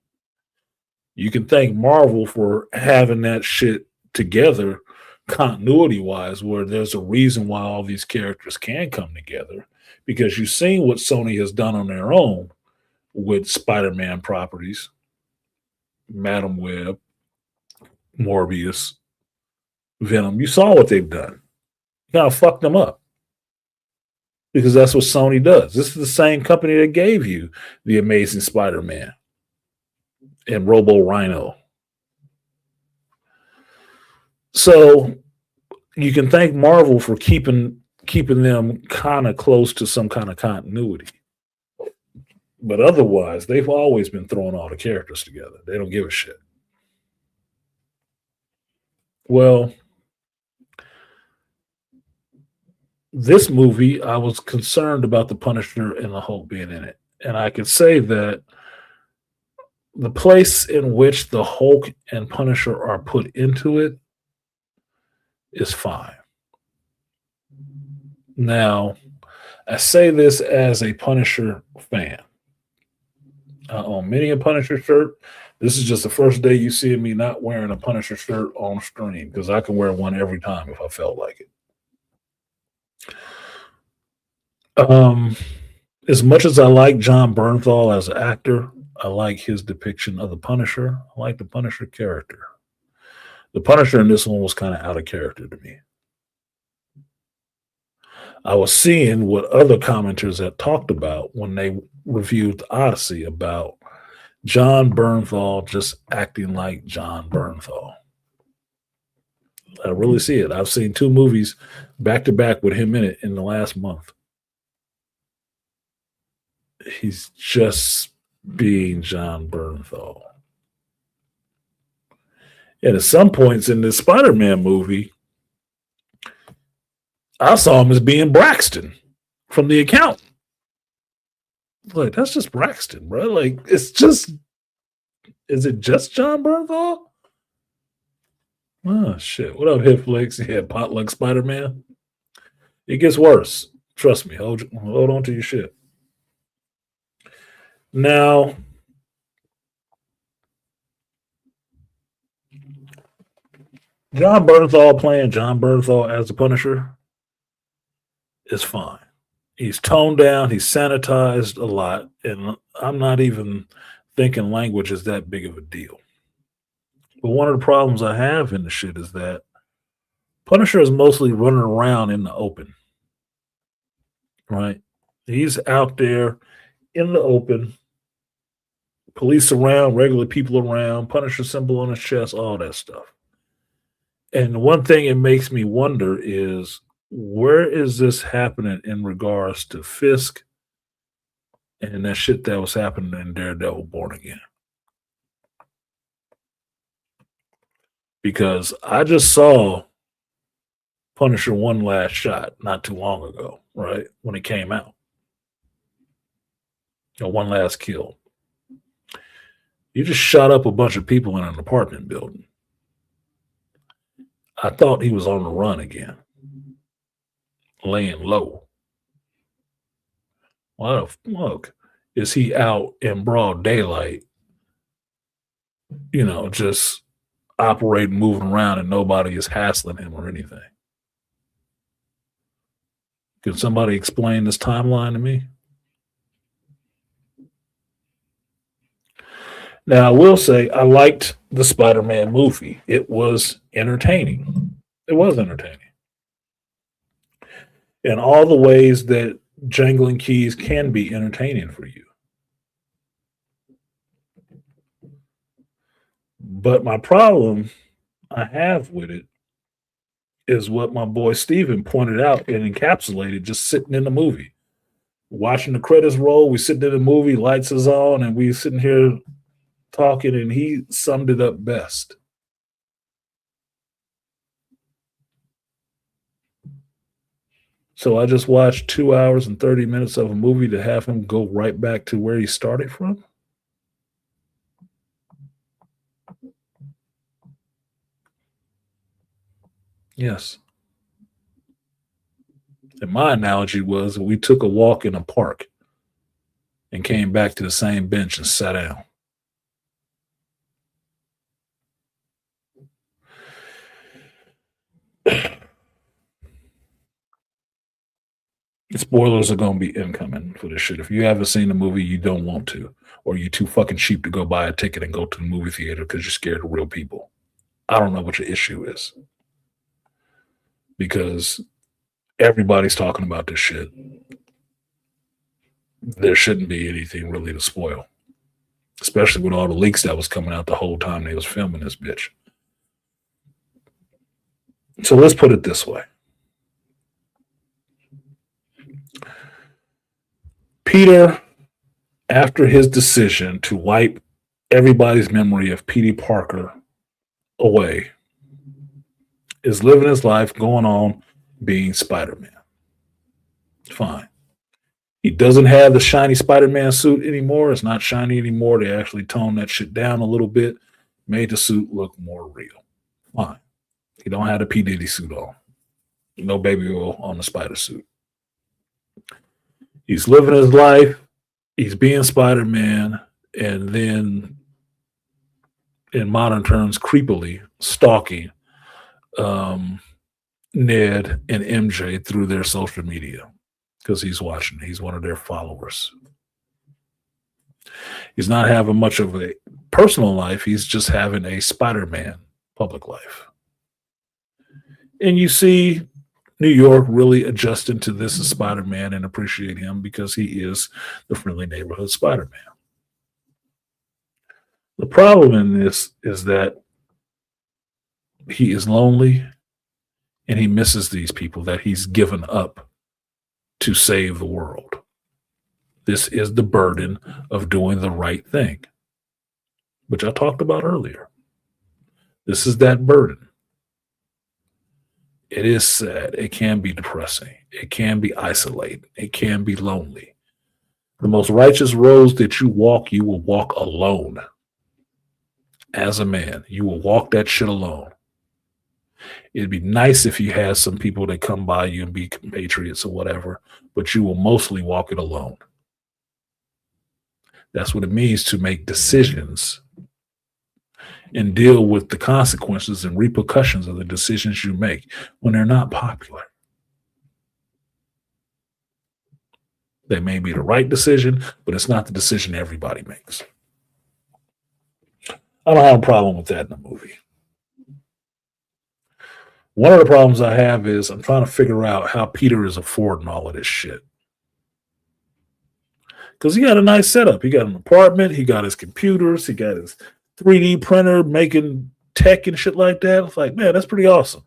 You can thank Marvel for having that shit together continuity-wise, where there's a reason why all these characters can come together, because you've seen what Sony has done on their own with Spider-Man properties, Madam Web, Morbius, Venom. You saw what they've done. You gotta fuck them up. Because that's what Sony does. This is the same company that gave you the Amazing Spider-Man and Robo Rhino. So you can thank Marvel for keeping them kind of close to some kind of continuity. But otherwise, they've always been throwing all the characters together. They don't give a shit. Well, this movie, I was concerned about the Punisher and the Hulk being in it. And I could say that the place in which the Hulk and Punisher are put into it is fine. Now, I say this as a Punisher fan. I own many a Punisher shirt. This is just the first day you see me not wearing a Punisher shirt on stream, because I can wear one every time if I felt like it. As much as I like John Bernthal as an actor, I like his depiction of the Punisher. I like the Punisher character. The Punisher in this one was kind of out of character to me. I was seeing what other commenters had talked about when they reviewed the Odyssey about John Bernthal just acting like John Bernthal. I really see it. I've seen 2 movies back to back with him in it in the last month. He's just being John Bernthal. And at some points in this Spider-Man movie, I saw him as being Braxton from The Accountant. Like, that's just Braxton, bro. Like, it's just Is it just John Bernthal? Oh shit! What up, Hitflix? Yeah, potluck Spider Man. It gets worse. Trust me. Hold on to your shit. Now, John Bernthal playing John Bernthal as the Punisher is fine. He's toned down. He's sanitized a lot, and I'm not even thinking language is that big of a deal. But one of the problems I have in the shit is that Punisher is mostly running around in the open, right? He's out there in the open, police around, regular people around, Punisher symbol on his chest, all that stuff. And one thing it makes me wonder is where is this happening in regards to Fisk and that shit that was happening in Daredevil Born Again? Because I just saw Punisher One Last Shot not too long ago, right? When it came out. One Last Kill. You just shot up a bunch of people in an apartment building. I thought he was on the run again, laying low. Why the fuck is he out in broad daylight, just operating, moving around, and nobody is hassling him or anything? Can somebody explain this timeline to me? Now, I will say I liked the Spider-Man movie. It was entertaining. It was entertaining. In all the ways that jangling keys can be entertaining for you. But my problem I have with it is what my boy Steven pointed out and encapsulated just sitting in the movie. Watching the credits roll, we sitting in the movie, lights is on, and we sitting here talking, and he summed it up best. So I just watched 2 hours and 30 minutes of a movie to have him go right back to where he started from. Yes. And my analogy was we took a walk in a park and came back to the same bench and sat down. Spoilers are going to be incoming for this shit. If you haven't seen the movie, you don't want to, or you're too fucking cheap to go buy a ticket and go to the movie theater because you're scared of real people. I don't know what your issue is, because everybody's talking about this shit. There shouldn't be anything really to spoil, especially with all the leaks that was coming out the whole time they was filming this bitch. So let's put it this way. Peter, after his decision to wipe everybody's memory of Petey Parker away, is living his life going on being Spider-Man. Fine. He doesn't have the shiny Spider-Man suit anymore. It's not shiny anymore. They actually toned that shit down a little bit, made the suit look more real. Fine. He don't have the P. Diddy suit on. No baby oil on the spider suit. He's living his life. He's being Spider-Man. And then, in modern terms, creepily stalking Ned and MJ through their social media because he's watching. He's one of their followers. He's not having much of a personal life. He's just having a Spider-Man public life. And you see New York really adjusting to this as Spider-Man and appreciate him because he is the friendly neighborhood Spider-Man. The problem in this is that he is lonely and he misses these people that he's given up to save the world. This is the burden of doing the right thing, which I talked about earlier. This is that burden. It is sad. It can be depressing. It can be isolating. It can be lonely. The most righteous roads that you will walk alone. as a man. You will walk that shit alone. It'd be nice if you had some people that come by you and be compatriots or whatever, but you will mostly walk it alone. That's what it means to make decisions and deal with the consequences and repercussions of the decisions you make when they're not popular. They may be the right decision, but it's not the decision everybody makes. I don't have a problem with that in a movie. One of the problems I have is I'm trying to figure out how Peter is affording all of this shit. Because he got a nice setup. He got an apartment, he got his computers, he got his 3D printer making tech and shit like that. It's like, man, that's pretty awesome.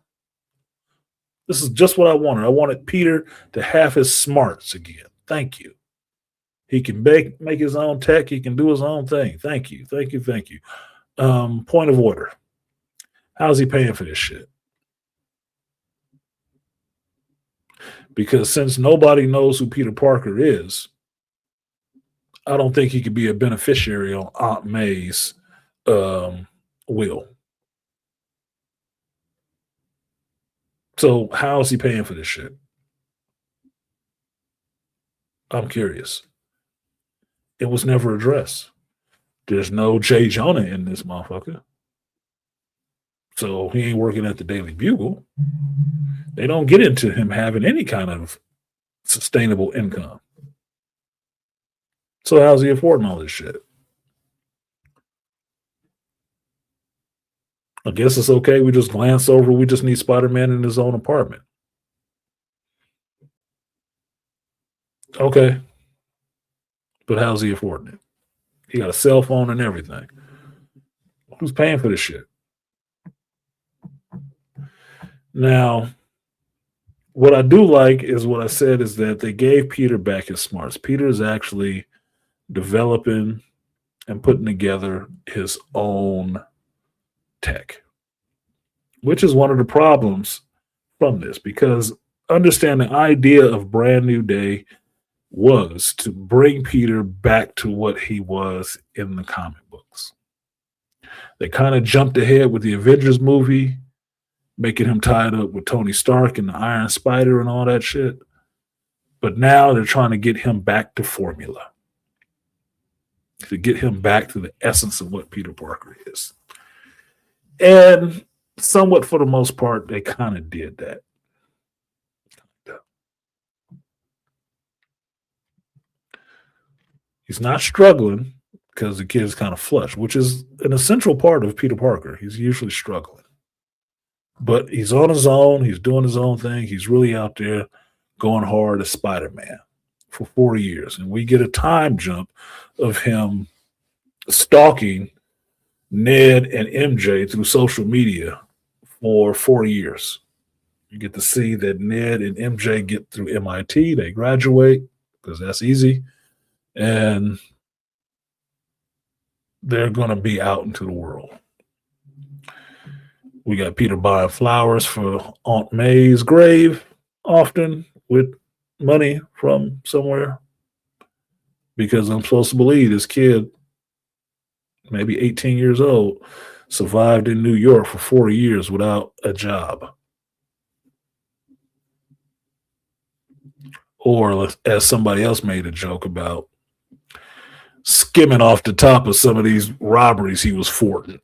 This is just what I wanted. I wanted Peter to have his smarts again. Thank you. He can make his own tech. He can do his own thing. Thank you. Thank you. Thank you. Point of order. How's he paying for this shit? Because since nobody knows who Peter Parker is, I don't think he could be a beneficiary on Aunt May's will. So how is he paying for this shit? I'm curious. It was never addressed. There's no Jay Jonah in this motherfucker. So he ain't working at the Daily Bugle. They don't get into him having any kind of sustainable income. So how's he affording all this shit? I guess it's okay. We just glance over. We just need Spider-Man in his own apartment. Okay. But how's he affording it? He got a cell phone and everything. Who's paying for this shit? Now, what I do like is what I said is that they gave Peter back his smarts. Peter is actually developing and putting together his own tech, which is one of the problems from this, because understand the idea of Brand New Day was to bring Peter back to what he was in the comic books. They kind of jumped ahead with the Avengers movie, making him tied up with Tony Stark and the Iron Spider and all that shit. But now they're trying to get him back to formula, to get him back to the essence of what Peter Parker is. And somewhat for the most part, they kind of did that. He's not struggling because the kid's kind of flush, which is an essential part of Peter Parker. He's usually struggling. But he's on his own. He's doing his own thing. He's really out there going hard as Spider-Man for 4 years. And we get a time jump of him stalking Ned and MJ through social media for 4 years. You get to see that Ned and MJ get through MIT. They graduate because that's easy. And they're going to be out into the world. We got Peter buying flowers for Aunt May's grave often with money from somewhere, because I'm supposed to believe this kid, maybe 18 years old, survived in New York for 4 years without a job. Or as somebody else made a joke about, skimming off the top of some of these robberies he was thwarting.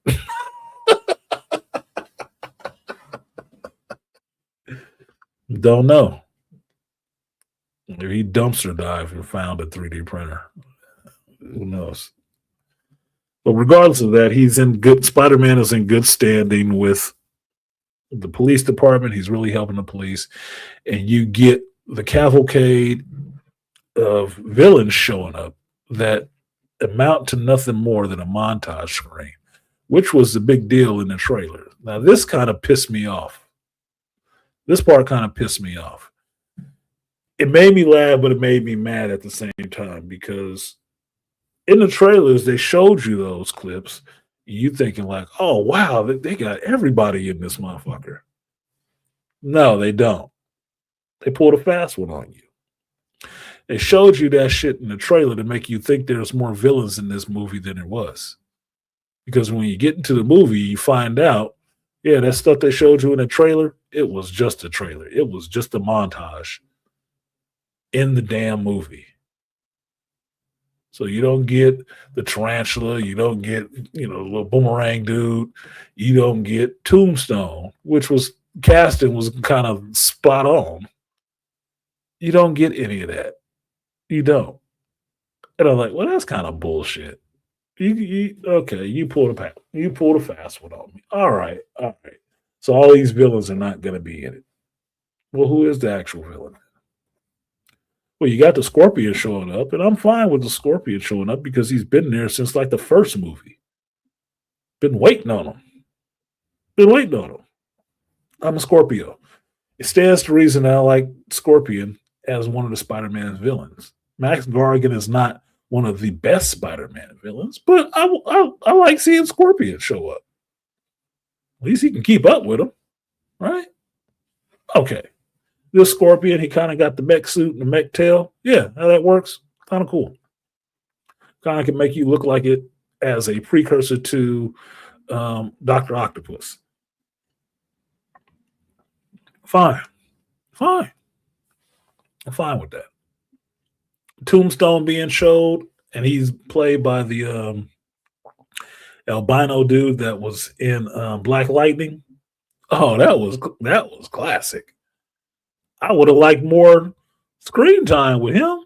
Don't know. If he dumpster dived and found a 3D printer, who knows? But regardless of that, he's in good. Spider-Man is in good standing with the police department. He's really helping the police, and you get the cavalcade of villains showing up that amount to nothing more than a montage screen, which was the big deal in the trailer. Now, this kind of pissed me off. This part kind of pissed me off. It made me laugh, but it made me mad at the same time, because in the trailers, they showed you those clips. You thinking like, oh, wow, they got everybody in this motherfucker. No, they don't. They pulled a fast one on you. They showed you that shit in the trailer to make you think there's more villains in this movie than there was. Because when you get into the movie, you find out, yeah, that stuff they showed you in the trailer, it was just a trailer. It was just a montage in the damn movie. So you don't get the tarantula, you don't get, the little boomerang dude, you don't get Tombstone, which was casting was kind of spot on. You don't get any of that. You don't. And I'm like, well, that's kind of bullshit. Okay, you pulled a fast one on me. All right. So all these villains are not going to be in it. Well, who is the actual villain? Well, you got the Scorpion showing up, and I'm fine with the Scorpion showing up because he's been there since like the first movie. Been waiting on him. I'm a Scorpio. It stands to reason that I like Scorpion as one of the Spider-Man villains. Max Gargan is not one of the best Spider-Man villains, but I like seeing Scorpion show up. At least he can keep up with him, right? Okay. This Scorpion, he kind of got the mech suit and the mech tail. Yeah, how that works, kind of cool. Kind of can make you look like it as a precursor to Dr. Octopus. Fine. I'm fine with that. Tombstone being showed, and he's played by the albino dude that was in Black Lightning. Oh, that was classic. I would have liked more screen time with him.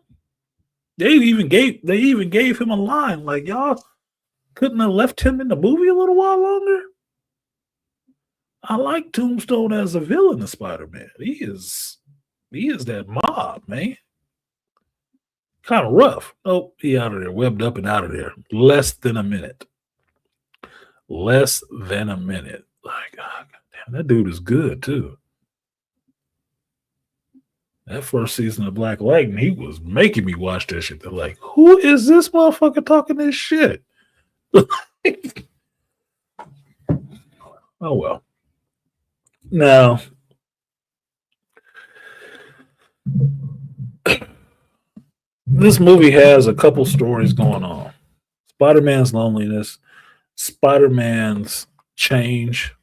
They even gave him a line like, y'all couldn't have left him in the movie a little while longer. I like Tombstone as a villain of Spider-Man. He is that mob, man. Kind of rough. Oh, he out of there, webbed up and out of there. Less than a minute. Like, oh, damn, that dude is good too. That first season of Black Lightning, he was making me watch that shit. They're like, who is this motherfucker talking this shit? Oh, well. Now, this movie has a couple stories going on. Spider-Man's loneliness, Spider-Man's change,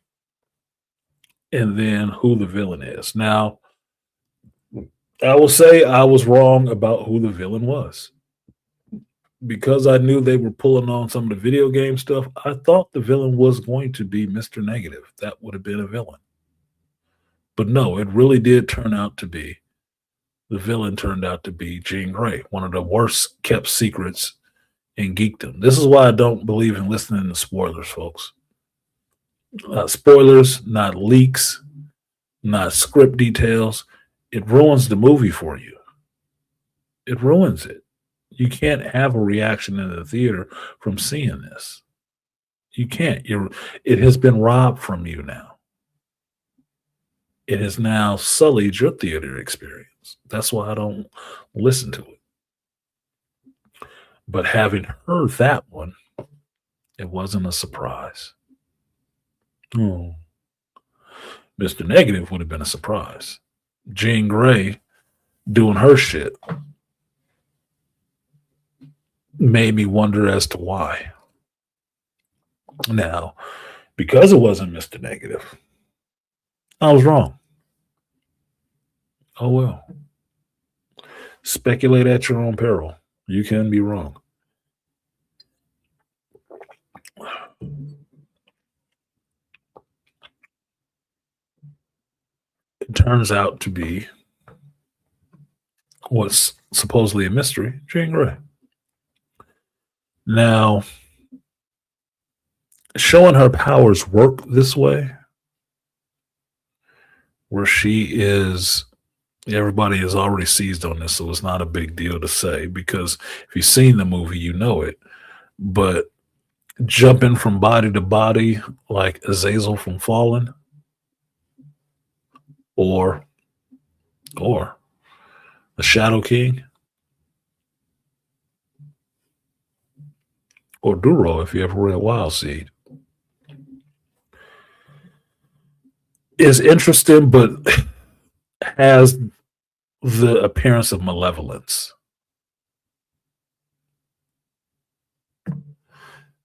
and then who the villain is. Now, I will say I was wrong about who the villain was. Because I knew they were pulling on some of the video game stuff, I thought the villain was going to be Mr. Negative. That would have been a villain. But no, it really did turn out to be, the villain turned out to be Jean Grey, one of the worst kept secrets in geekdom. This is why I don't believe in listening to spoilers, folks. Spoilers, not leaks, not script details. It ruins the movie for you. It ruins it. You can't have a reaction in the theater from seeing this. You can't. It has been robbed from you now. It has now sullied your theater experience. That's why I don't listen to it. But having heard that one, it wasn't a surprise. Oh. Mr. Negative would have been a surprise. Jean Grey doing her shit made me wonder as to why. Now, because it wasn't Mr. Negative, I was wrong. Oh well. Speculate at your own peril. You can be wrong. It turns out to be what's supposedly a mystery, Jean Grey. Now, showing her powers work this way, where she is, everybody is already seized on this, so it's not a big deal to say, because if you've seen the movie, you know it. But jumping from body to body like Azazel from Fallen, or the Shadow King, or Duro if you ever read Wild Seed, is interesting, but has the appearance of malevolence.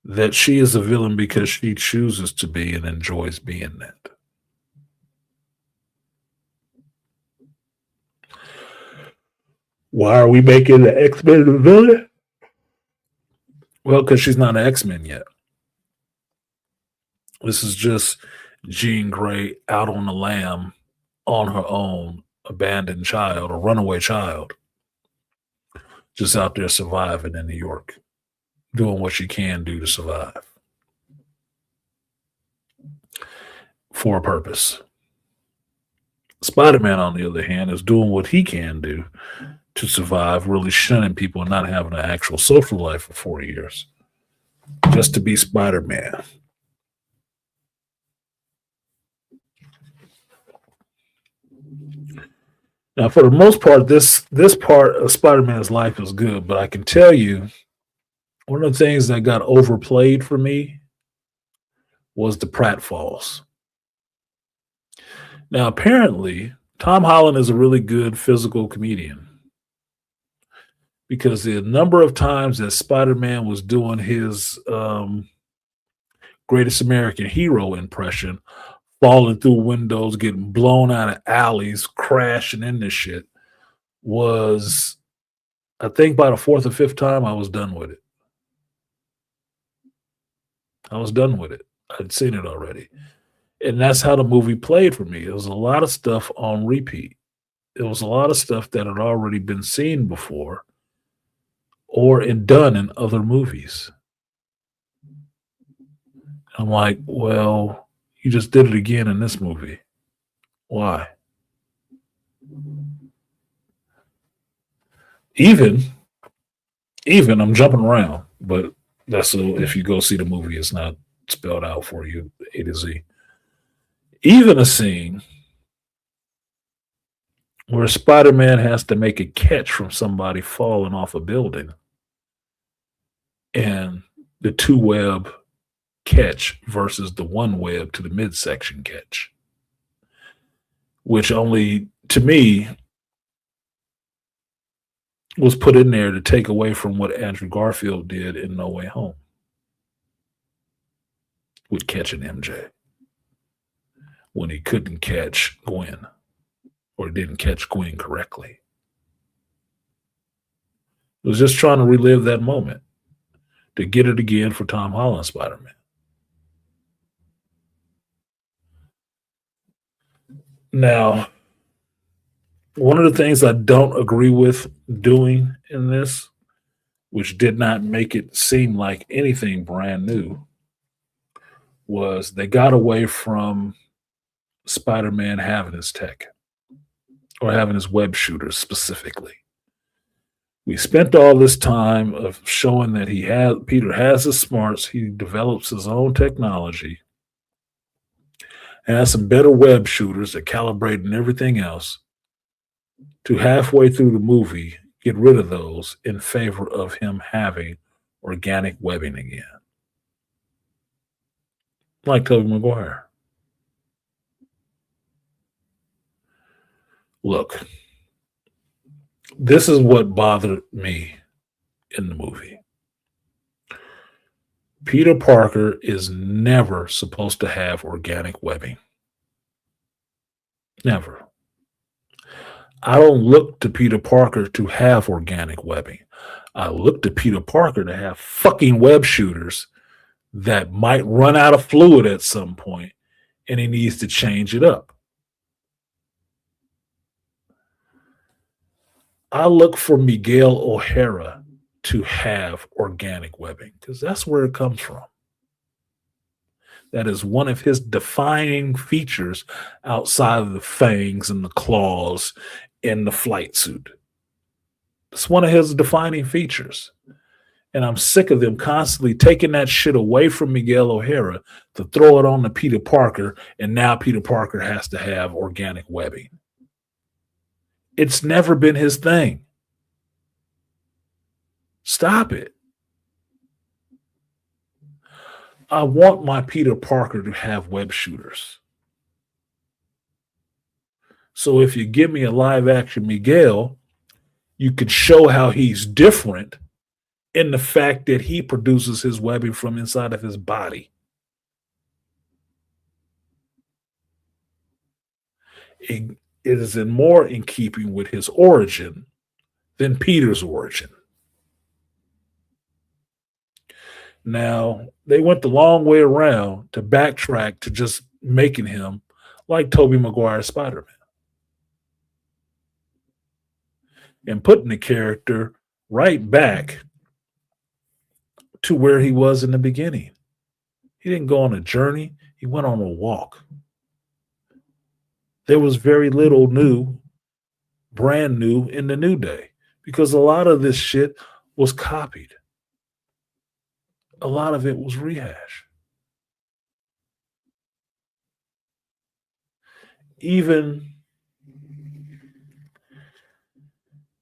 that she is a villain because she chooses to be and enjoys being that. Why are we making the X-Men the villain? Well, because she's not an X-Men yet. This is just Jean Grey out on the lam on her own, abandoned child, a runaway child, just out there surviving in New York, doing what she can do to survive for a purpose. Spider Man, on the other hand, is doing what he can do to survive, really shunning people and not having an actual social life for 4 years, just to be Spider Man. Now, for the most part, this part of Spider Man's life is good, but I can tell you one of the things that got overplayed for me was the pratfalls. Now, apparently, Tom Holland is a really good physical comedian because the number of times that Spider Man was doing his greatest American hero impression, falling through windows, getting blown out of alleys, crashing into shit, was, I think, by the fourth or fifth time, I was done with it. I was done with it. I'd seen it already. And that's how the movie played for me. It was a lot of stuff on repeat. It was a lot of stuff that had already been seen before or done in other movies. I'm like, well, you just did it again in this movie. Why? Even I'm jumping around, but that's if you go see the movie, it's not spelled out for you A to Z. Even a scene where Spider-Man has to make a catch from somebody falling off a building, and the two web catch versus the one web to the midsection catch, which only to me was put in there to take away from what Andrew Garfield did in No Way Home with catching MJ when he couldn't catch Gwen or didn't catch Gwen correctly. It was just trying to relive that moment to get it again for Tom Holland Spider-Man. Now, one of the things I don't agree with doing in this, which did not make it seem like anything brand new, was they got away from Spider-Man having his tech or having his web shooters specifically. We spent all this time of showing that Peter has his smarts, he develops his own technology, has some better web shooters that calibrate and everything else, to halfway through the movie get rid of those in favor of him having organic webbing again. Like Tobey Maguire. Look, this is what bothered me in the movie. Peter Parker is never supposed to have organic webbing. Never. I don't look to Peter Parker to have organic webbing. I look to Peter Parker to have fucking web shooters that might run out of fluid at some point, and he needs to change it up. I look for Miguel O'Hara to have organic webbing because that's where it comes from. That is one of his defining features outside of the fangs and the claws in the flight suit. It's one of his defining features. And I'm sick of them constantly taking that shit away from Miguel O'Hara to throw it on to Peter Parker, and now Peter Parker has to have organic webbing. It's never been his thing. Stop it. I want my Peter Parker to have web shooters. So if you give me a live action Miguel, you could show how he's different in the fact that he produces his webbing from inside of his body. It is more in keeping with his origin than Peter's origin. Now, they went the long way around to backtrack to just making him like Tobey Maguire's Spider-Man and putting the character right back to where he was in the beginning. He didn't go on a journey, he went on a walk. There was very little new, brand new in the New Day because a lot of this shit was copied. A lot of it was rehash. Even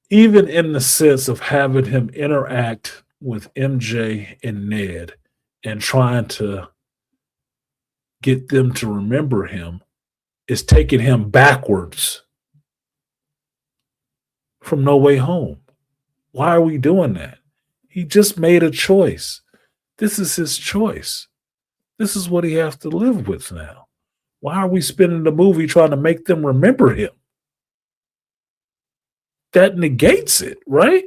in the sense of having him interact with MJ and Ned and trying to get them to remember him is taking him backwards from No Way Home. Why are we doing that? He just made a choice. This is his choice. This is what he has to live with now. Why are we spending the movie trying to make them remember him? That negates it, right?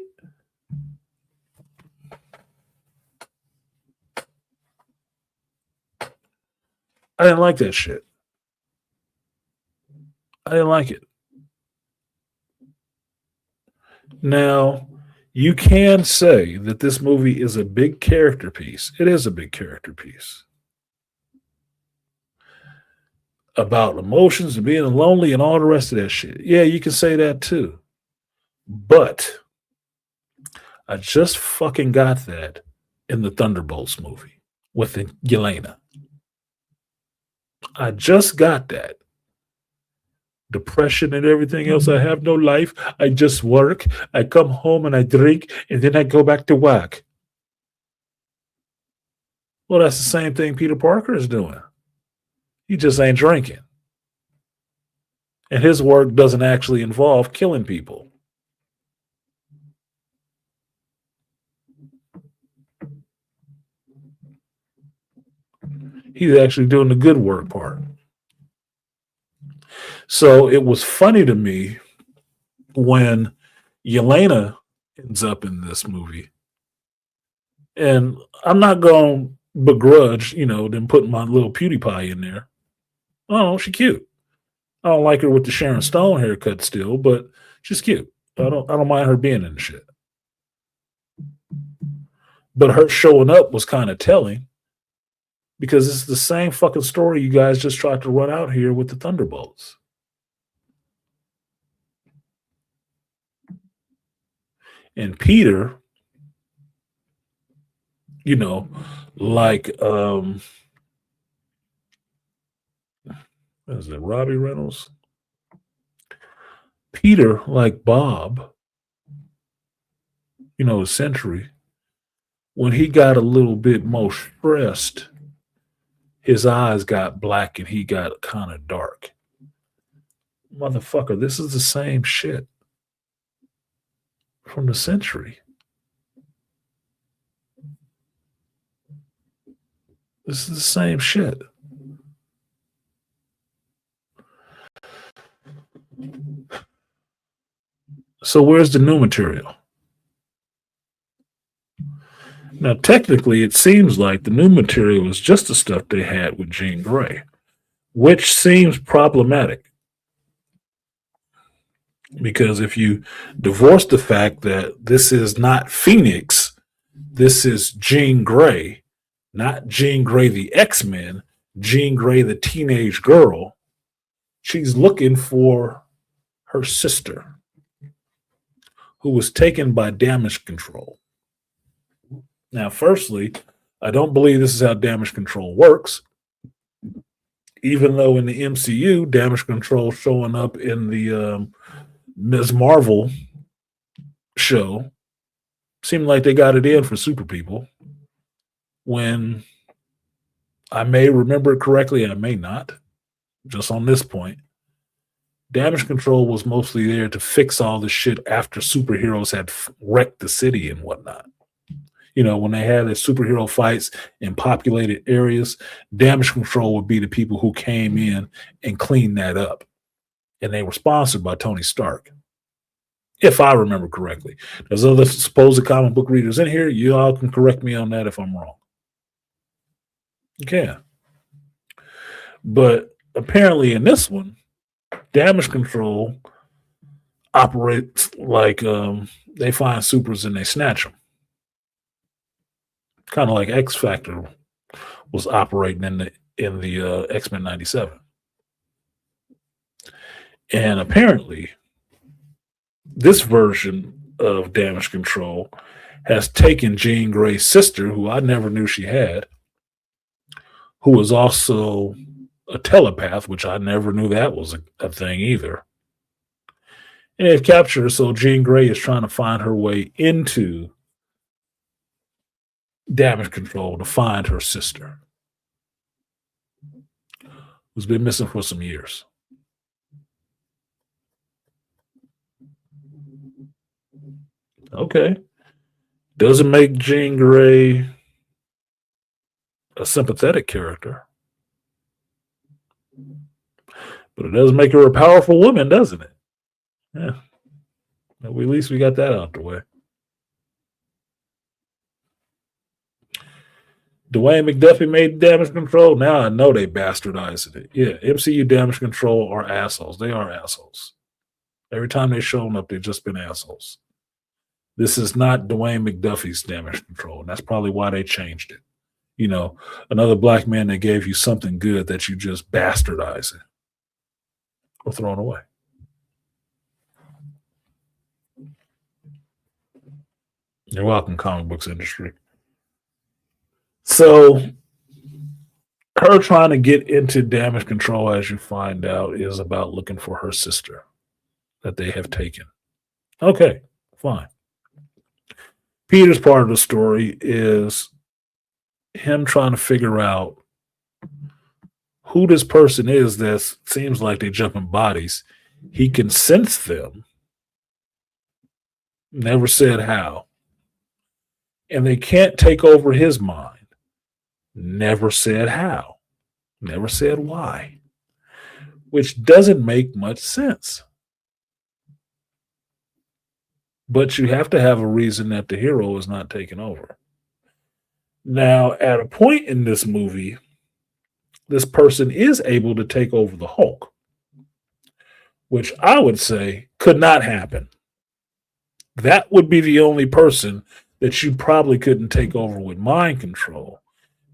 I didn't like that shit. I didn't like it. Now, you can say that this movie is a big character piece. It is a big character piece about emotions and being lonely and all the rest of that shit. Yeah, you can say that too. But I just fucking got that in the Thunderbolts movie with Yelena. I just got that. Depression and everything else. I have no life. I just work. I come home and I drink and then I go back to work. Well, that's the same thing Peter Parker is doing. He just ain't drinking. And his work doesn't actually involve killing people. He's actually doing the good work part. So it was funny to me when Yelena ends up in this movie. And I'm not going to begrudge, them putting my little PewDiePie in there. Oh, she's cute. I don't like her with the Sharon Stone haircut still, but she's cute. I don't mind her being in the shit. But her showing up was kind of telling because it's the same fucking story you guys just tried to run out here with the Thunderbolts. And Peter, like what is it, Robbie Reynolds? Peter, like Bob, Century, when he got a little bit more stressed, his eyes got black and he got kind of dark. Motherfucker, this is the same shit from the Century. This is the same shit. So where's the new material? Now, technically, it seems like the new material is just the stuff they had with Jean Grey, which seems problematic. Because if you divorce the fact that this is not Phoenix, this is Jean Grey, not Jean Grey the X-Men, Jean Grey the teenage girl, she's looking for her sister, who was taken by damage control. Now, firstly, I don't believe this is how damage control works, even though in the MCU, damage control showing up in the Ms. Marvel show seemed like they got it in for super people, when I may remember it correctly, I may not, just on this point. Damage control was mostly there to fix all the shit after superheroes had wrecked the city and whatnot. When they had their superhero fights in populated areas, damage control would be the people who came in and cleaned that up. And they were sponsored by Tony Stark, if I remember correctly. There's other supposed comic book readers in here. You all can correct me on that if I'm wrong. You can. But apparently in this one, damage control operates like they find supers and they snatch them. Kind of like X Factor was operating in the X-Men 97. And apparently, this version of damage control has taken Jean Grey's sister, who I never knew she had, who was also a telepath, which I never knew that was a thing either. And they've captured her, so Jean Grey is trying to find her way into damage control to find her sister, who's been missing for some years. Okay. Doesn't make Jean Grey a sympathetic character, but it does make her a powerful woman, doesn't it? Yeah. At least we got that out the way. Dwayne McDuffie made damage control. Now I know they bastardized it. Yeah, MCU damage control are assholes. They are assholes. Every time they've shown up, they've just been assholes. This is not Dwayne McDuffie's damage control, and that's probably why they changed it. Another black man that gave you something good that you just bastardize it or thrown away. You're welcome, comic books industry. So her trying to get into damage control, as you find out, is about looking for her sister that they have taken. Okay, fine. Peter's part of the story is him trying to figure out who this person is that seems like they jump in bodies. He can sense them. Never said how. And they can't take over his mind. Never said how. Never said why. Which doesn't make much sense. But you have to have a reason that the hero is not taken over. Now, at a point in this movie, this person is able to take over the Hulk, which I would say could not happen. That would be the only person that you probably couldn't take over with mind control,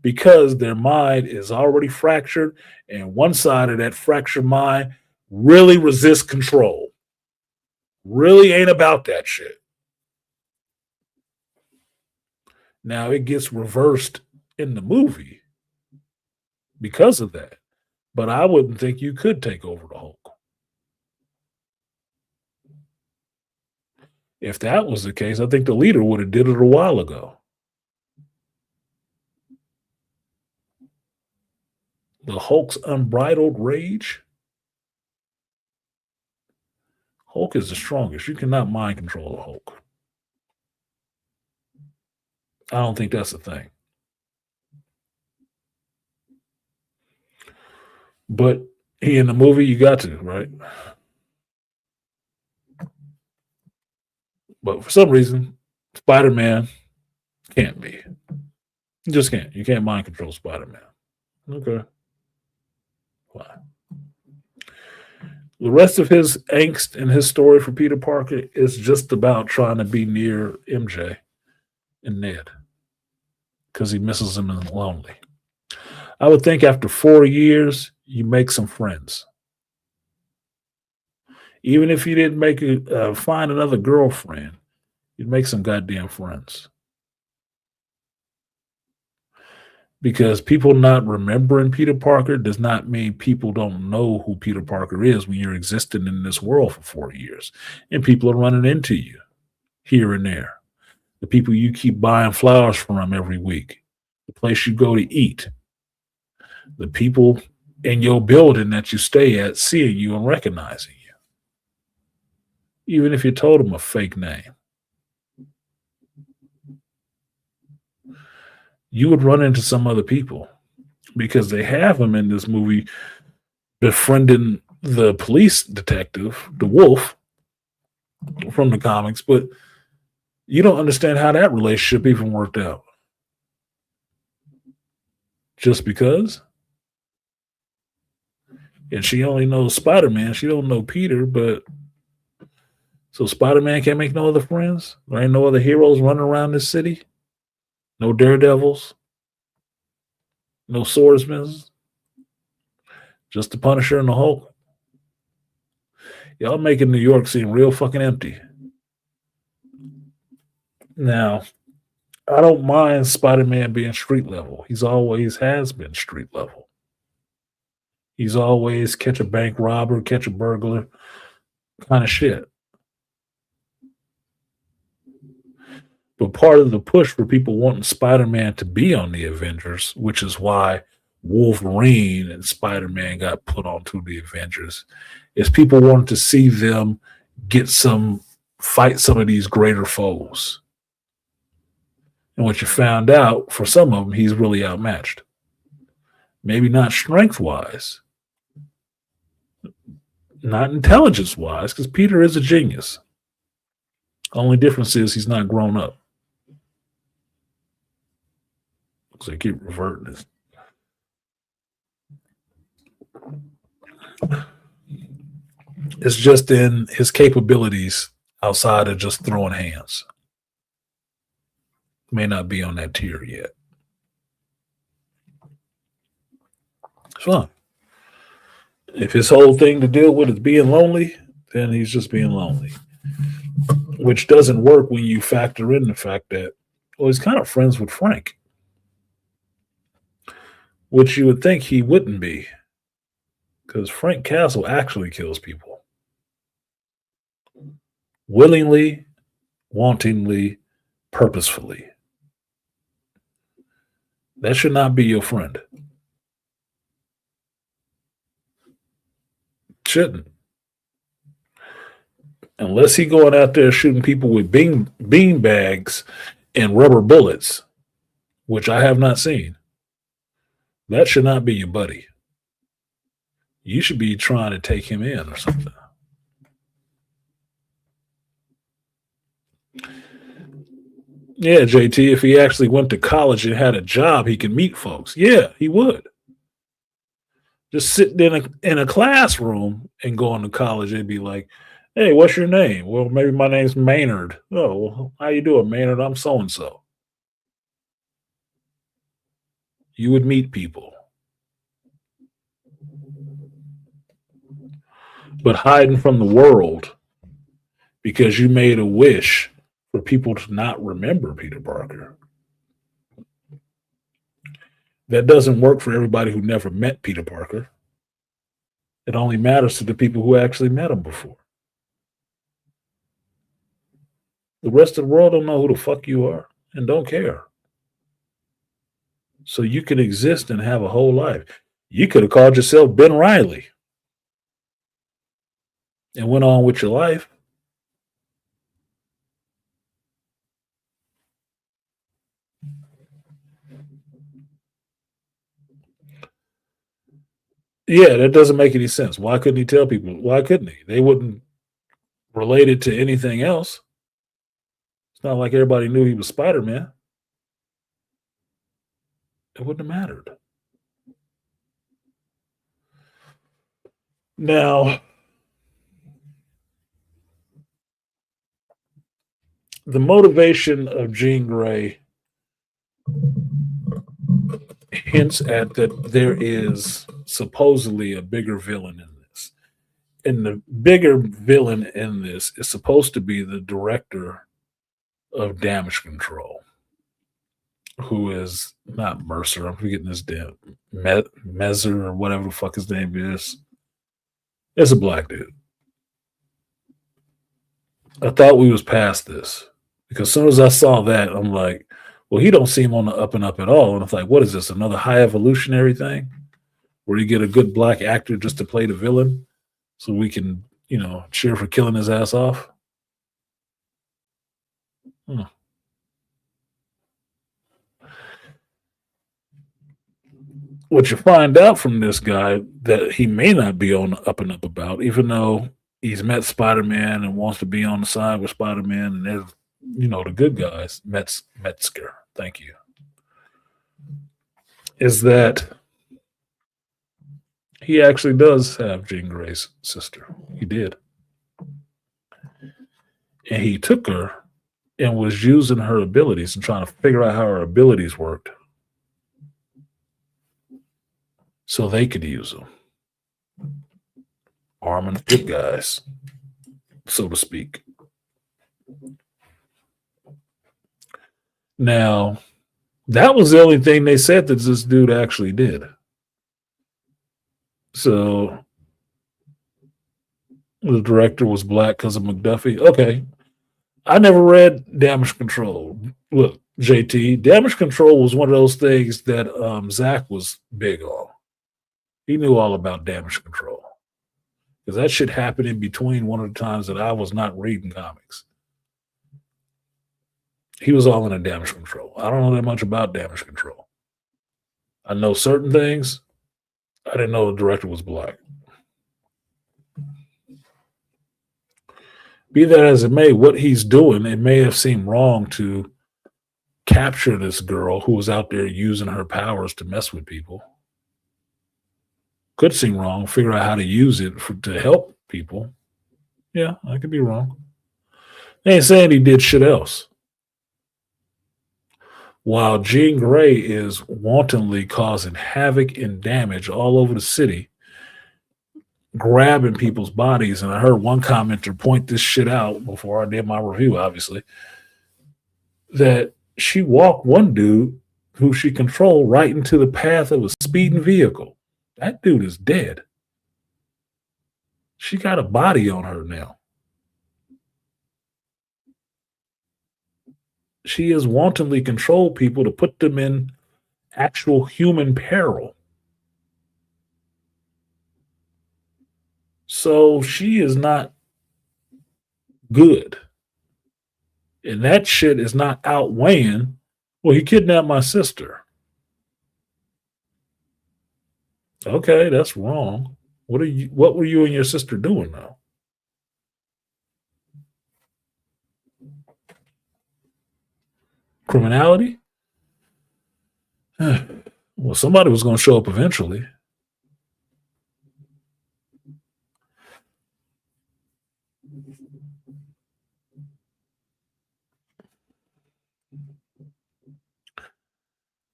because their mind is already fractured, and one side of that fractured mind really resists control. Really ain't about that shit. Now, it gets reversed in the movie because of that, but I wouldn't think you could take over the Hulk. If that was the case, I think the leader would have did it a while ago. The Hulk's unbridled rage. Hulk is the strongest. You cannot mind control the Hulk. I don't think that's a thing. But in the movie, you got to, right? But for some reason, Spider-Man can't be. You just can't. You can't mind control Spider-Man. Okay. Why? The rest of his angst and his story for Peter Parker is just about trying to be near MJ and Ned because he misses him and is lonely. I would think after 4 years, you make some friends. Even if you didn't find another girlfriend, you'd make some goddamn friends. Because people not remembering Peter Parker does not mean people don't know who Peter Parker is when you're existing in this world for 4 years. And people are running into you here and there. The people you keep buying flowers from every week. The place you go to eat. The people in your building that you stay at seeing you and recognizing you. Even if you told them a fake name. you would run into some other people because they have him in this movie befriending the police detective, the Wolf from the comics, but you don't understand how that relationship even worked out. Just because. And she only knows Spider-Man. She don't know Peter, but so Spider-Man can't make no other friends? There ain't no other heroes running around this city? No Daredevils? No swordsmen? Just the Punisher and the Hulk? Y'all making New York seem real fucking empty. Now, I don't mind Spider-Man being street level. He's always has been street level. He's always catch a bank robber, catch a burglar kind of shit. But part of the push for people wanting Spider-Man to be on the Avengers, which is why Wolverine and Spider-Man got put onto the Avengers, is people wanted to see them fight some of these greater foes. And what you found out, for some of them, he's really outmatched. Maybe not strength-wise, not intelligence-wise, because Peter is a genius. Only difference is he's not grown up. Because they keep reverting this. It's just in his capabilities outside of just throwing hands. May not be on that tier yet. It's fun. If his whole thing to deal with is being lonely, then he's just being lonely. Which doesn't work when you factor in the fact that, well, he's kind of friends with Frank. Which you would think he wouldn't be. Because Frank Castle actually kills people. Willingly, wantingly, purposefully. That should not be your friend. Shouldn't. Unless he going out there shooting people with bean bags and rubber bullets, which I have not seen. That should not be your buddy. You should be trying to take him in or something. Yeah, JT, if he actually went to college and had a job, he could meet folks. Yeah, he would. Just sitting in a classroom and going to college, they'd be like, hey, what's your name? Well, maybe my name's Maynard. Oh, well, how you doing, Maynard? I'm so-and-so. You would meet people. But hiding from the world because you made a wish for people to not remember Peter Parker. That doesn't work for everybody who never met Peter Parker. It only matters to the people who actually met him before. The rest of the world don't know who the fuck you are and don't care. So you can exist and have a whole life. You could have called yourself Ben Riley and went on with your life. Yeah, that doesn't make any sense. Why couldn't he tell people? Why couldn't he? They wouldn't relate it to anything else. It's not like everybody knew he was Spider-Man. It wouldn't have mattered. Now, the motivation of Jean Grey hints at that there is supposedly a bigger villain in this. And the bigger villain in this is supposed to be the director of damage control, who is not Mercer. I'm forgetting his damn Mezer or whatever the fuck his name is. It's a black dude. I thought we was past this because as soon as I saw that, I'm like, well, he don't seem on the up and up at all. And it's like, what is this? Another high evolutionary thing where you get a good black actor just to play the villain so we can, cheer for killing his ass off? what you find out from this guy that he may not be on the up and up about, even though he's met Spider-Man and wants to be on the side with Spider-Man, and there's, the good guys, Metzger, thank you, is that he actually does have Jean Grey's sister. He did. And he took her and was using her abilities and trying to figure out how her abilities worked so they could use them. Arming the good guys, so to speak. Now, that was the only thing they said that this dude actually did. So the director was black because of McDuffie. Okay. I never read Damage Control. Look, JT, Damage Control was one of those things that Zach was big on. He knew all about Damage Control because that shit happened in between one of the times that I was not reading comics. He was all into Damage Control. I don't know that much about Damage Control. I know certain things. I didn't know the director was black. Be that as it may, what he's doing, it may have seemed wrong to capture this girl who was out there using her powers to mess with people. Could seem wrong. Figure out how to use it to help people. Yeah, I could be wrong. They ain't saying he did shit else. While Jean Grey is wantonly causing havoc and damage all over the city, grabbing people's bodies. And I heard one commenter point this shit out before I did my review, obviously, that she walked one dude who she controlled right into the path of a speeding vehicle. That dude is dead. She got a body on her now. She has wantonly controlled people to put them in actual human peril. So she is not good. And that shit is not outweighing, well, he kidnapped my sister. Okay, that's wrong. What were you and your sister doing now? Criminality? Well, somebody was going to show up eventually.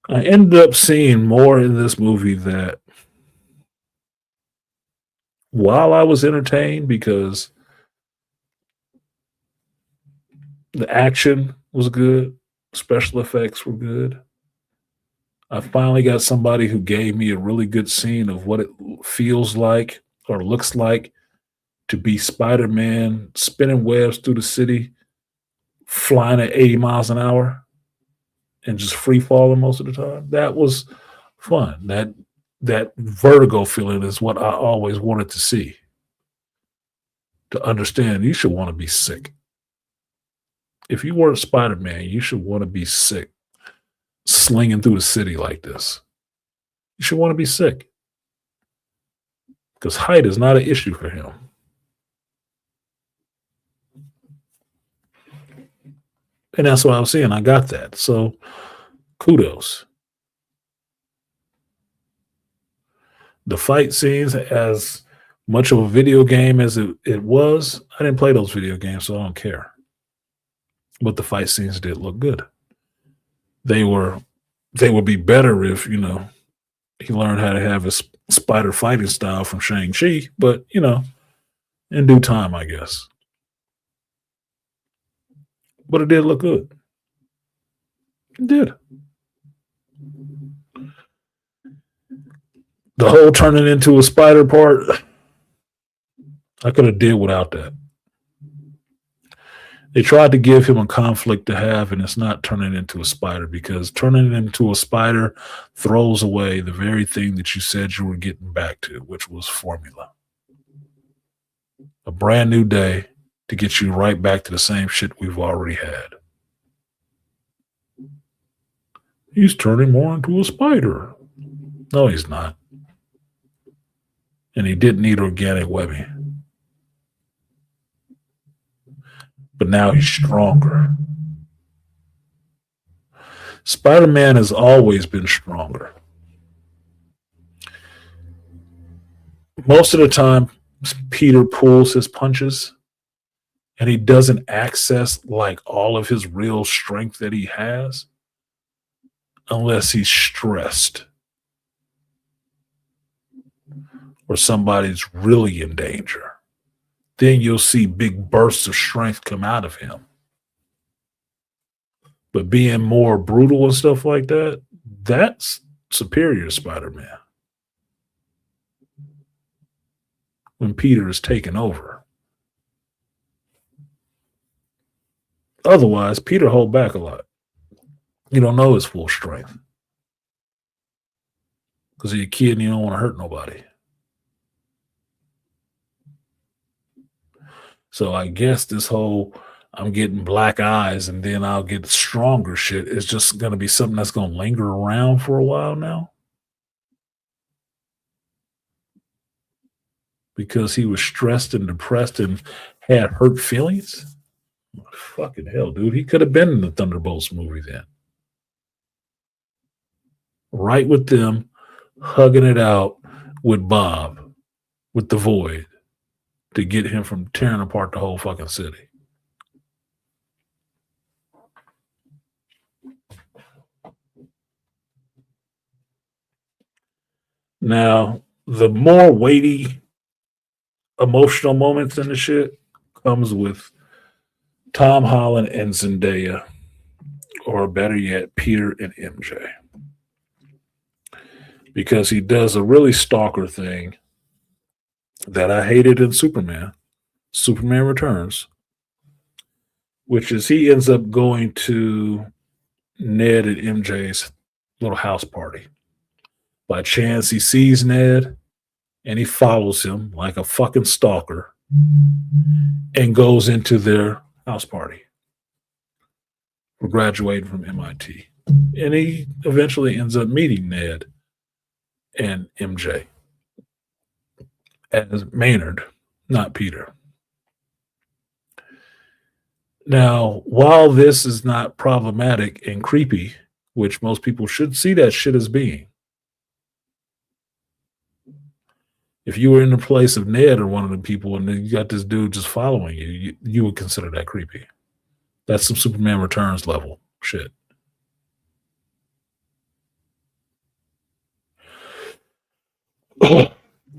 I ended up seeing more in this movie that while I was entertained because the action was good, special effects were good, I finally got somebody who gave me a really good scene of what it feels like or looks like to be Spider-Man spinning webs through the city, flying at 80 miles an hour and just free falling most of the time. That was fun. That vertigo feeling is what I always wanted to see. To understand, you should want to be sick. If you weren't Spider-Man, you should want to be sick, slinging through the city like this. You should want to be sick. Because height is not an issue for him. And that's what I was saying. I got that. So kudos. The fight scenes, as much of a video game as it was, I didn't play those video games, so I don't care. But the fight scenes did look good. They would be better if, he learned how to have his spider fighting style from Shang-Chi, but, in due time, I guess. But it did look good. It did. The whole turning into a spider part, I could have did without that. They tried to give him a conflict to have, and it's not turning into a spider, because turning into a spider throws away the very thing that you said you were getting back to, which was formula. A brand new day to get you right back to the same shit we've already had. He's turning more into a spider. No, he's not. And he didn't eat organic webbing. But now he's stronger. Spider-Man has always been stronger. Most of the time, Peter pulls his punches and he doesn't access like all of his real strength that he has unless he's stressed or somebody's really in danger. Then you'll see big bursts of strength come out of him. But being more brutal and stuff like that, that's superior to Spider-Man. When Peter is taken over. Otherwise, Peter hold back a lot. You don't know his full strength. Because you're a kid and you don't want to hurt nobody. So I guess this whole I'm getting black eyes and then I'll get stronger shit is just going to be something that's going to linger around for a while now. Because he was stressed and depressed and had hurt feelings? Fucking hell, dude. He could have been in the Thunderbolts movie then. Right with them, hugging it out with Bob, with the Void, to get him from tearing apart the whole fucking city. Now, the more weighty emotional moments in the shit comes with Tom Holland and Zendaya, or better yet, Peter and MJ. Because he does a really stalker thing that I hated in Superman Returns, which is he ends up going to Ned and MJ's little house party. By chance, he sees Ned and he follows him like a fucking stalker and goes into their house party for graduating from MIT. And he eventually ends up meeting Ned and MJ as Maynard, not Peter. Now, while this is not problematic and creepy, which most people should see that shit as being, if you were in the place of Ned or one of the people and you got this dude just following you, you would consider that creepy. That's some Superman Returns level shit.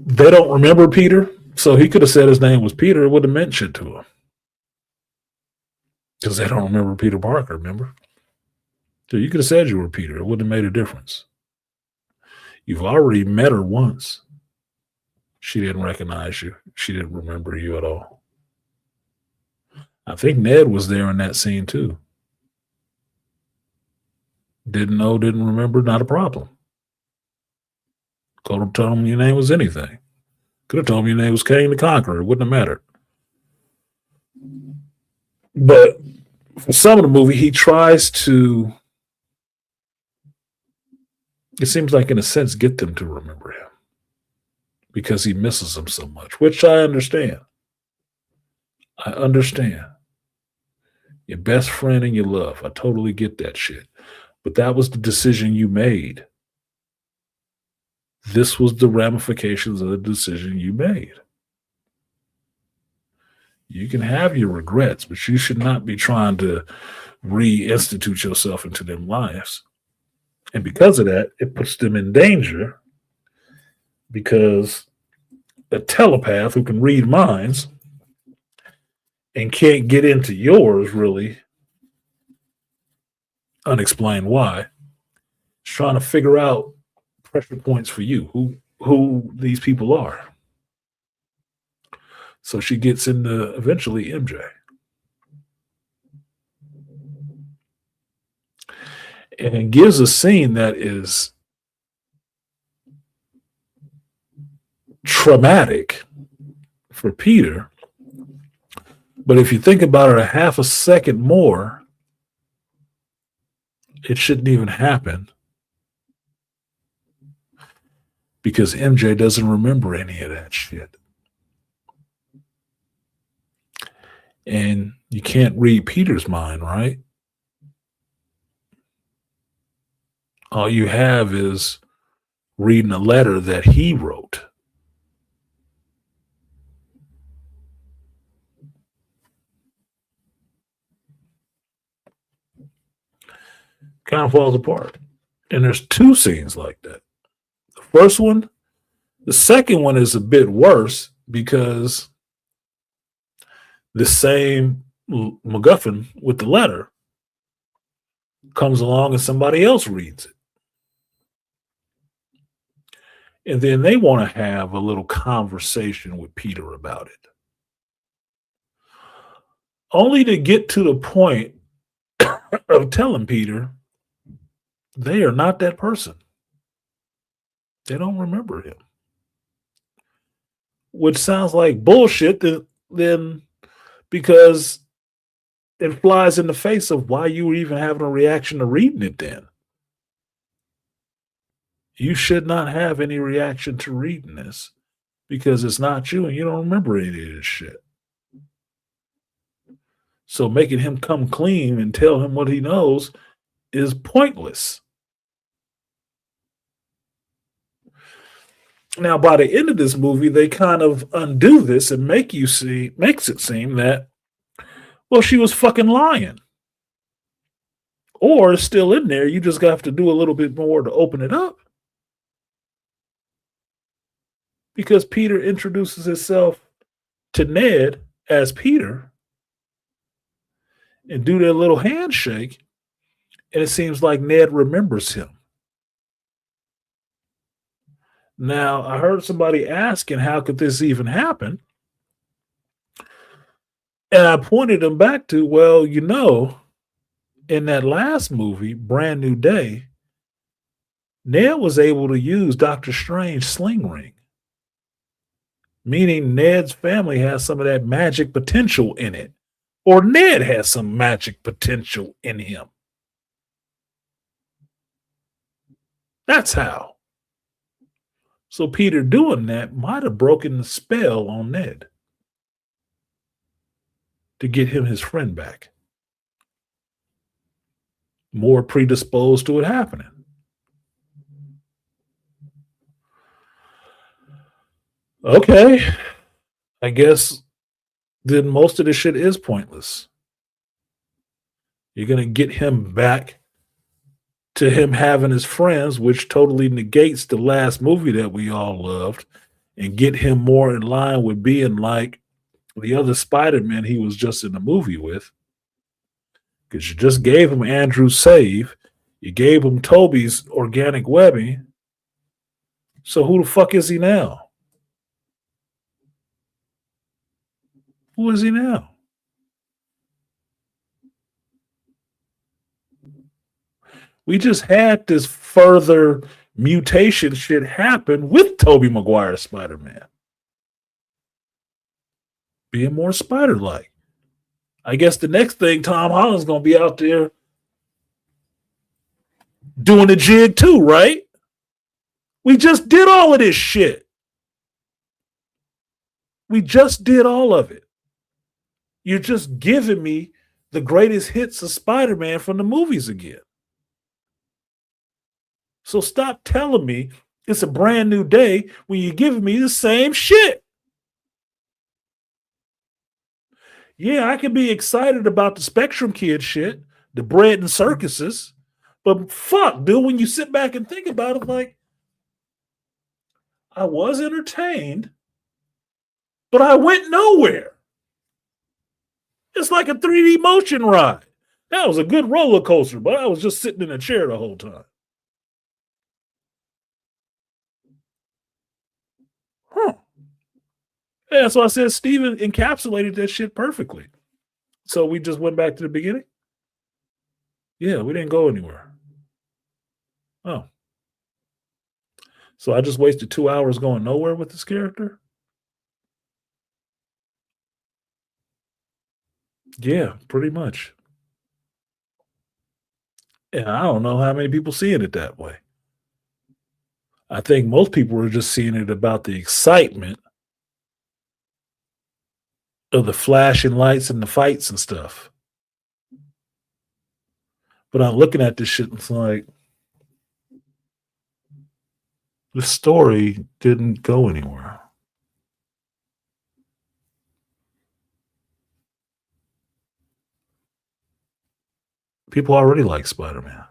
They don't remember Peter, so he could have said his name was Peter. It would have meant shit to him. Because they don't remember Peter Parker, remember? So you could have said you were Peter. It wouldn't have made a difference. You've already met her once. She didn't recognize you. She didn't remember you at all. I think Ned was there in that scene too. Didn't know, didn't remember, not a problem. Could have told him your name was anything. Could have told him your name was Kane the Conqueror. It wouldn't have mattered. But for some of the movie, he tries to, it seems like in a sense, get them to remember him. Because he misses them so much, which I understand. I understand. Your best friend and your love. I totally get that shit. But that was the decision you made. This was the ramifications of the decision you made. You can have your regrets, but you should not be trying to reinstitute yourself into their lives. And because of that, it puts them in danger because a telepath who can read minds and can't get into yours really, unexplained why, is trying to figure out pressure points for you, who these people are. So she gets into eventually MJ. And it gives a scene that is traumatic for Peter. But if you think about it a half a second more, it shouldn't even happen. because MJ doesn't remember any of that shit. And you can't read Peter's mind, right? All you have is reading a letter that he wrote. Kind of falls apart. And there's two scenes like that. The first one, the second one is a bit worse because the same MacGuffin with the letter comes along and somebody else reads it. And then they want to have a little conversation with Peter about it. Only to get to the point of telling Peter they are not that person. They don't remember him. Which sounds like bullshit then because it flies in the face of why you were even having a reaction to reading it then. You should not have any reaction to reading this because it's not you and you don't remember any of this shit. So making him come clean and tell him what he knows is pointless. Now, by the end of this movie, they kind of undo this and makes it seem that, well, she was fucking lying. Or it's still in there. You just have to do a little bit more to open it up. Because Peter introduces himself to Ned as Peter and do their little handshake, and it seems like Ned remembers him. Now, I heard somebody asking, how could this even happen? And I pointed them back to, well, in that last movie, Brand New Day, Ned was able to use Doctor Strange's sling ring, meaning Ned's family has some of that magic potential in it, or Ned has some magic potential in him. That's how. So Peter doing that might have broken the spell on Ned to get him his friend back. More predisposed to it happening. Okay. I guess then most of this shit is pointless. You're going to get him back to him having his friends, which totally negates the last movie that we all loved, and get him more in line with being like the other Spider-Man he was just in the movie with. Because you just gave him Andrew's save. You gave him Toby's organic webbing. So who the fuck is he now? Who is he now? We just had this further mutation shit happen with Tobey Maguire's Spider-Man. Being more spider-like. I guess the next thing, Tom Holland's going to be out there doing the jig too, right? We just did all of this shit. We just did all of it. You're just giving me the greatest hits of Spider-Man from the movies again. So stop telling me it's a brand new day when you're giving me the same shit. Yeah, I can be excited about the Spectrum Kid shit, the bread and circuses, but fuck, dude, when you sit back and think about it, like, I was entertained, but I went nowhere. It's like a 3D motion ride. That was a good roller coaster, but I was just sitting in a chair the whole time. Huh. Yeah, so I said Steven encapsulated that shit perfectly. So we just went back to the beginning? Yeah, we didn't go anywhere. Oh. So I just wasted 2 hours going nowhere with this character? Yeah, pretty much. And I don't know how many people seeing it that way. I think most people were just seeing it about the excitement of the flashing lights and the fights and stuff. But I'm looking at this shit and it's like, the story didn't go anywhere. People already like Spider-Man.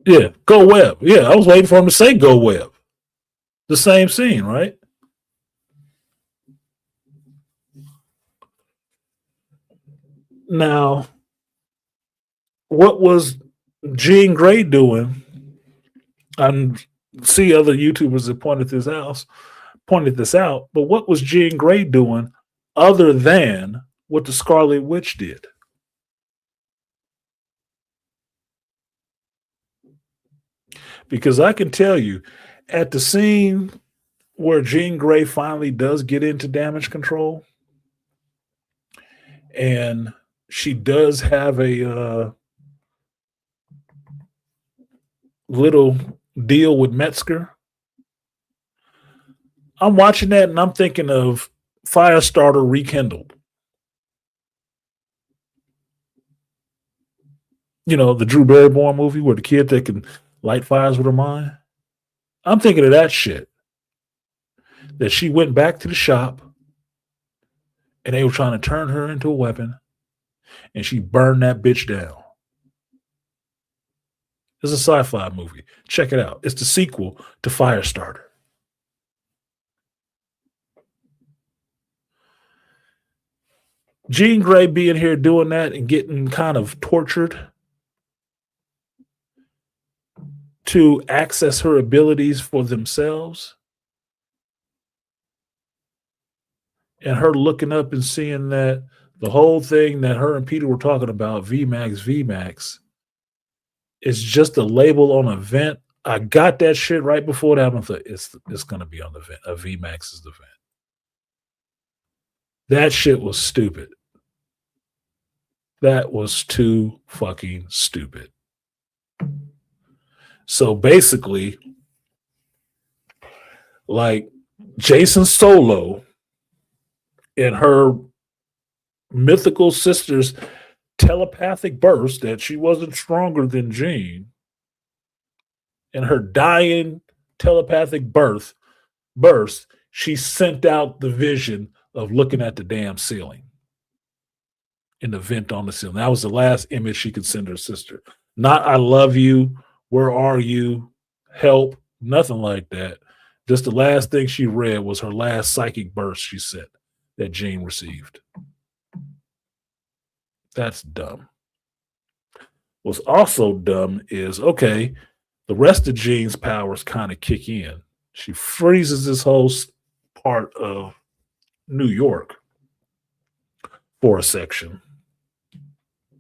Yeah, go Web. Yeah, I was waiting for him to say go Web. The same scene, right? Now, what was Jean Grey doing? I see other YouTubers that pointed this out, but what was Jean Grey doing other than what the Scarlet Witch did? Because I can tell you, at the scene where Jean Grey finally does get into damage control, and she does have a little deal with Metzger. I'm watching that and I'm thinking of Firestarter Rekindled. You know, the Drew Barrymore movie where the kid that can light fires with her mind. I'm thinking of that shit. That she went back to the shop and they were trying to turn her into a weapon and she burned that bitch down. It's a sci-fi movie. Check it out. It's the sequel to Firestarter. Jean Grey being here doing that and getting kind of tortured to access her abilities for themselves. And her looking up and seeing that the whole thing that her and Peter were talking about, VMAX, is just a label on a vent. I got that shit right before that. I thought it's going to be on the vent. A VMAX is the vent. That shit was stupid. That was too fucking stupid. So basically, like Jason Solo and her mythical sister's telepathic burst that she wasn't stronger than Jean, and her dying telepathic burst, she sent out the vision of looking at the damn ceiling in the vent on the ceiling. That was the last image she could send her sister. Not I love you, where are you, help, nothing like that. Just the last thing she read was her last psychic burst she sent that Jean received. That's dumb. What's also dumb is, okay, the rest of Jean's powers kind of kick in. She freezes this whole part of New York for a section,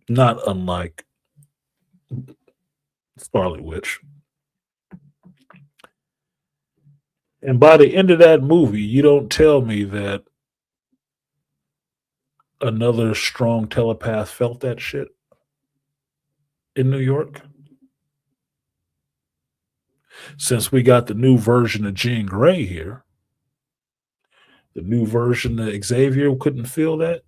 not unlike Scarlet Witch. And by the end of that movie, you don't tell me that another strong telepath felt that shit in New York. Since we got the new version of Jean Grey here, the new version of Xavier couldn't feel that.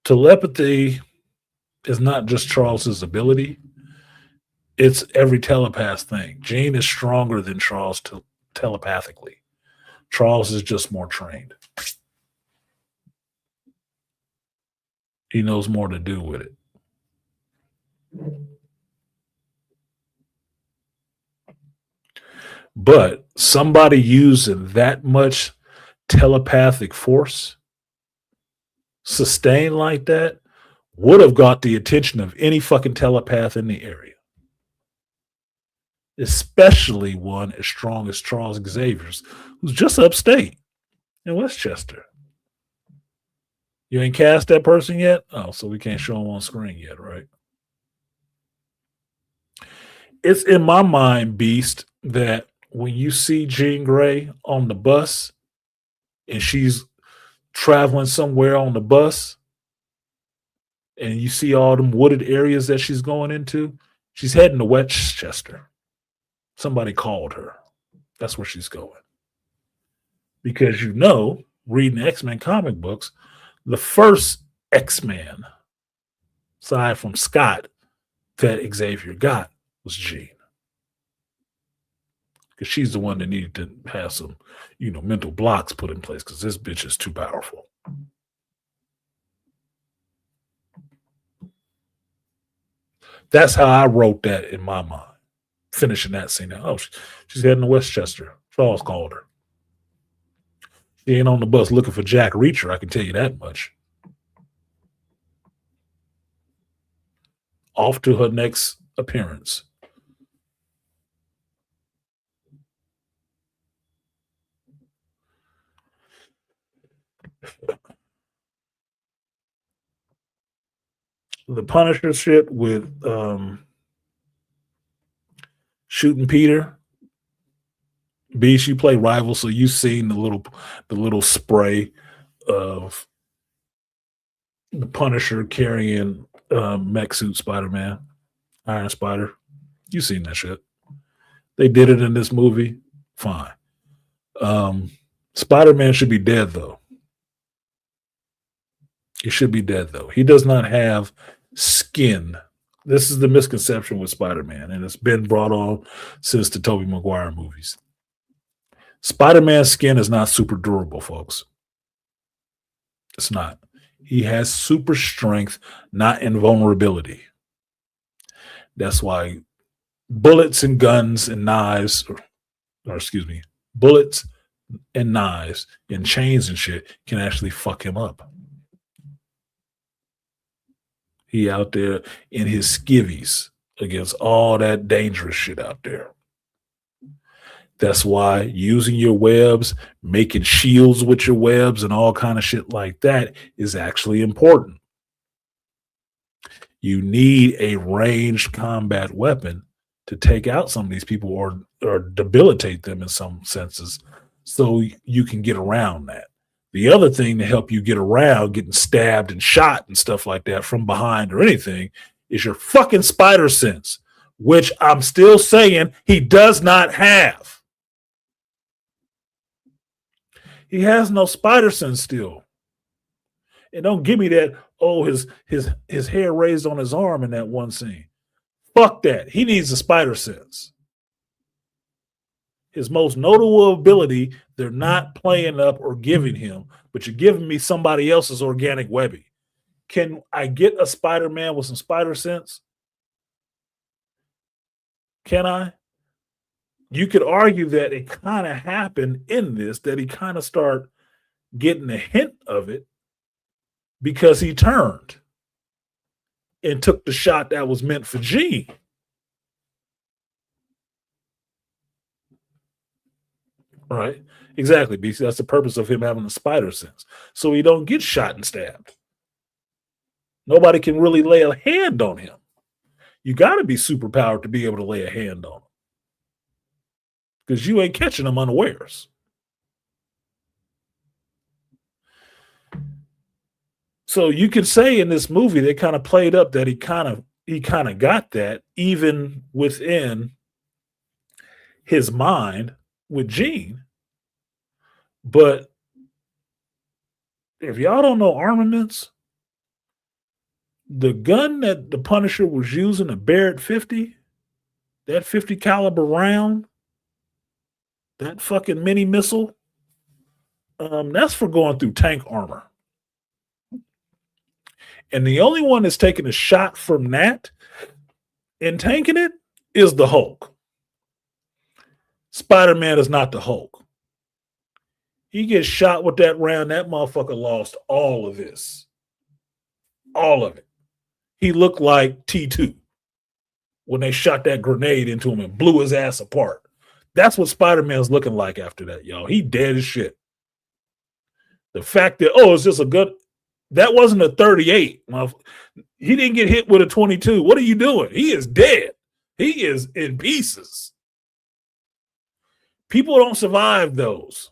Telepathy is not just Charles's ability. It's every telepath thing. Jean is stronger than Charles telepathically. Charles is just more trained. He knows more to do with it. But somebody using that much telepathic force, sustained like that, would have got the attention of any fucking telepath in the area. Especially one as strong as Charles Xavier's, who's just upstate in Westchester. You ain't cast that person yet? Oh, so we can't show him on screen yet, right? It's in my mind, Beast, that when you see Jean Grey on the bus and she's traveling somewhere on the bus and you see all them wooded areas that she's going into, she's heading to Westchester. Somebody called her. That's where she's going. Because reading X-Men comic books, the first X-Man, aside from Scott, that Xavier got was Jean. Because she's the one that needed to have some, mental blocks put in place because this bitch is too powerful. That's how I wrote that in my mind. Finishing that scene. Oh, she's heading to Westchester. Charles called her. She ain't on the bus looking for Jack Reacher, I can tell you that much. Off to her next appearance. The Punisher shit with shooting Peter. Beast, you play rival, so you've seen the little spray of the Punisher carrying mech suit Spider-Man, Iron Spider. You've seen that shit. They did it in this movie. Fine. Spider-Man should be dead, though. He should be dead, though. He does not have skin. This is the misconception with Spider-Man, and it's been brought on since the Tobey Maguire movies. Spider-Man's skin is not super durable, folks. It's not. He has super strength, not invulnerability. That's why bullets and guns and knives, bullets and knives and chains and shit can actually fuck him up. He out there in his skivvies against all that dangerous shit out there. That's why using your webs, making shields with your webs and all kind of shit like that is actually important. You need a ranged combat weapon to take out some of these people or debilitate them in some senses so you can get around that. The other thing to help you get around getting stabbed and shot and stuff like that from behind or anything is your fucking spider sense, which I'm still saying he does not have. He has no spider sense still. And don't give me that, his hair raised on his arm in that one scene. Fuck that. He needs a spider sense. His most notable ability, they're not playing up or giving him, but you're giving me somebody else's organic webbing. Can I get a Spider-Man with some spider sense? Can I? You could argue that it kind of happened in this, that he kind of started getting a hint of it because he turned and took the shot that was meant for Jean. Right? Exactly, BC. That's the purpose of him having a spider sense. So he don't get shot and stabbed. Nobody can really lay a hand on him. You got to be superpowered to be able to lay a hand on him. Because you ain't catching him unawares. So you could say in this movie they kind of played up that he kind of got that even within his mind with Jean. But if y'all don't know armaments, the gun that the Punisher was using, a Barrett 50, that 50 caliber round, that fucking mini missile, that's for going through tank armor. And the only one that's taking a shot from that and tanking it is the Hulk. Spider-Man is not the Hulk. He gets shot with that round, that motherfucker lost all of this. All of it. He looked like T2 when they shot that grenade into him and blew his ass apart. That's what Spider-Man's looking like after that, y'all. He dead as shit. The fact that, it's just a gun. That wasn't a 38. He didn't get hit with a 22. What are you doing? He is dead. He is in pieces. People don't survive those.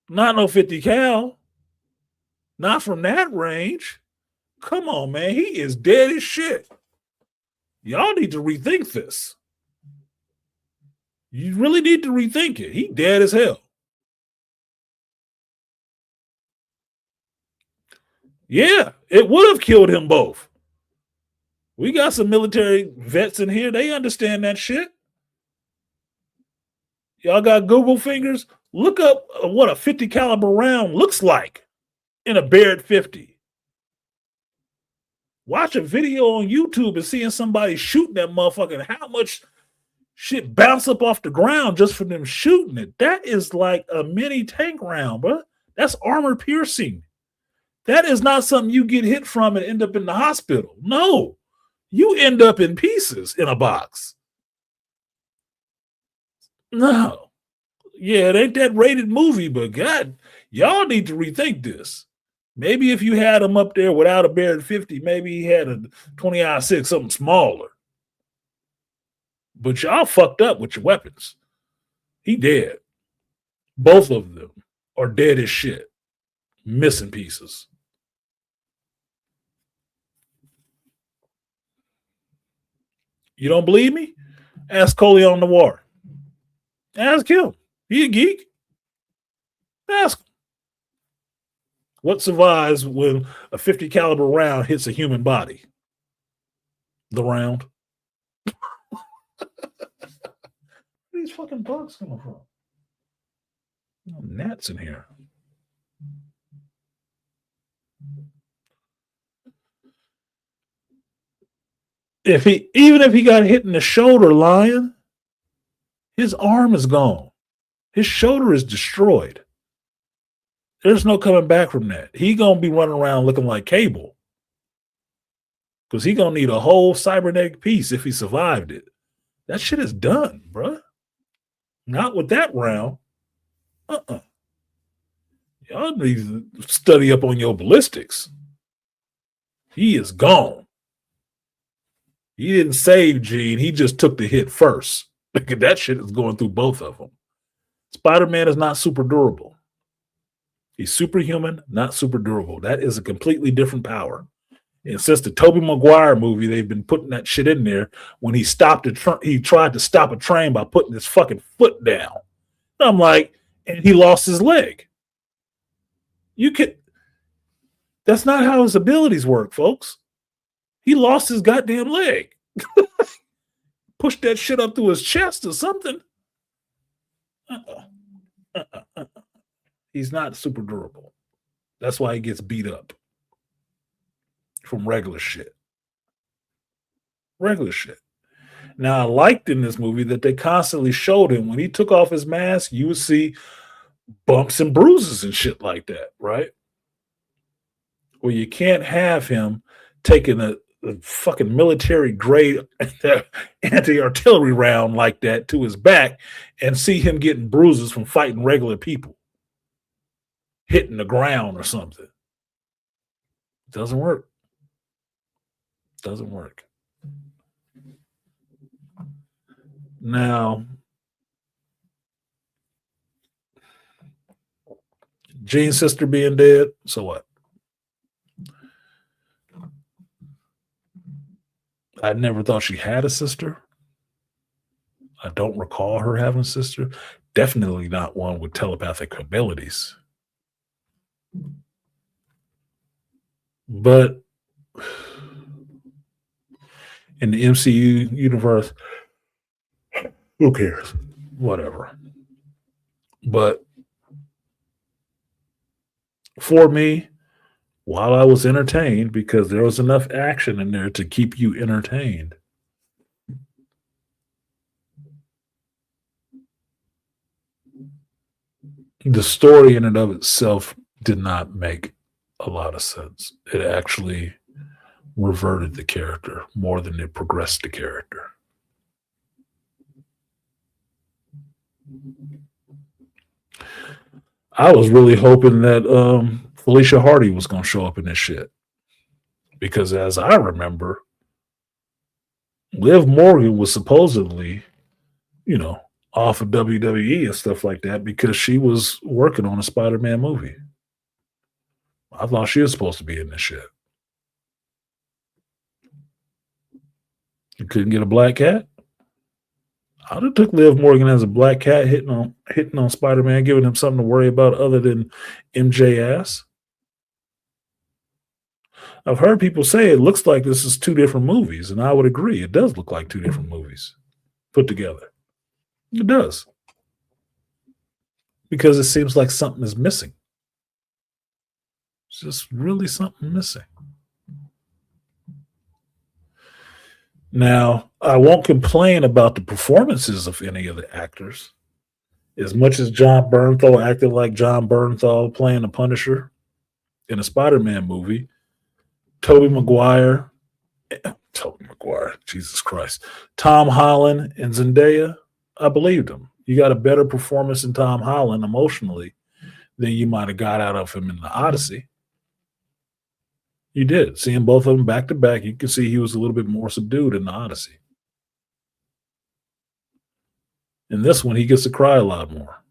Not no 50 cal. Not from that range. Come on, man. He is dead as shit. Y'all need to rethink this. You really need to rethink it. He dead as hell. Yeah, it would have killed him both. We got some military vets in here. They understand that shit. Y'all got Google fingers? Look up what a 50 caliber round looks like in a Barrett 50. Watch a video on YouTube and seeing somebody shooting that motherfucker and how much shit bounce up off the ground just from them shooting it. That is like a mini tank round, bro. That's armor piercing. That is not something you get hit from and end up in the hospital. No, you end up in pieces in a box. No. Yeah, it ain't that rated movie, but God, y'all need to rethink this. Maybe if you had him up there without a Barrett 50, maybe he had a 20i6, something smaller. But y'all fucked up with your weapons. He dead. Both of them are dead as shit. Missing pieces. You don't believe me? Ask Coley on the war. Ask him. He a geek. Ask him. What survives when a 50 caliber round hits a human body? The round. Where are these fucking bugs coming from? Oh, gnats in here. Even if he got hit in the shoulder, Lion, his arm is gone. His shoulder is destroyed. There's no coming back from that. He gonna be running around looking like Cable. Because he gonna need a whole cybernetic piece if he survived it. That shit is done, bruh. Not with that round. Y'all need to study up on your ballistics. He is gone. He didn't save Gene. He just took the hit first. That shit is going through both of them. Spider-Man is not super durable. He's superhuman, not super durable. That is a completely different power. And since the Tobey Maguire movie, they've been putting that shit in there. When he he tried to stop a train by putting his fucking foot down. And I'm like, and he lost his leg. That's not how his abilities work, folks. He lost his goddamn leg. Pushed that shit up to his chest or something. He's not super durable. That's why he gets beat up from regular shit. Regular shit. Now, I liked in this movie that they constantly showed him when he took off his mask, you would see bumps and bruises and shit like that, right? Well, you can't have him taking a fucking military grade anti-artillery round like that to his back and see him getting bruises from fighting regular people, hitting the ground or something. Doesn't work. Doesn't work. Now, Gene's sister being dead, so what? I never thought she had a sister. I don't recall her having a sister. Definitely not one with telepathic abilities. But in the MCU universe, who cares? Whatever. But for me, while I was entertained, because there was enough action in there to keep you entertained, the story in and of itself did not make a lot of sense. It actually reverted the character more than it progressed the character. I was really hoping that Felicia Hardy was going to show up in this shit. Because as I remember, Liv Morgan was supposedly, off of WWE and stuff like that because she was working on a Spider-Man movie. I thought she was supposed to be in this shit. You couldn't get a black cat? I'd have took Liv Morgan as a black cat hitting on Spider-Man, giving him something to worry about other than MJ ass. I've heard people say it looks like this is two different movies, and I would agree. It does look like two different movies put together. It does. Because it seems like something is missing. It's just really something missing. Now, I won't complain about the performances of any of the actors. As much as John Bernthal acted like John Bernthal playing the Punisher in a Spider-Man movie, Tobey Maguire, Jesus Christ, Tom Holland and Zendaya, I believed them. You got a better performance in Tom Holland emotionally than you might have got out of him in the Odyssey. You did. Seeing both of them back to back, you can see he was a little bit more subdued in the Odyssey. In this one, he gets to cry a lot more.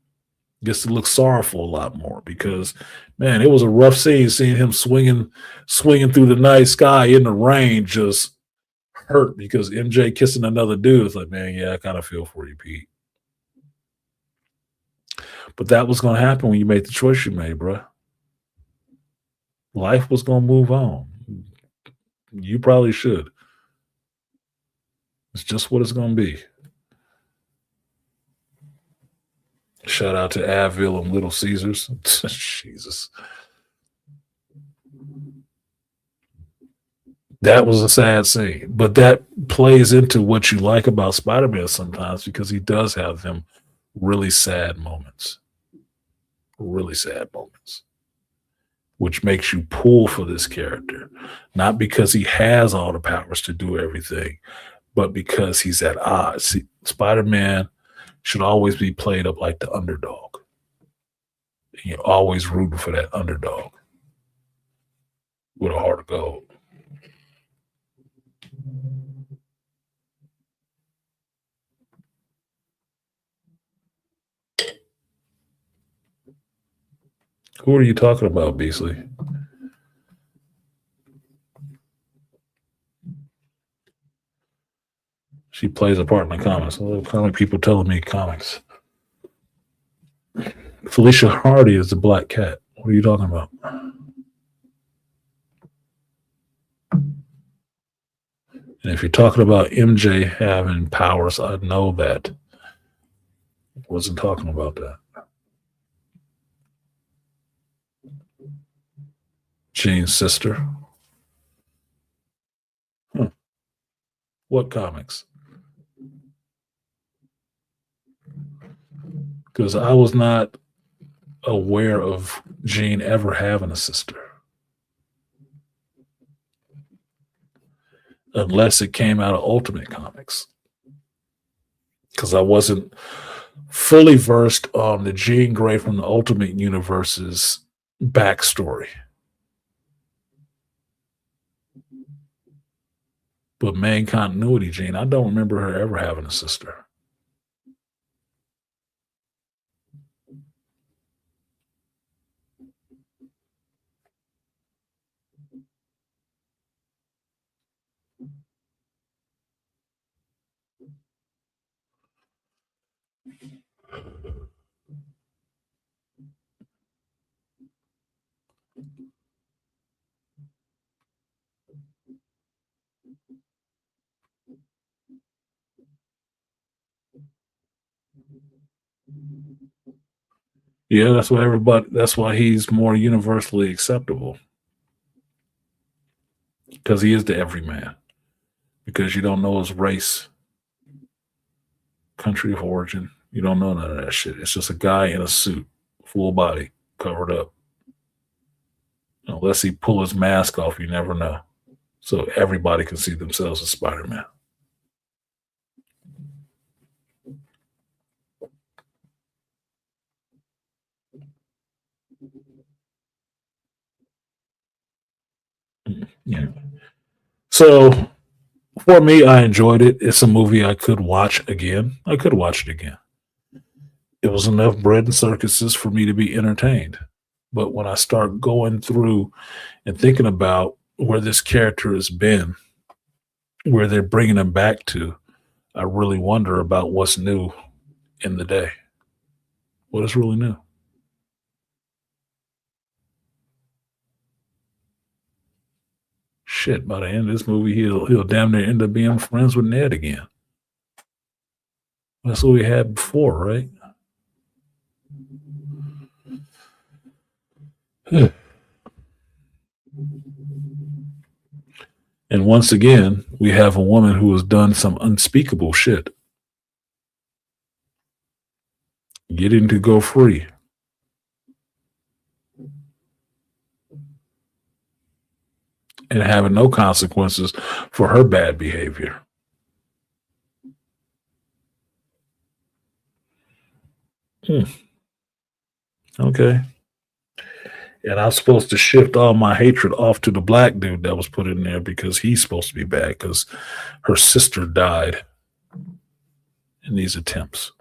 Gets to look sorrowful a lot more because, man, it was a rough scene seeing him swinging through the night sky in the rain, just hurt because MJ kissing another dude. It's like, man, yeah, I kind of feel for you, Pete. But that was going to happen when you made the choice you made, bro. Life was going to move on. You probably should. It's just what it's going to be. Shout out to Advil and Little Caesars. Jesus. That was a sad scene. But that plays into what you like about Spider-Man sometimes because he does have them really sad moments. Really sad moments. Which makes you pull for this character. Not because he has all the powers to do everything, but because he's at odds. See, Spider-Man should always be played up like the underdog. And you're always rooting for that underdog with a heart of gold. Who are you talking about, Beasley? She plays a part in the comics. Comic people telling me comics. Felicia Hardy is the Black Cat. What are you talking about? And if you're talking about MJ having powers, I know that. Wasn't talking about that. Jean's sister. What comics? Because I was not aware of Jean ever having a sister. Unless it came out of Ultimate Comics. Because I wasn't fully versed on the Jean Grey from the Ultimate Universe's backstory. But main continuity Jean, I don't remember her ever having a sister. Yeah, that's why he's more universally acceptable. Because he is the everyman. Because you don't know his race, country of origin. You don't know none of that shit. It's just a guy in a suit, full body, covered up. Unless he pull his mask off, you never know. So everybody can see themselves as Spider-Man. Yeah. So for me, I enjoyed it. It's a movie I could watch again. I could watch it again. It was enough bread and circuses for me to be entertained. But when I start going through and thinking about where this character has been, where they're bringing him back to, I really wonder about what's new in the day. What is really new? Shit, by the end of this movie, he'll damn near end up being friends with Ned again. That's what we had before, right? And once again, we have a woman who has done some unspeakable shit. Getting to go free. And having no consequences for her bad behavior. Okay. And I'm supposed to shift all my hatred off to the black dude that was put in there because he's supposed to be bad because her sister died in these attempts.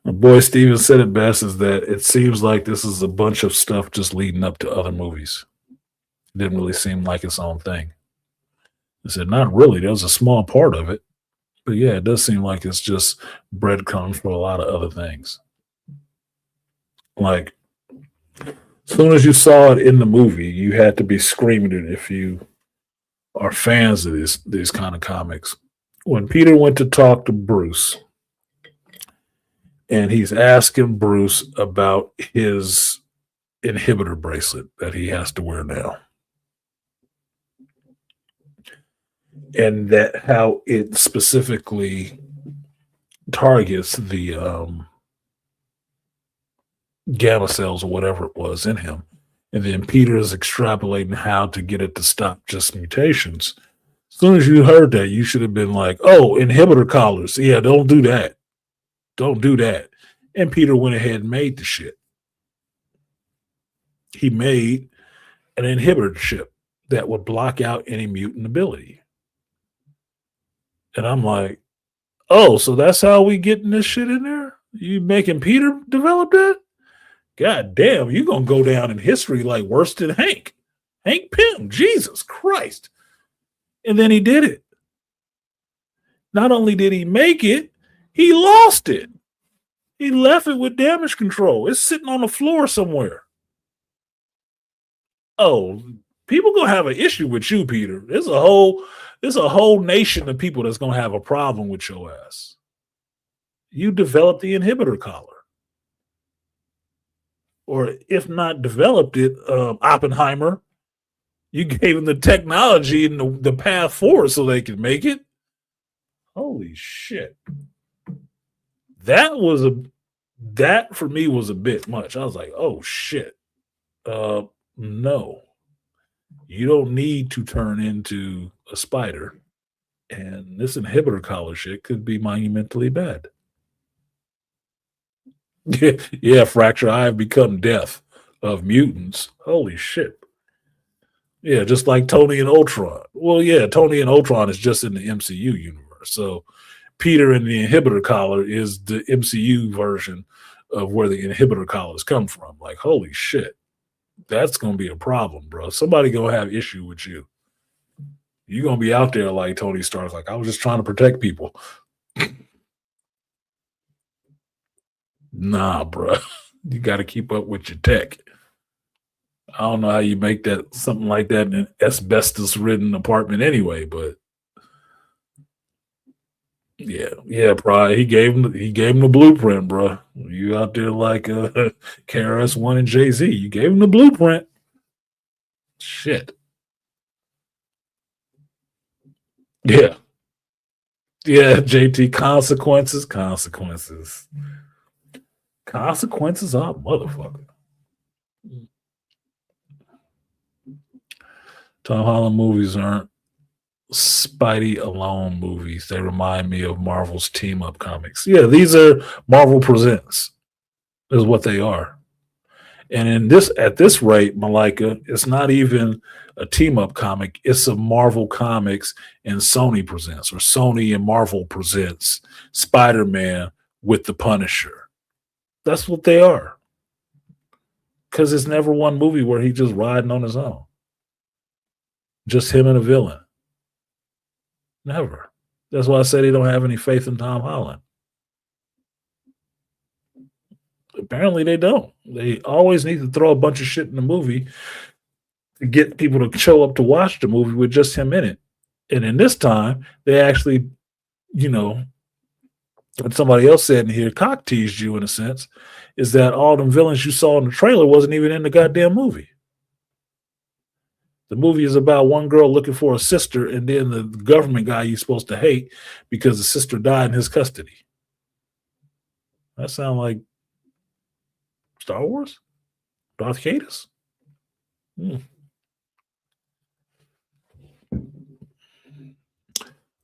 My boy Steven said it best is that it seems like this is a bunch of stuff just leading up to other movies. It didn't really seem like its own thing. I said, not really. There was a small part of it. But yeah, it does seem like it's just breadcrumbs for a lot of other things. Like, as soon as you saw it in the movie, you had to be screaming it if you are fans of these kind of comics. When Peter went to talk to Bruce, and he's asking Bruce about his inhibitor bracelet that he has to wear now. And that how it specifically targets the gamma cells or whatever it was in him. And then Peter is extrapolating how to get it to stop just mutations. As soon as you heard that, you should have been like, oh, inhibitor collars. Yeah, don't do that. Don't do that. And Peter went ahead and made the shit. He made an inhibitor chip that would block out any mutant ability. And I'm like, oh, so that's how we getting this shit in there? You making Peter develop that? God damn, you're going to go down in history like worse than Hank. Hank Pym, Jesus Christ. And then he did it. Not only did he make it, he lost it. He left it with damage control. It's sitting on the floor somewhere. Oh, people gonna have an issue with you, Peter. There's a whole nation of people that's gonna have a problem with your ass. You developed the inhibitor collar. Or if not developed it, Oppenheimer, you gave them the technology and the path forward so they could make it. Holy shit. That for me was a bit much. I was like, oh shit. No. You don't need to turn into a spider. And this inhibitor collar shit could be monumentally bad. Yeah, Fracture, I have become death of mutants. Holy shit. Yeah, just like Tony and Ultron. Well, yeah, Tony and Ultron is just in the MCU universe. So Peter and the inhibitor collar is the MCU version of where the inhibitor collars come from. Like, holy shit. That's going to be a problem, bro. Somebody going to have issue with you. You're going to be out there like Tony Stark. Like, I was just trying to protect people. Nah, bro. You got to keep up with your tech. I don't know how you make that something like that in an asbestos-ridden apartment anyway, but yeah, probably he gave him the blueprint, bro. You out there like KRS-One and Jay-Z. You gave him the blueprint. Shit. Yeah. Yeah, JT, consequences are motherfucker. Tom Holland movies aren't Spidey alone movies. They remind me of Marvel's team up comics. Yeah, these are Marvel Presents, is what they are. And at this rate, Malika, it's not even a team up comic. It's a Marvel Comics and Sony presents, or Sony and Marvel presents Spider-Man with the Punisher. That's what they are. Because it's never one movie where he's just riding on his own. Just him and a villain. Never. That's why I said they don't have any faith in Tom Holland. Apparently they don't. They always need to throw a bunch of shit in the movie to get people to show up to watch the movie with just him in it. And in this time, they actually, what somebody else said in here, cock teased you in a sense, is that all them villains you saw in the trailer wasn't even in the goddamn movie. The movie is about one girl looking for a sister, and then the government guy you're supposed to hate because the sister died in his custody. That sounds like Star Wars? Darth Vader's?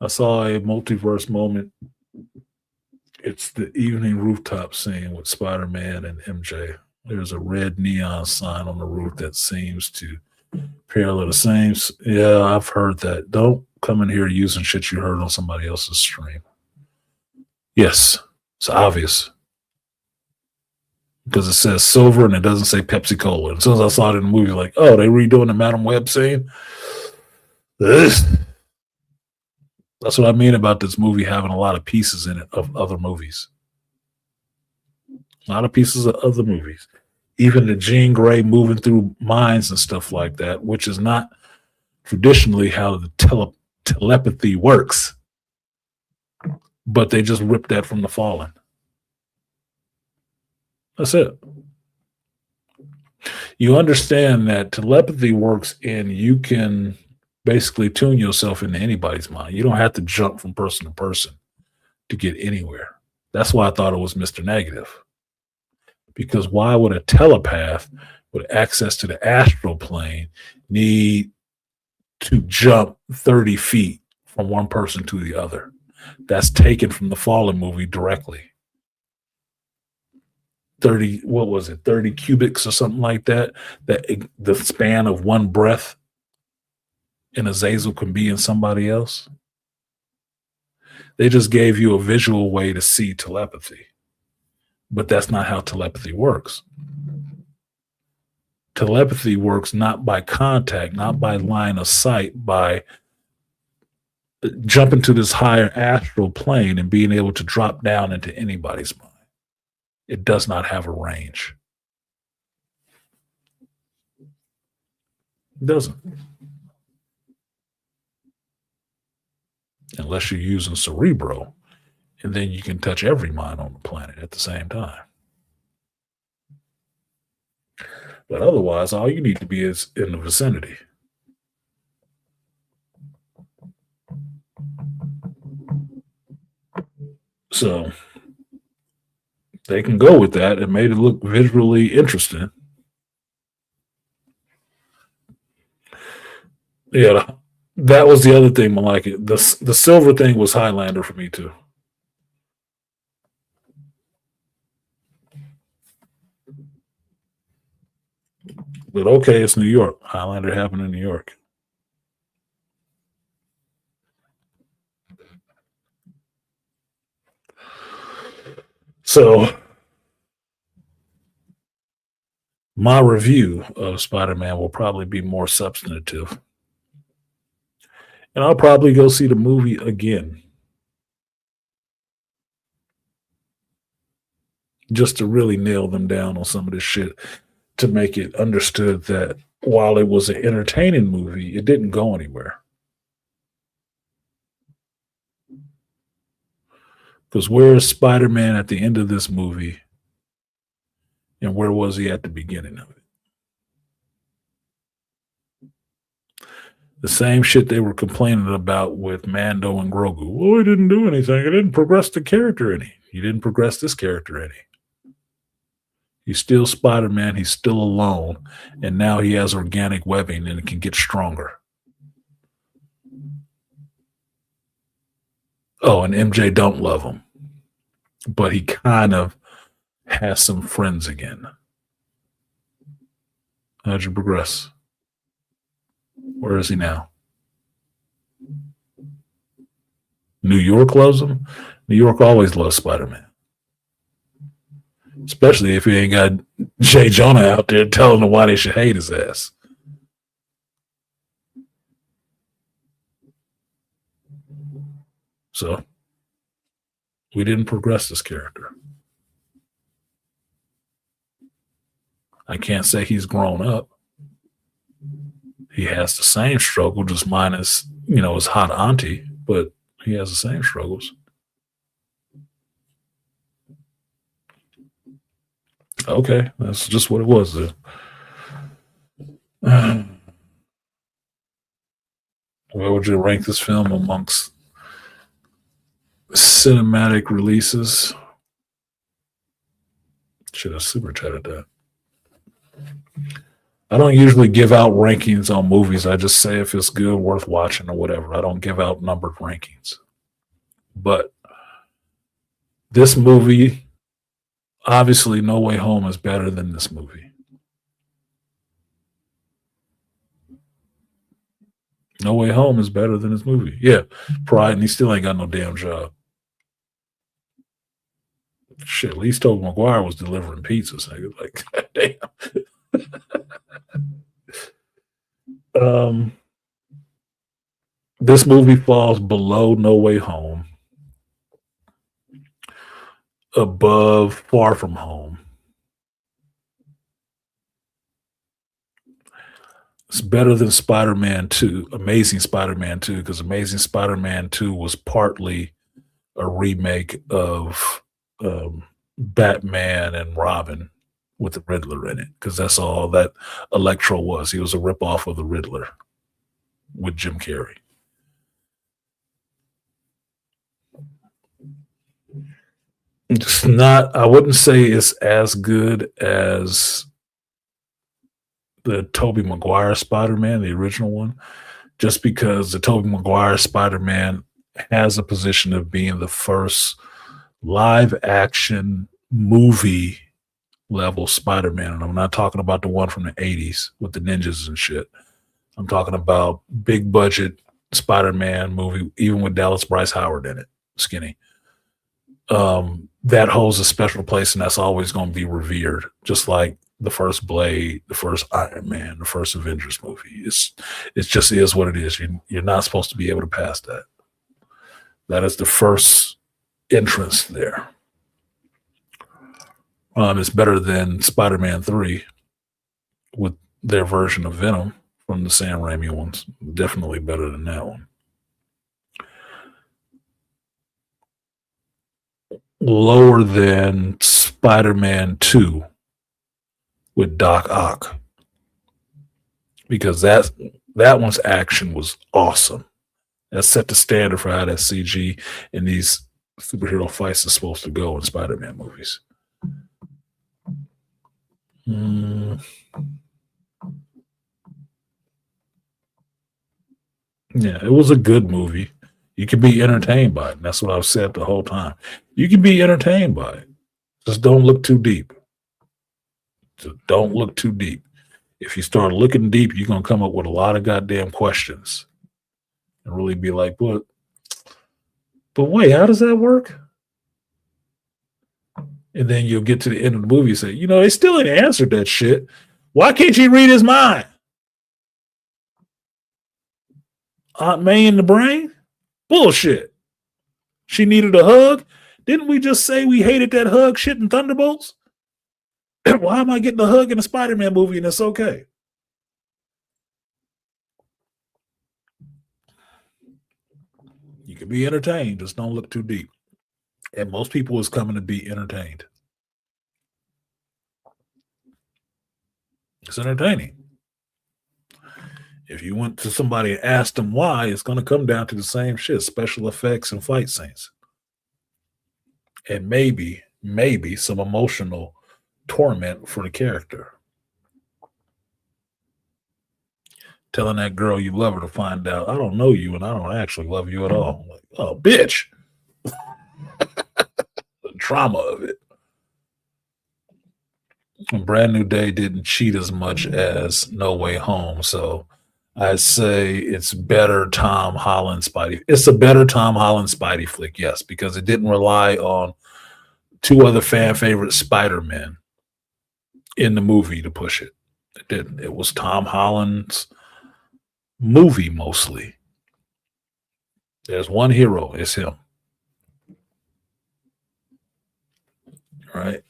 I saw a multiverse moment. It's the evening rooftop scene with Spider-Man and MJ. There's a red neon sign on the roof that seems to parallel the same. Yeah, I've heard that. Don't come in here using shit you heard on somebody else's stream. Yes, it's obvious. Because it says silver and it doesn't say Pepsi Cola. As soon as I saw it in the movie, like, oh, they redoing the Madam Web scene? That's what I mean about this movie having a lot of pieces in it of other movies. A lot of pieces of other movies. Even the Jean Grey moving through minds and stuff like that, which is not traditionally how the telepathy works. But they just ripped that from The Fallen. That's it. You understand that telepathy works and you can basically tune yourself into anybody's mind. You don't have to jump from person to person to get anywhere. That's why I thought it was Mr. Negative. Because why would a telepath with access to the astral plane need to jump 30 feet from one person to the other? That's taken from the Fallen movie directly. 30, what was it, 30 cubics or something like that? That the span of one breath in Azazel can be in somebody else. They just gave you a visual way to see telepathy. But that's not how telepathy works. Telepathy works not by contact, not by line of sight, by jumping to this higher astral plane and being able to drop down into anybody's mind. It does not have a range. It doesn't. Unless you're using Cerebro, and then you can touch every mind on the planet at the same time. But otherwise, all you need to be is in the vicinity. So they can go with that. It made it look visually interesting. Yeah, that was the other thing, Malika. The silver thing was Highlander for me too. But okay, it's New York. Highlander happened in New York. So my review of Spider-Man will probably be more substantive. And I'll probably go see the movie again. Just to really nail them down on some of this shit, to make it understood that while it was an entertaining movie, it didn't go anywhere. Because where is Spider-Man at the end of this movie? And where was he at the beginning of it? The same shit they were complaining about with Mando and Grogu. Well, he didn't do anything. It didn't progress the character any. He didn't progress this character any. He's still Spider-Man. He's still alone. And now he has organic webbing and it can get stronger. Oh, and MJ don't love him. But he kind of has some friends again. How'd you progress? Where is he now? New York loves him. New York always loves Spider-Man. Especially if he ain't got Jay Jonah out there telling them why they should hate his ass. So we didn't progress this character. I can't say he's grown up. He has the same struggle, just minus, his hot auntie, but he has the same struggles. Okay, that's just what it was then. Where would you rank this film amongst cinematic releases? Should have super chatted that. I don't usually give out rankings on movies. I just say if it's good, worth watching, or whatever. I don't give out numbered rankings. But this movie, obviously, No Way Home is better than this movie. No Way Home is better than this movie. Yeah, Pride, and he still ain't got no damn job. Shit, at least Tobey Maguire was delivering pizzas. Like, damn. This movie falls below No Way Home, above Far From Home. It's better than Spider-Man 2, Amazing Spider-Man 2, because Amazing Spider-Man 2 was partly a remake of Batman and Robin with the Riddler in it, because that's all that Electro was. He was a ripoff of the Riddler with Jim Carrey. It's not, I wouldn't say it's as good as the Tobey Maguire Spider-Man, the original one, just because the Tobey Maguire Spider-Man has a position of being the first live action movie level Spider-Man. And I'm not talking about the one from the 80s with the ninjas and shit. I'm talking about big budget Spider-Man movie, even with Dallas Bryce Howard in it, skinny. That holds a special place, and that's always going to be revered, just like the first Blade, the first Iron Man, the first Avengers movie. It just is what it is. You're not supposed to be able to pass that. That is the first entrance there. It's better than Spider-Man 3 with their version of Venom from the Sam Raimi ones. Definitely better than that one. Lower than Spider-Man 2 with Doc Ock, because that one's action was awesome. That set the standard for how that CG in these superhero fights is supposed to go in Spider-Man movies. Yeah, it was a good movie. You can be entertained by it. And that's what I've said the whole time. You can be entertained by it. Just don't look too deep. Just don't look too deep. If you start looking deep, you're going to come up with a lot of goddamn questions and really be like, but wait, how does that work? And then you'll get to the end of the movie and say, they still ain't answered that shit. Why can't you read his mind? Aunt May in the brain? Bullshit. She needed a hug. Didn't we just say we hated that hug shit in Thunderbolts? Why am I getting a hug in a Spider-Man movie and it's okay? You can be entertained, just don't look too deep. And most people is coming to be entertained. It's entertaining. If you went to somebody and asked them why, it's going to come down to the same shit, special effects and fight scenes. And maybe some emotional torment for the character. Telling that girl you love her to find out, I don't know you and I don't actually love you at all. Like, oh, bitch. The trauma of it. Brand New Day didn't cheat as much as No Way Home, so I'd say it's better Tom Holland Spidey. It's a better Tom Holland Spidey flick, yes, because it didn't rely on two other fan favorite Spider-Men in the movie to push it. It didn't. It was Tom Holland's movie mostly. There's one hero, it's him. Right?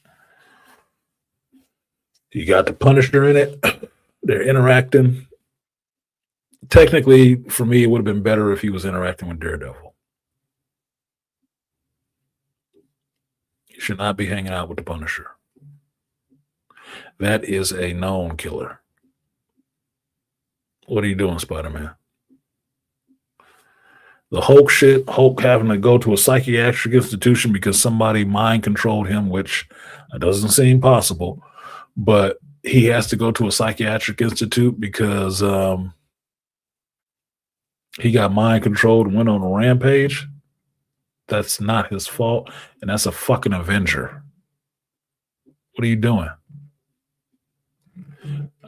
You got the Punisher in it. They're interacting. Technically, for me, it would have been better if he was interacting with Daredevil. You should not be hanging out with the Punisher. That is a known killer. What are you doing, Spider-Man? The Hulk shit, Hulk having to go to a psychiatric institution because somebody mind controlled him, which doesn't seem possible, but he has to go to a psychiatric institute because he got mind controlled and went on a rampage. That's not his fault, and that's a fucking Avenger. What are you doing?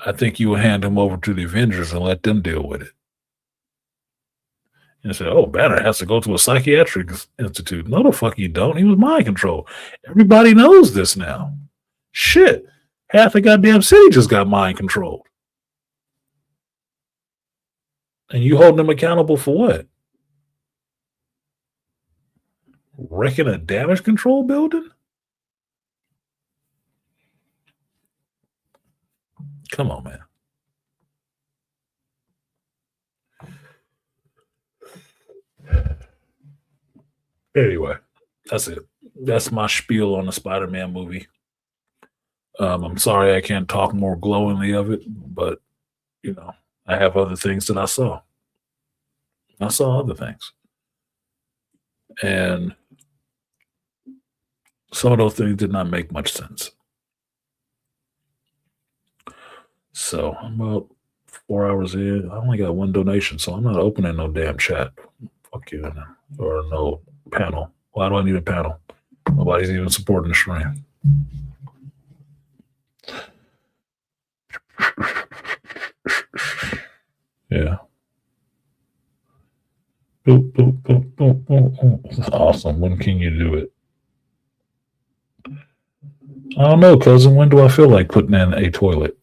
I think you would hand him over to the Avengers and let them deal with it. And say, oh, Banner has to go to a psychiatric institute. No, the fuck you don't. He was mind controlled. Everybody knows this now. Shit. Half the goddamn city just got mind controlled. And you holding them accountable for what? Wrecking a damage control building? Come on, man. Anyway, that's it. That's my spiel on the Spider-Man movie. I'm sorry I can't talk more glowingly of it, but you know, I have other things that I saw. I saw other things. And some of those things did not make much sense. So I'm about 4 hours in. I only got one donation, so I'm not opening no damn chat. Fuck you, or no panel. Why do I need a panel? Nobody's even supporting the stream. Yeah. Boop, boop, boop, boop, boop, boop. Awesome. When can you do it? I don't know, cousin. When do I feel like putting in a toilet?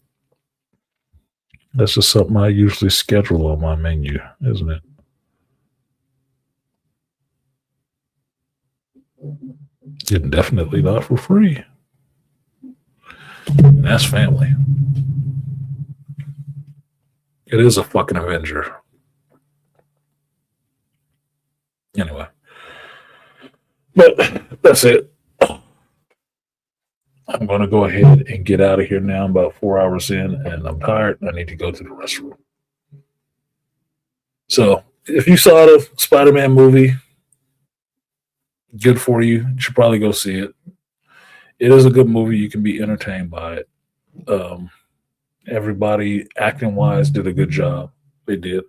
That's just something I usually schedule on my menu, isn't it? Definitely not for free. And that's family. It is a fucking Avenger. Anyway. But that's it. I'm going to go ahead and get out of here now. I'm about 4 hours in, and I'm tired. I need to go to the restroom. So, if you saw the Spider-Man movie, good for you. You should probably go see it. It is a good movie. You can be entertained by it. Everybody, acting-wise, did a good job. They did.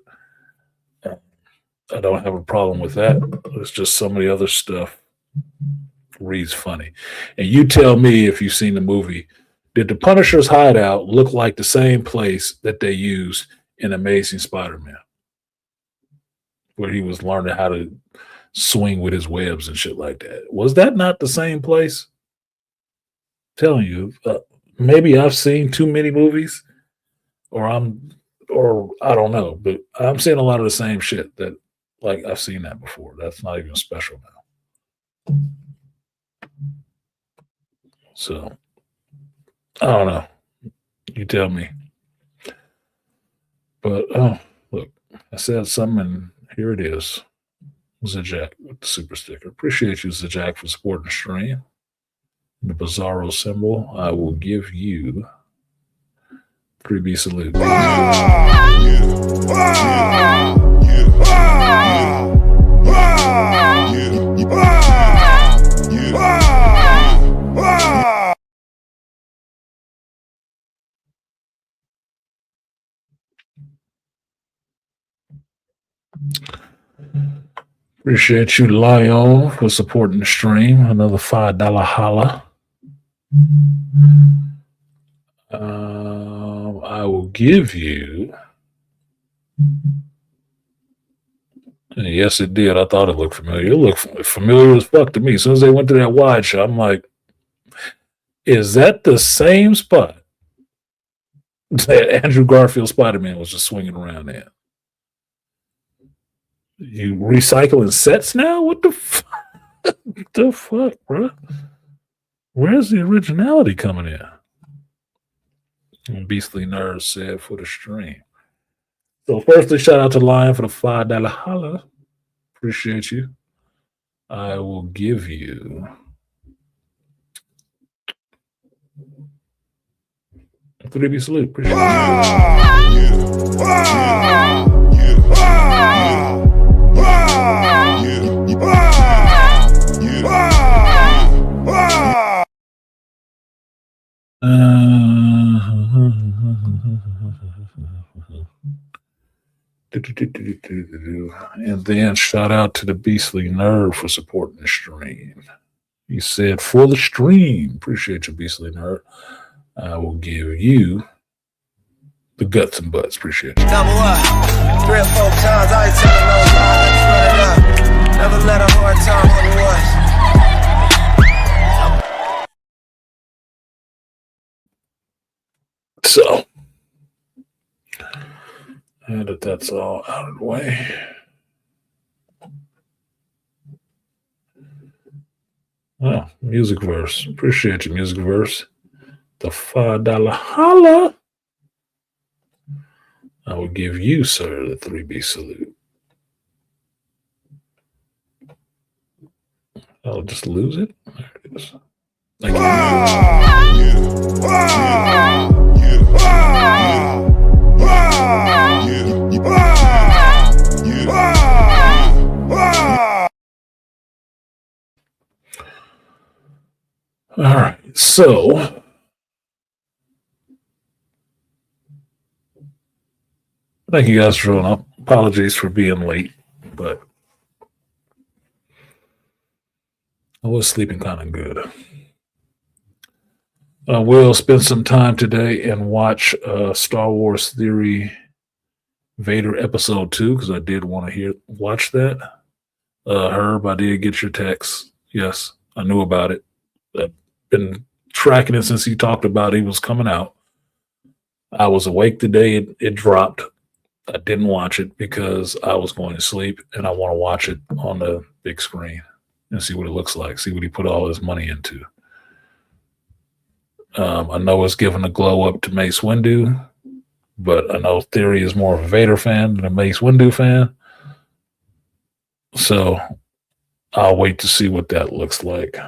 I don't have a problem with that. It's just some of the other stuff reads funny. And you tell me if you've seen the movie, did the Punisher's hideout look like the same place that they used in Amazing Spider-Man, where he was learning how to swing with his webs and shit like that? Was that not the same place? I'm telling you, maybe I've seen too many movies, or I don't know, but I'm seeing a lot of the same shit that, like, I've seen that before. That's not even special now. So, I don't know. You tell me. But, oh, look, I said something, and here it is. Zajac with the super sticker. Appreciate you, Zajac, for supporting the stream. The Bizarro symbol, I will give you 3B salute. Appreciate you, Lion, for supporting the stream. Another $5 holla. I will give you. Yes, it did. I thought it looked familiar. It looked familiar as fuck to me. As soon as they went to that wide shot, I'm like, is that the same spot that Andrew Garfield Spider Man was just swinging around in? You recycling sets now? What the the fuck, bro? Where's the originality coming in? Beastly Nerds said for the stream. So, firstly, shout out to Lion for the $5 holla. Appreciate you. I will give you 3B salute. Appreciate And then shout out to the Beastly Nerd for supporting the stream. He said, for the stream, appreciate you, Beastly Nerd. I will give you the guts and butts. Appreciate you. Double up. 3 or 4 times, I ain't telling no lies. Run it up. Never let a hard time on the So, and that's all out of the way. Oh, music verse. Appreciate you, music verse. The $5 holla. I will give you, sir, the 3B salute. I'll just lose it. There it is. Thank you. All right, so thank you guys for showing up. Apologies for being late, but I was sleeping kind of good. I will spend some time today and watch Star Wars Theory Vader Episode 2 because I did want to watch that. Herb, I did get your text. Yes, I knew about it. I've been tracking it since he talked about it. He was coming out. I was awake today. It dropped. I didn't watch it because I was going to sleep, and I want to watch it on the big screen and see what it looks like, see what he put all his money into. I know it's giving a glow up to Mace Windu, but I know Theory is more of a Vader fan than a Mace Windu fan. So I'll wait to see what that looks like.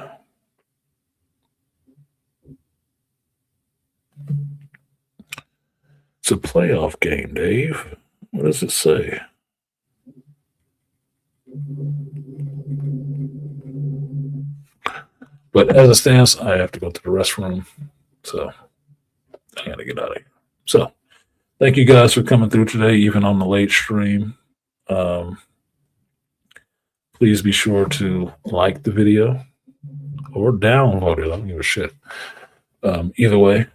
It's a playoff game, Dave. What does it say? But as it stands, I have to go to the restroom. So I got to get out of here. So thank you guys for coming through today, even on the late stream. Please be sure to like the video or downvote it. I don't give a shit. Either way,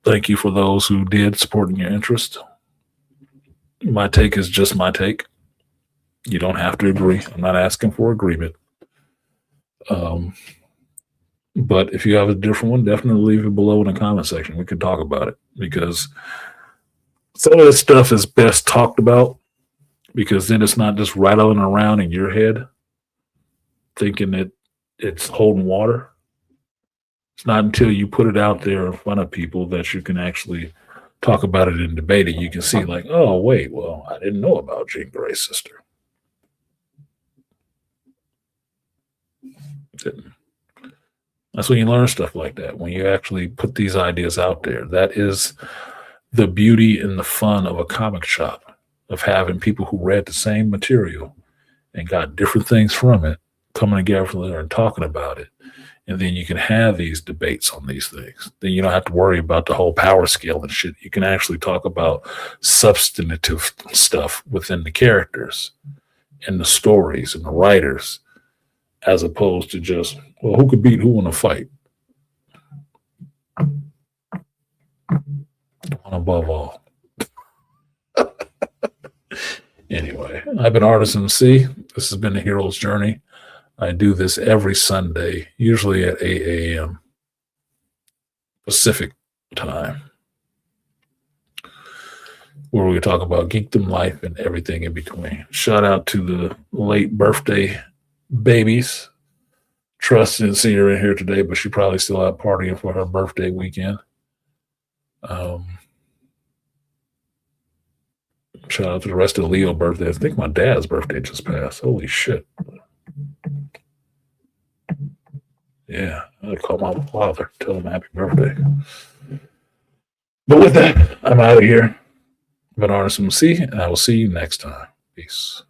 thank you for those who did supporting your interest. My take is just my take. You don't have to agree. I'm not asking for agreement. But if you have a different one, definitely leave it below in the comment section. We can talk about it because some of this stuff is best talked about because then it's not just rattling around in your head thinking that it's holding water. It's not until you put it out there in front of people that you can actually talk about it and debate it. You can see like, oh, wait, well, I didn't know about Jean Grey's sister. That's when you learn stuff like that, when you actually put these ideas out there. That is the beauty and the fun of a comic shop, of having people who read the same material and got different things from it, coming together and talking about it. And then you can have these debates on these things. Then you don't have to worry about the whole power scale and shit. You can actually talk about substantive stuff within the characters and the stories and the writers, as opposed to just, well, who could beat who in a fight? above all. Anyway, I've been Artisan MC. This has been the Hero's Journey. I do this every Sunday, usually at 8 a.m. Pacific time, where we talk about geekdom life and everything in between. Shout out to the late birthday babies. Trust didn't see her in here today, but she probably still out partying for her birthday weekend. Shout out to the rest of the Leo birthday. I think my dad's birthday just passed. Holy shit. Yeah, I'll call my father, tell him happy birthday. But with that, I'm out of here. I've been Artisan MC, and I will see you next time. Peace.